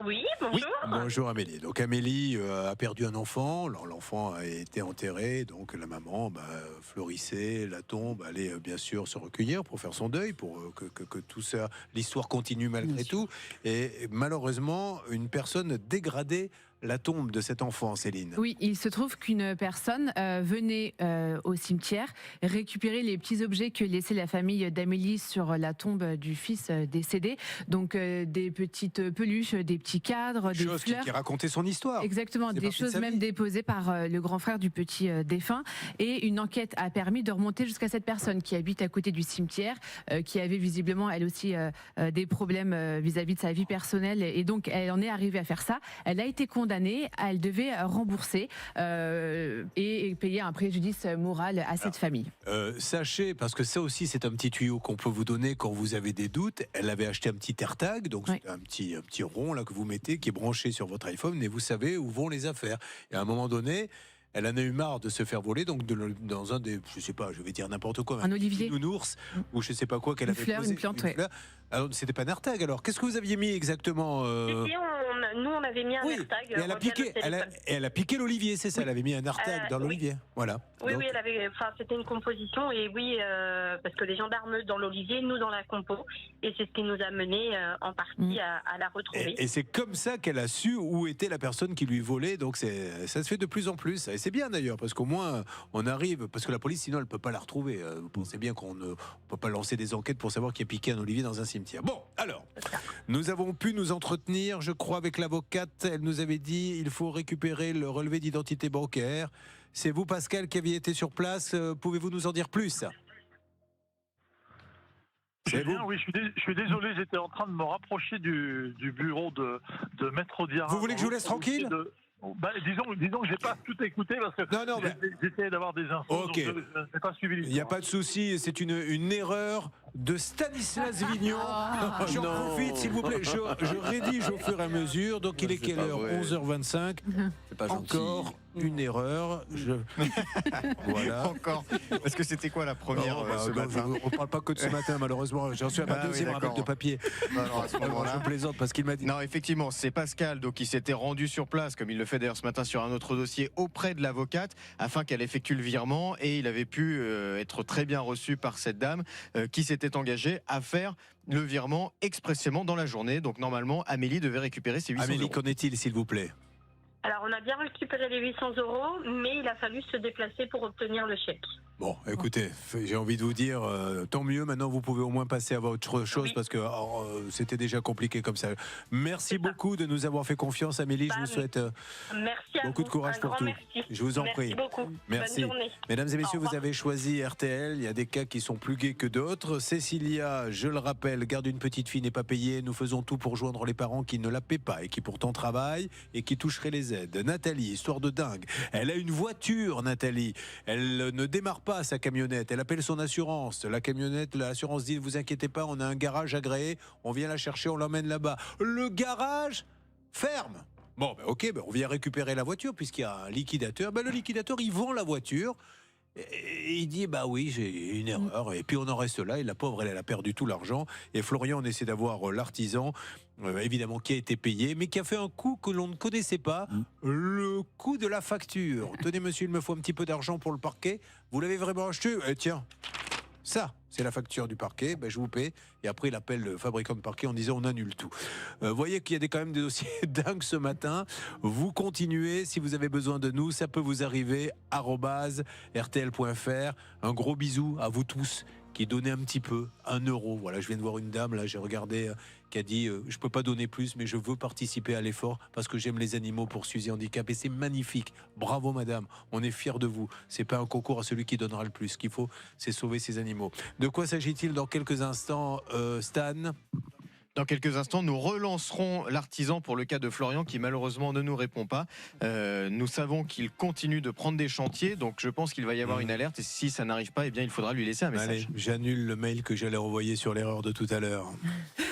Oui, bonjour. Oui, bonjour Amélie. Donc Amélie a perdu un enfant. L'enfant a été enterré. Donc la maman fleurissait la tombe, allait bien sûr se recueillir pour faire son deuil, pour que tout ça, l'histoire continue malgré tout. Et malheureusement, une personne dégradée la tombe de cet enfant, Céline. Oui, il se trouve qu'une personne venait au cimetière récupérer les petits objets que laissait la famille d'Amélie sur la tombe du fils décédé. Donc des petites peluches, des petits cadres, des fleurs. Qui racontait son histoire. Exactement, des choses même déposées par le grand frère du petit défunt. Et une enquête a permis de remonter jusqu'à cette personne qui habite à côté du cimetière, qui avait visiblement elle aussi des problèmes vis-à-vis de sa vie personnelle. Et donc elle en est arrivée à faire ça. Elle a été condamnée, elle devait rembourser et payer un préjudice moral à cette famille. Sachez, parce que ça aussi c'est un petit tuyau qu'on peut vous donner quand vous avez des doutes, elle avait acheté un petit AirTag, donc c'est un petit rond là que vous mettez qui est branché sur votre iPhone et vous savez où vont les affaires. Et à un moment donné, elle en a eu marre de se faire voler, donc dans un des, je sais pas, je vais dire n'importe quoi, un olivier, nounours, ou je sais pas quoi qu'elle avait fleur, posé, une plante, Alors c'était pas un AirTag alors. Qu'est-ce que vous aviez mis exactement Nous on avait mis un AirTag. Et elle a piqué l'olivier, c'est ça. Elle avait mis un AirTag dans l'olivier. Voilà. Oui, donc, c'était une composition et parce que les gendarmes dans l'olivier, nous dans la compo, et c'est ce qui nous a mené en partie à la retrouver. Et c'est comme ça qu'elle a su où était la personne qui lui volait. Donc ça se fait de plus en plus. Et c'est bien d'ailleurs parce qu'au moins on arrive, parce que la police sinon elle peut pas la retrouver. Vous pensez bien qu'on ne peut pas lancer des enquêtes pour savoir qui a piqué un olivier dans un cimetière. Bon, alors, nous avons pu nous entretenir, je crois, avec l'avocate. Elle nous avait dit il faut récupérer le relevé d'identité bancaire. C'est vous, Pascal, qui aviez été sur place. Pouvez-vous nous en dire plus ? Oui, je suis désolé, j'étais en train de me rapprocher du bureau de Maître Diarra. Vous voulez que je vous laisse tranquille ? Disons que j'ai pas tout écouté parce que j'essayais d'avoir des infos. Ok. Donc je n'ai pas suivi l'histoire. Il n'y a pas de souci, c'est une erreur de Stanislas Vignon. J'en profite, s'il vous plaît. Je rédige au fur et à mesure. Donc il est quelle heure ? 11h25. C'est pas gentil. Encore une erreur. Voilà. Encore. Parce que c'était quoi la première ce matin ? On ne parle pas que de ce matin, malheureusement. J'en suis à ma deuxième rappel de papier. Alors, à ce moment-là, je plaisante parce qu'il m'a dit. Non, effectivement, c'est Pascal donc, qui s'était rendu sur place, comme il le fait d'ailleurs ce matin sur un autre dossier, auprès de l'avocate, afin qu'elle effectue le virement. Et il avait pu être très bien reçu par cette dame qui s'était engagée à faire le virement expressément dans la journée. Donc normalement, Amélie devait récupérer ses 800 euros. Amélie, qu'en est-il, s'il vous plaît ? Alors, on a bien récupéré les 800 euros, mais il a fallu se déplacer pour obtenir le chèque. Bon, écoutez, j'ai envie de vous dire, tant mieux, maintenant vous pouvez au moins passer à autre chose parce que c'était déjà compliqué comme ça. Merci beaucoup de nous avoir fait confiance, Amélie. Je vous souhaite beaucoup de courage pour tout. Merci. Je vous en prie. Beaucoup. Merci. Bonne journée. Mesdames et messieurs, vous avez choisi RTL. Il y a des cas qui sont plus gais que d'autres. Cécilia, je le rappelle, garde une petite fille n'est pas payée. Nous faisons tout pour joindre les parents qui ne la paient pas et qui pourtant travaillent et qui toucheraient les aides. Nathalie, histoire de dingue. Elle a une voiture, Nathalie. Elle ne démarre pas sa camionnette. Elle appelle son assurance. La camionnette, l'assurance dit, ne vous inquiétez pas, on a un garage agréé. On vient la chercher, on l'emmène là-bas. Le garage ferme. Bon, on vient récupérer la voiture puisqu'il y a un liquidateur. Le liquidateur, il vend la voiture. Et il dit, oui, j'ai une erreur. Et puis on en reste là. Et la pauvre, elle a perdu tout l'argent. Et Florian, on essaie d'avoir l'artisan, évidemment, qui a été payé, mais qui a fait un coût que l'on ne connaissait pas. Le coût de la facture. Tenez, monsieur, il me faut un petit peu d'argent pour le parquet. Vous l'avez vraiment acheté ? Tiens, ça, c'est la facture du parquet. Je vous paie. Et après, il appelle le fabricant de parquet en disant on annule tout. Vous voyez qu'il y a quand même des dossiers dingues ce matin. Vous continuez. Si vous avez besoin de nous, ça peut vous arriver. @rtl.fr. Un gros bisou à vous tous qui donnez un petit peu, 1 euro. Voilà, je viens de voir une dame, là, j'ai regardé, qui a dit je peux pas donner plus, mais je veux participer à l'effort parce que j'aime les animaux pour Suzy Handicap. Et c'est magnifique. Bravo, madame. On est fiers de vous. C'est pas un concours à celui qui donnera le plus. Ce qu'il faut, c'est sauver ces animaux. De quoi s'agit-il dans quelques instants, Stan ? Dans quelques instants, nous relancerons l'artisan pour le cas de Florian qui malheureusement ne nous répond pas. Nous savons qu'il continue de prendre des chantiers, donc je pense qu'il va y avoir une alerte et si ça n'arrive pas, il faudra lui laisser un message. Allez, j'annule le mail que j'allais envoyer sur l'erreur de tout à l'heure.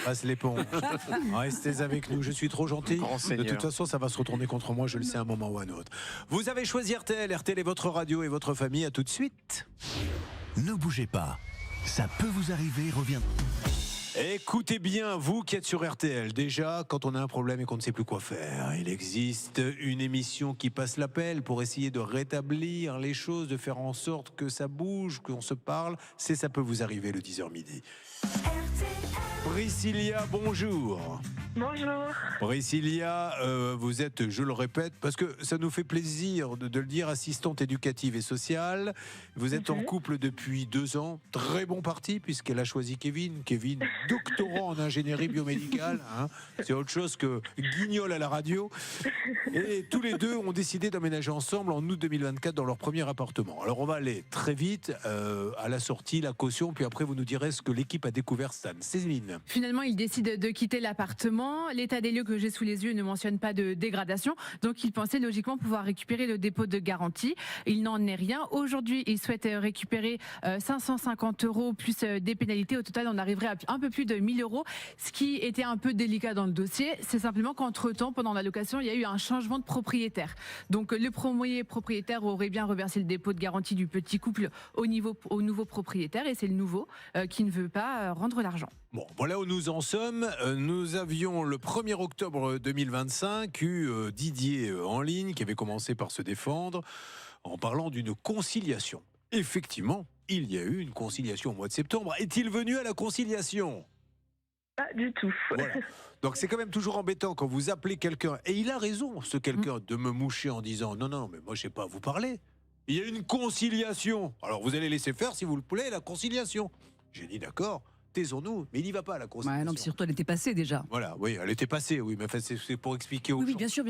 Passe l'éponge. Restez avec nous, je suis trop gentil. De toute façon, ça va se retourner contre moi, je le sais à un moment ou à un autre. Vous avez choisi RTL. RTL est votre radio et votre famille. À tout de suite. Ne bougez pas. Ça peut vous arriver, revient. Écoutez bien, vous qui êtes sur RTL, déjà, quand on a un problème et qu'on ne sait plus quoi faire, il existe une émission qui passe l'appel pour essayer de rétablir les choses, de faire en sorte que ça bouge, qu'on se parle. Ça peut vous arriver le 10h midi. Priscilla, bonjour. Bonjour. Priscilla, vous êtes, je le répète, parce que ça nous fait plaisir de le dire, assistante éducative et sociale. Vous êtes en couple depuis 2 ans. Très bon parti, puisqu'elle a choisi Kevin. Kevin, doctorant en ingénierie biomédicale. Hein. C'est autre chose que guignol à la radio. Et tous les deux ont décidé d'emménager ensemble en août 2024 dans leur premier appartement. Alors on va aller très vite à la sortie, la caution, puis après vous nous direz ce que l'équipe a découvert, Stan. Céline. Finalement, il décide de quitter l'appartement. L'état des lieux que j'ai sous les yeux ne mentionne pas de dégradation, donc il pensait logiquement pouvoir récupérer le dépôt de garantie. Il n'en est rien. Aujourd'hui, il souhaite récupérer 550 € plus des pénalités. Au total, on arriverait à un peu plus de 1000 €. Ce qui était un peu délicat dans le dossier, c'est simplement qu'entre-temps, pendant la location, il y a eu un changement de propriétaire. Donc le premier propriétaire aurait bien reversé le dépôt de garantie du petit couple au nouveau propriétaire, et c'est le nouveau qui ne veut pas rendre l'argent. Bon, voilà où nous en sommes. Nous avions le 1er octobre 2025 eu Didier en ligne qui avait commencé par se défendre en parlant d'une conciliation. Effectivement, il y a eu une conciliation au mois de septembre. Est-il venu à la conciliation ? Pas du tout. Voilà. Donc c'est quand même toujours embêtant quand vous appelez quelqu'un, et il a raison, ce quelqu'un, de me moucher en disant « Non, mais moi je sais pas vous parler. Il y a une conciliation. Alors vous allez laisser faire, si vous le voulez, la conciliation. » J'ai dit « D'accord. Taisons-nous, mais il n'y va pas à la conciliation. Ouais, non, mais surtout, elle était passée déjà. Voilà, oui, elle était passée, oui, mais enfin, c'est pour expliquer aux gens. Oui, bien sûr.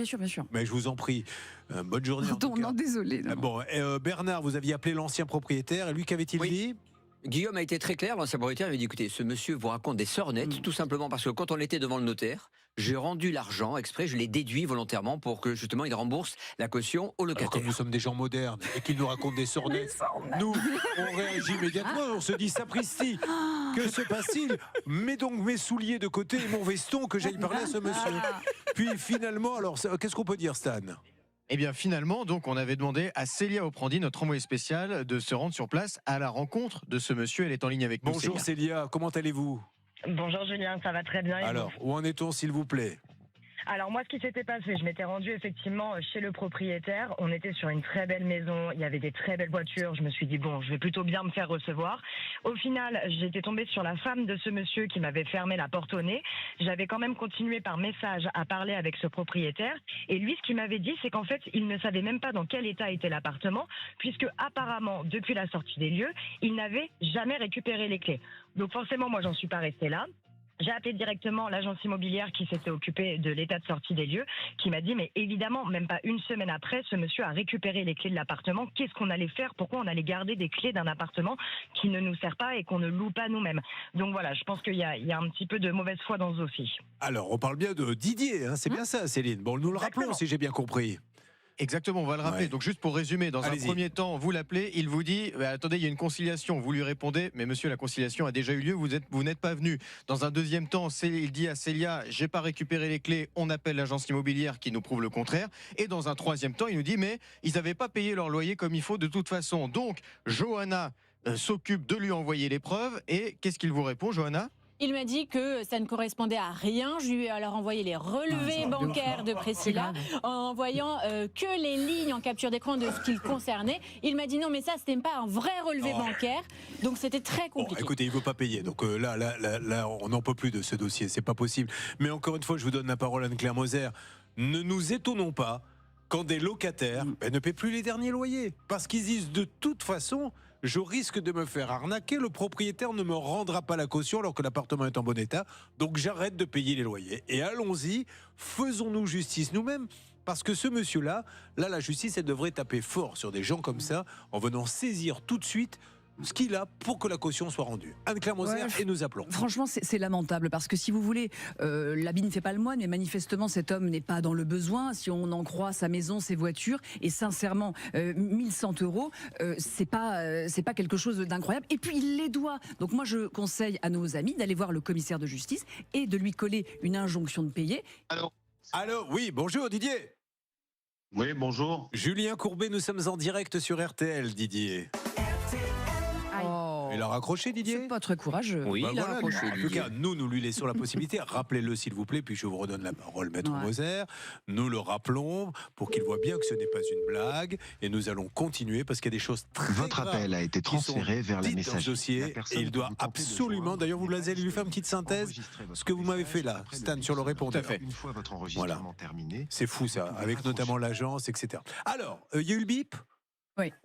Mais je vous en prie, bonne journée. En tout cas. Non, désolé. Non. Bon, Bernard, vous aviez appelé l'ancien propriétaire, et lui, qu'avait-il dit ? Guillaume a été très clair, l'ancien propriétaire, il avait dit écoutez, ce monsieur vous raconte des sornettes, tout simplement parce que quand on était devant le notaire, j'ai rendu l'argent exprès, je l'ai déduit volontairement pour que justement il rembourse la caution au locataire. Alors, comme nous sommes des gens modernes et qu'il nous raconte des sornettes, nous, on réagit immédiatement, on se dit sapristi, que se passe-t-il ? Mets donc mes souliers de côté et mon veston que j'aille parler à ce monsieur. Puis finalement, alors qu'est-ce qu'on peut dire, Stan ? Eh bien finalement, donc on avait demandé à Célia Oprandi, notre envoyée spéciale, de se rendre sur place à la rencontre de ce monsieur. Elle est en ligne avec nous. Bonjour Célia, comment allez-vous ? Bonjour Julien, ça va très bien. Alors, où en est-on s'il vous plaît ? Alors moi, ce qui s'était passé, je m'étais rendue effectivement chez le propriétaire. On était sur une très belle maison, il y avait des très belles voitures. Je me suis dit, bon, je vais plutôt bien me faire recevoir. Au final, j'étais tombée sur la femme de ce monsieur qui m'avait fermé la porte au nez. J'avais quand même continué par message à parler avec ce propriétaire. Et lui, ce qu'il m'avait dit, c'est qu'en fait, il ne savait même pas dans quel état était l'appartement, puisque apparemment, depuis la sortie des lieux, il n'avait jamais récupéré les clés. Donc forcément, moi, j'en suis pas restée là. J'ai appelé directement l'agence immobilière qui s'était occupée de l'état de sortie des lieux, qui m'a dit, mais évidemment, même pas une semaine après, ce monsieur a récupéré les clés de l'appartement. Qu'est-ce qu'on allait faire ? Pourquoi on allait garder des clés d'un appartement qui ne nous sert pas et qu'on ne loue pas nous-mêmes ? Donc voilà, je pense qu'il y a un petit peu de mauvaise foi dans ce dossier. Alors, on parle bien de Didier, hein, c'est bien ça, Céline. Bon, nous le rappelons, si j'ai bien compris. Exactement, on va le rappeler. Ouais. Donc juste pour résumer, dans un premier temps, vous l'appelez, il vous dit attendez, il y a une conciliation. Vous lui répondez mais monsieur, la conciliation a déjà eu lieu, vous n'êtes pas venu. Dans un deuxième temps, il dit à Célia j'ai pas récupéré les clés, on appelle l'agence immobilière qui nous prouve le contraire. Et dans un troisième temps, il nous dit mais ils n'avaient pas payé leur loyer comme il faut de toute façon. Donc Johanna s'occupe de lui envoyer les preuves. Et qu'est-ce qu'il vous répond, Johanna ? Il m'a dit que ça ne correspondait à rien. Je lui ai alors envoyé les relevés bancaires de Priscilla en voyant que les lignes en capture d'écran de ce qu'il concernait. Il m'a dit non, mais ça, c'était pas un vrai relevé bancaire. Donc c'était très compliqué. Bon, écoutez, il ne veut pas payer. Donc là, on n'en peut plus de ce dossier. C'est pas possible. Mais encore une fois, je vous donne la parole à Anne-Claire Moser. Ne nous étonnons pas quand des locataires ne paient plus les derniers loyers. Parce qu'ils disent de toute façon, je risque de me faire arnaquer, le propriétaire ne me rendra pas la caution alors que l'appartement est en bon état, donc j'arrête de payer les loyers. Et allons-y, faisons-nous justice nous-mêmes, parce que ce monsieur-là, la justice, elle devrait taper fort sur des gens comme ça, en venant saisir tout de suite ce qu'il a pour que la caution soit rendue. Anne-Claire Moser, et nous appelons. Franchement, c'est lamentable, parce que si vous voulez, l'habit ne fait pas le moine, mais manifestement, cet homme n'est pas dans le besoin, si on en croit sa maison, ses voitures, et sincèrement, 1100 €, c'est pas quelque chose d'incroyable. Et puis, il les doit. Donc moi, je conseille à nos amis d'aller voir le commissaire de justice et de lui coller une injonction de payer. Allô, oui, bonjour Didier. Oui, bonjour. Julien Courbet, nous sommes en direct sur RTL, Didier. Il a raccroché, Didier? C'est pas très courageux. Oui, Bah il a voilà, raccroché, en tout Didier. cas, nous lui laissons la possibilité. Rappelez-le, s'il vous plaît, puis je vous redonne la parole, Maître Moser. Nous le rappelons pour qu'il voit bien que ce n'est pas une blague. Et nous allons continuer parce qu'il y a des choses très Votre graves appel a été qui sont transféré vers la dites dans ce messagerie. dossier. La personne Et il que doit vous tentez de absolument, joindre d'ailleurs, vous allez lui faire une petite synthèse, ce que vous m'avez fait là, Stan, sur le répondeur. Tout à fait. Une fois votre enregistrement terminé, C'est fou ça, avec notamment l'agence, etc. Alors, il y a eu le bip?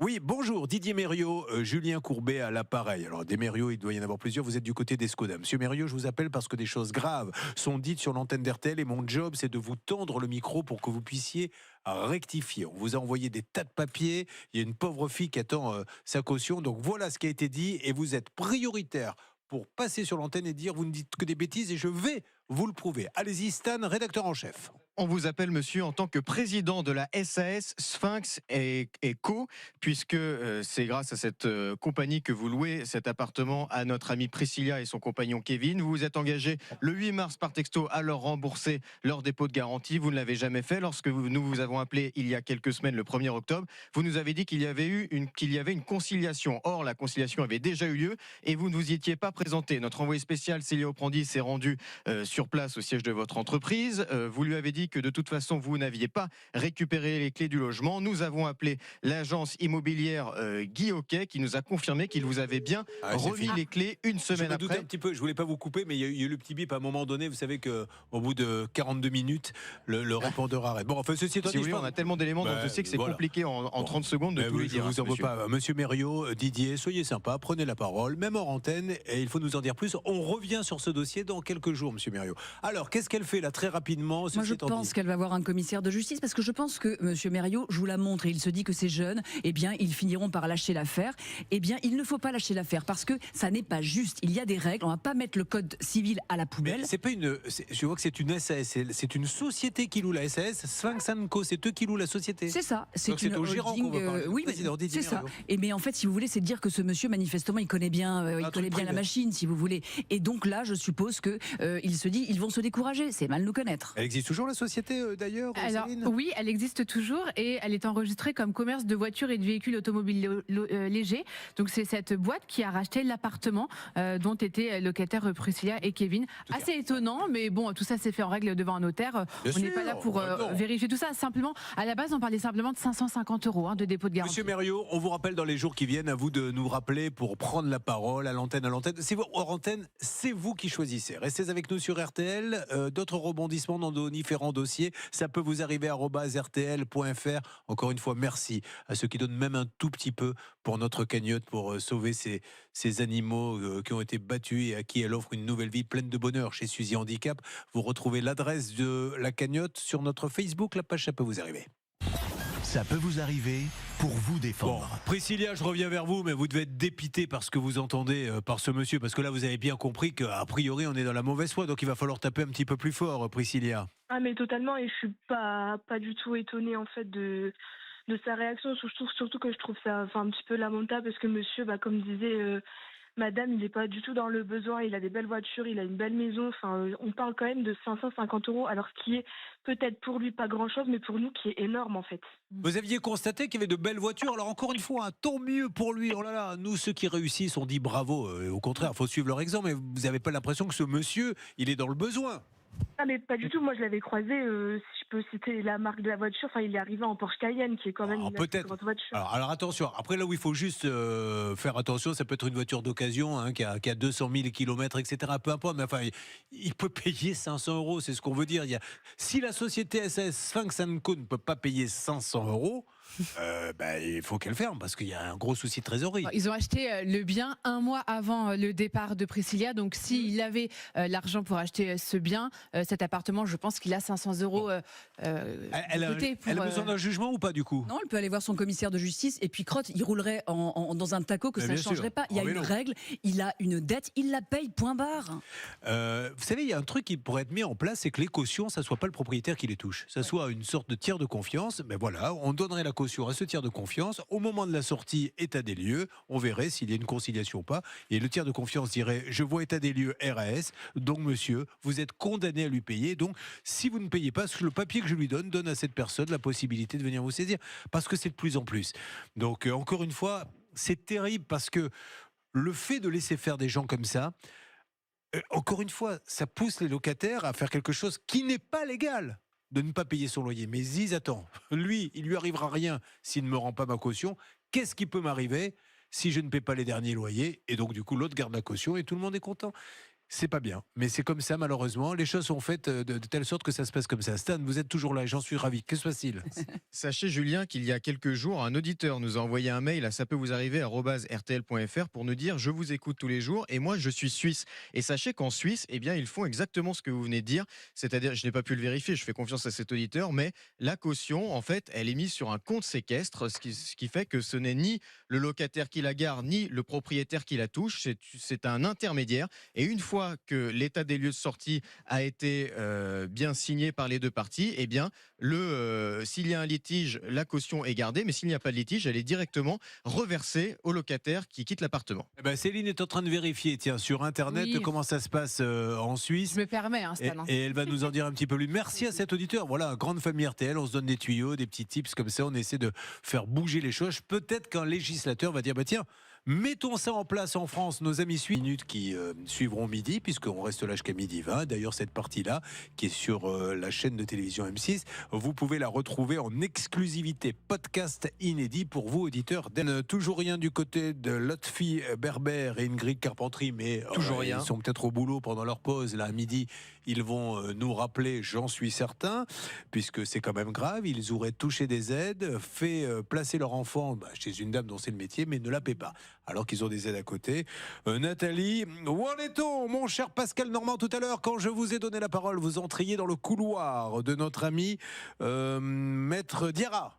Oui, bonjour, Didier Mériot, Julien Courbet à l'appareil. Alors, des Mériot, il doit y en avoir plusieurs, vous êtes du côté d'Escoda. Monsieur Mériot, je vous appelle parce que des choses graves sont dites sur l'antenne d'RTL et mon job, c'est de vous tendre le micro pour que vous puissiez rectifier. On vous a envoyé des tas de papiers, il y a une pauvre fille qui attend sa caution, donc voilà ce qui a été dit et vous êtes prioritaire pour passer sur l'antenne et dire vous ne dites que des bêtises et je vais vous le prouver. Allez-y, Stan, rédacteur en chef. On vous appelle, monsieur, en tant que président de la SAS Sphinx et Co, puisque c'est grâce à cette compagnie que vous louez cet appartement à notre amie Priscilla et son compagnon Kevin. Vous vous êtes engagé le 8 mars par texto à leur rembourser leur dépôt de garantie. Vous ne l'avez jamais fait. Lorsque nous vous avons appelé il y a quelques semaines, le 1er octobre, vous nous avez dit qu'il y avait une conciliation. Or, la conciliation avait déjà eu lieu et vous ne vous y étiez pas présenté. Notre envoyé spécial, Célia Oprandi, s'est rendu sur place au siège de votre entreprise. Vous lui avez dit que de toute façon, vous n'aviez pas récupéré les clés du logement. Nous avons appelé l'agence immobilière Guy Hockey qui nous a confirmé qu'il vous avait bien remis les clés une semaine je me doutais après. un petit peu, je voulais pas vous couper, mais il y a eu le petit bip à un moment donné. Vous savez qu'au bout de 42 minutes, le répondeur arrête. Bon, enfin, ceci étant Si vous dit, voulez, on a tellement d'éléments dans le dossier que c'est compliqué en 30 secondes de tout les dire. Je vous en veux pas. Monsieur Mériot, Didier, soyez sympa, prenez la parole, même hors antenne, et il faut nous en dire plus. On revient sur ce dossier dans quelques jours, monsieur Mériot. Alors, qu'est-ce qu'elle fait là, très rapidement? Moi, je pense qu'elle va voir un commissaire de justice parce que je pense que M. Mériot joue la montre et il se dit que ces jeunes, eh bien, ils finiront par lâcher l'affaire. Eh bien, il ne faut pas lâcher l'affaire parce que ça n'est pas juste. Il y a des règles. On ne va pas mettre le code civil à la poubelle. C'est pas une. Je vois que c'est une SAS. C'est une société qui loue la SAS. Sphinx & Co. C'est eux qui louent la société. C'est ça. Donc c'est au gérant qu'on va parler. Oui, c'est ça. Et mais en fait, si vous voulez, c'est de dire que ce monsieur manifestement, il connaît bien, la machine, si vous voulez. Et donc là, je suppose que il se dit, ils vont se décourager. C'est mal nous connaître. Elle existe toujours la société d'ailleurs. Alors, oui, elle existe toujours et elle est enregistrée comme commerce de voitures et de véhicules automobiles légers. Donc c'est cette boîte qui a racheté l'appartement dont étaient locataires Priscilla et Kevin. Assez étonnant, mais bon, tout ça s'est fait en règle devant un notaire. On n'est pas là pour vérifier tout ça. Simplement, à la base, on parlait simplement de 550 € de dépôt de garantie. Monsieur Mériot, on vous rappelle dans les jours qui viennent, à vous de nous rappeler pour prendre la parole à l'antenne. C'est vous, hors antenne, c'est vous qui choisissez. Restez avec nous sur RTL. D'autres rebondissements dans nos différents dossiers, ça peut vous arriver à @rtl.fr. Encore une fois, merci à ceux qui donnent même un tout petit peu pour notre cagnotte, pour sauver ces animaux qui ont été battus et à qui elle offre une nouvelle vie pleine de bonheur chez Suzy Handicap. Vous retrouvez l'adresse de la cagnotte sur notre Facebook. La page, ça peut vous arriver. Ça peut vous arriver pour vous défendre. Bon, Priscilla, je reviens vers vous, mais vous devez être dépité par ce que vous entendez par ce monsieur, parce que là, vous avez bien compris qu'a priori, on est dans la mauvaise foi, donc il va falloir taper un petit peu plus fort, Priscilla. Ah mais totalement, et je suis pas du tout étonnée en fait de sa réaction. Surtout que je trouve ça un petit peu lamentable parce que monsieur, comme disait madame, il n'est pas du tout dans le besoin, il a des belles voitures, il a une belle maison, on parle quand même de 550 €, alors ce qui est peut-être pour lui pas grand-chose, mais pour nous qui est énorme en fait. Vous aviez constaté qu'il y avait de belles voitures, alors encore une fois, tant mieux pour lui. Oh là là, nous, ceux qui réussissent, on dit bravo. Au contraire, il faut suivre leur exemple, mais vous n'avez pas l'impression que ce monsieur, il est dans le besoin. Ah mais pas du tout, moi je l'avais croisé, si je peux citer la marque de la voiture, il est arrivé en Porsche Cayenne qui est quand même une assez grosse voiture. Alors attention, après là où il faut juste faire attention, ça peut être une voiture d'occasion qui a 200 000 km, etc. Peu importe, mais il peut payer 500 €, c'est ce qu'on veut dire. Si la société SAS Sphinx & Co ne peut pas payer 500 €, il faut qu'elle ferme parce qu'il y a un gros souci de trésorerie. Ils ont acheté le bien un mois avant le départ de Priscilla, donc s'il avait l'argent pour acheter ce bien, cet appartement, je pense qu'il a 500 € Elle côté a besoin d'un jugement ou pas du coup? Non, elle peut aller voir son commissaire de justice et puis crotte, il roulerait dans un taco que ça ne changerait pas. Il y a une règle, il a une dette, il la paye, point barre. Vous savez, il y a un truc qui pourrait être mis en place, c'est que les cautions, ça soit pas le propriétaire qui les touche, ça soit une sorte de tiers de confiance. Ben voilà, on donnerait la caution à ce tiers de confiance. Au moment de la sortie, état des lieux, on verrait s'il y a une conciliation ou pas. Et le tiers de confiance dirait, je vois état des lieux RAS, donc monsieur, vous êtes condamné à lui payer. Donc, si vous ne payez pas, le papier que je lui donne à cette personne la possibilité de venir vous saisir. Parce que c'est de plus en plus. Donc, encore une fois, c'est terrible parce que le fait de laisser faire des gens comme ça, encore une fois, ça pousse les locataires à faire quelque chose qui n'est pas légal, de ne pas payer son loyer. Mais ils disent, attends, lui, il lui arrivera rien s'il ne me rend pas ma caution. Qu'est-ce qui peut m'arriver si je ne paie pas les derniers loyers? Et donc, du coup, l'autre garde la caution et tout le monde est content. C'est pas bien, mais c'est comme ça malheureusement. Les choses sont faites de telle sorte que ça se passe comme ça. Stan, vous êtes toujours là et j'en suis ravi. Que se passe-t-il? Sachez Julien qu'il y a quelques jours, un auditeur nous a envoyé un mail à ça peut vous arriver @rtl.fr pour nous dire je vous écoute tous les jours et moi je suis suisse. Et sachez qu'en Suisse, eh bien ils font exactement ce que vous venez de dire. C'est-à-dire, je n'ai pas pu le vérifier, je fais confiance à cet auditeur, mais la caution, en fait, elle est mise sur un compte séquestre, ce qui fait que ce n'est ni le locataire qui la garde ni le propriétaire qui la touche. C'est un intermédiaire. Et une fois que l'état des lieux de sortie a été bien signé par les deux parties, eh bien, s'il y a un litige, la caution est gardée, mais s'il n'y a pas de litige, elle est directement reversée au locataire qui quitte l'appartement. Eh ben, Céline est en train de vérifier, tiens, sur Internet, comment ça se passe en Suisse. Je me permets, hein, Stan. Et elle va nous en dire un petit peu plus. Merci à cet auditeur. Voilà, grande famille RTL, on se donne des tuyaux, des petits tips comme ça, on essaie de faire bouger les choses. Peut-être qu'un législateur va dire, bah tiens, mettons ça en place en France, nos amis suisses. Minutes qui suivront midi, puisqu'on reste là jusqu'à midi 20. D'ailleurs, cette partie-là, qui est sur la chaîne de télévision M6, vous pouvez la retrouver en exclusivité, podcast inédit pour vous, auditeurs. Toujours rien du côté de Lotfi Berber et Ingrid Carpentry, mais toujours rien. Ils sont peut-être au boulot pendant leur pause, là, à midi. Ils vont nous rappeler, j'en suis certain, puisque c'est quand même grave. Ils auraient touché des aides, fait placer leur enfant chez une dame dont c'est le métier, mais ne la paient pas, alors qu'ils ont des aides à côté. Nathalie, où en est-on, mon cher Pascal Normand? Tout à l'heure, quand je vous ai donné la parole, vous entriez dans le couloir de notre ami Maître Diarra.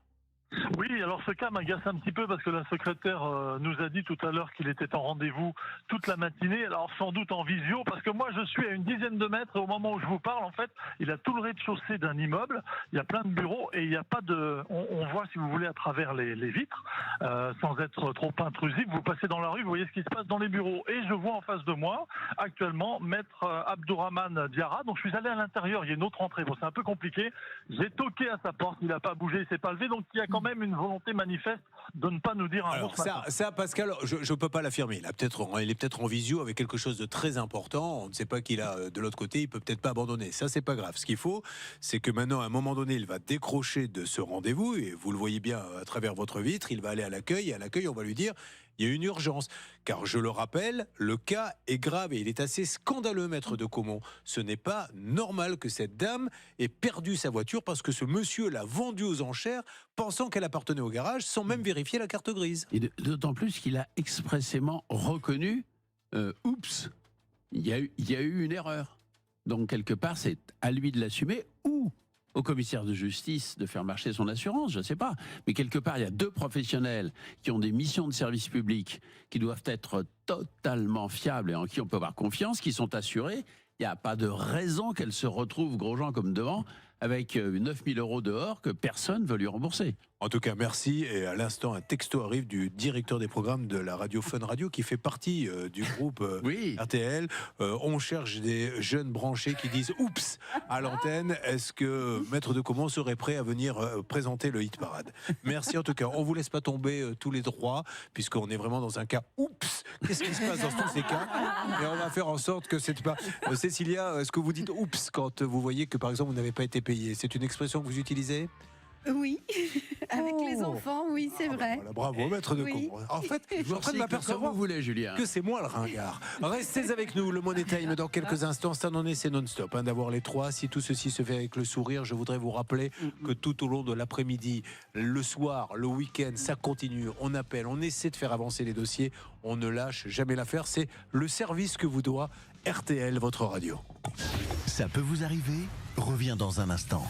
Oui, alors ce cas m'agace un petit peu parce que la secrétaire nous a dit tout à l'heure qu'il était en rendez-vous toute la matinée, alors sans doute en visio, parce que moi je suis à une dizaine de mètres et au moment où je vous parle, en fait, il a tout le rez-de-chaussée d'un immeuble, il y a plein de bureaux et il n'y a pas de... On voit, si vous voulez, à travers les vitres, sans être trop intrusif, vous passez dans la rue, vous voyez ce qui se passe dans les bureaux. Et je vois en face de moi, actuellement, Maître Abdourahmane Diarra, donc je suis allé à l'intérieur, il y a une autre entrée, bon c'est un peu compliqué, j'ai toqué à sa porte, il n'a pas bougé, il s'est pas levé, donc il y a quand même une volonté manifeste de ne pas nous dire un mot. Alors ça, Pascal, je ne peux pas l'affirmer. Il est peut-être en visio avec quelque chose de très important. On ne sait pas qu'il a de l'autre côté. Il peut peut-être pas abandonner. Ça, c'est pas grave. Ce qu'il faut, c'est que maintenant, à un moment donné, il va décrocher de ce rendez-vous et vous le voyez bien à travers votre vitre. Il va aller à l'accueil et à l'accueil, on va lui dire. Il y a une urgence, car je le rappelle, le cas est grave et il est assez scandaleux, maître de Caumont. Ce n'est pas normal que cette dame ait perdu sa voiture parce que ce monsieur l'a vendue aux enchères pensant qu'elle appartenait au garage sans même vérifier la carte grise. Et d'autant plus qu'il a expressément reconnu, oups, il y a eu une erreur. Donc quelque part, c'est à lui de l'assumer ou au commissaire de justice de faire marcher son assurance, je ne sais pas. Mais quelque part, il y a deux professionnels qui ont des missions de service public qui doivent être totalement fiables et en qui on peut avoir confiance, qui sont assurés. Il n'y a pas de raison qu'elle se retrouve, Grosjean comme devant, avec 9 000 € dehors que personne ne veut lui rembourser. En tout cas, merci. Et à l'instant, un texto arrive du directeur des programmes de la radio Fun Radio qui fait partie du groupe RTL. On cherche des jeunes branchés qui disent « Oups !» à l'antenne. Est-ce que Maître de Caumont serait prêt à venir présenter le hit parade? Merci en tout cas. On ne vous laisse pas tomber tous les trois, puisqu'on est vraiment dans un cas « Oups !» Qu'est-ce qui se passe dans tous ces cas? Et on va faire en sorte que c'est pas... Cécilia, est-ce que vous dites « Oups !» quand vous voyez que, par exemple, vous n'avez pas été payé? C'est une expression que vous utilisez? Oui, avec les enfants, oui, c'est vrai. Voilà, bravo, Maître de Caumont. En fait, je suis en train de m'apercevoir que c'est moi le ringard. Restez avec nous, le Money Time dans quelques instants. Ça n'en est, c'est non-stop d'avoir les trois. Si tout ceci se fait avec le sourire, je voudrais vous rappeler que tout au long de l'après-midi, le soir, le week-end, ça continue. On appelle, on essaie de faire avancer les dossiers. On ne lâche jamais l'affaire. C'est le service que vous doit RTL, votre radio. Ça peut vous arriver? Reviens dans un instant.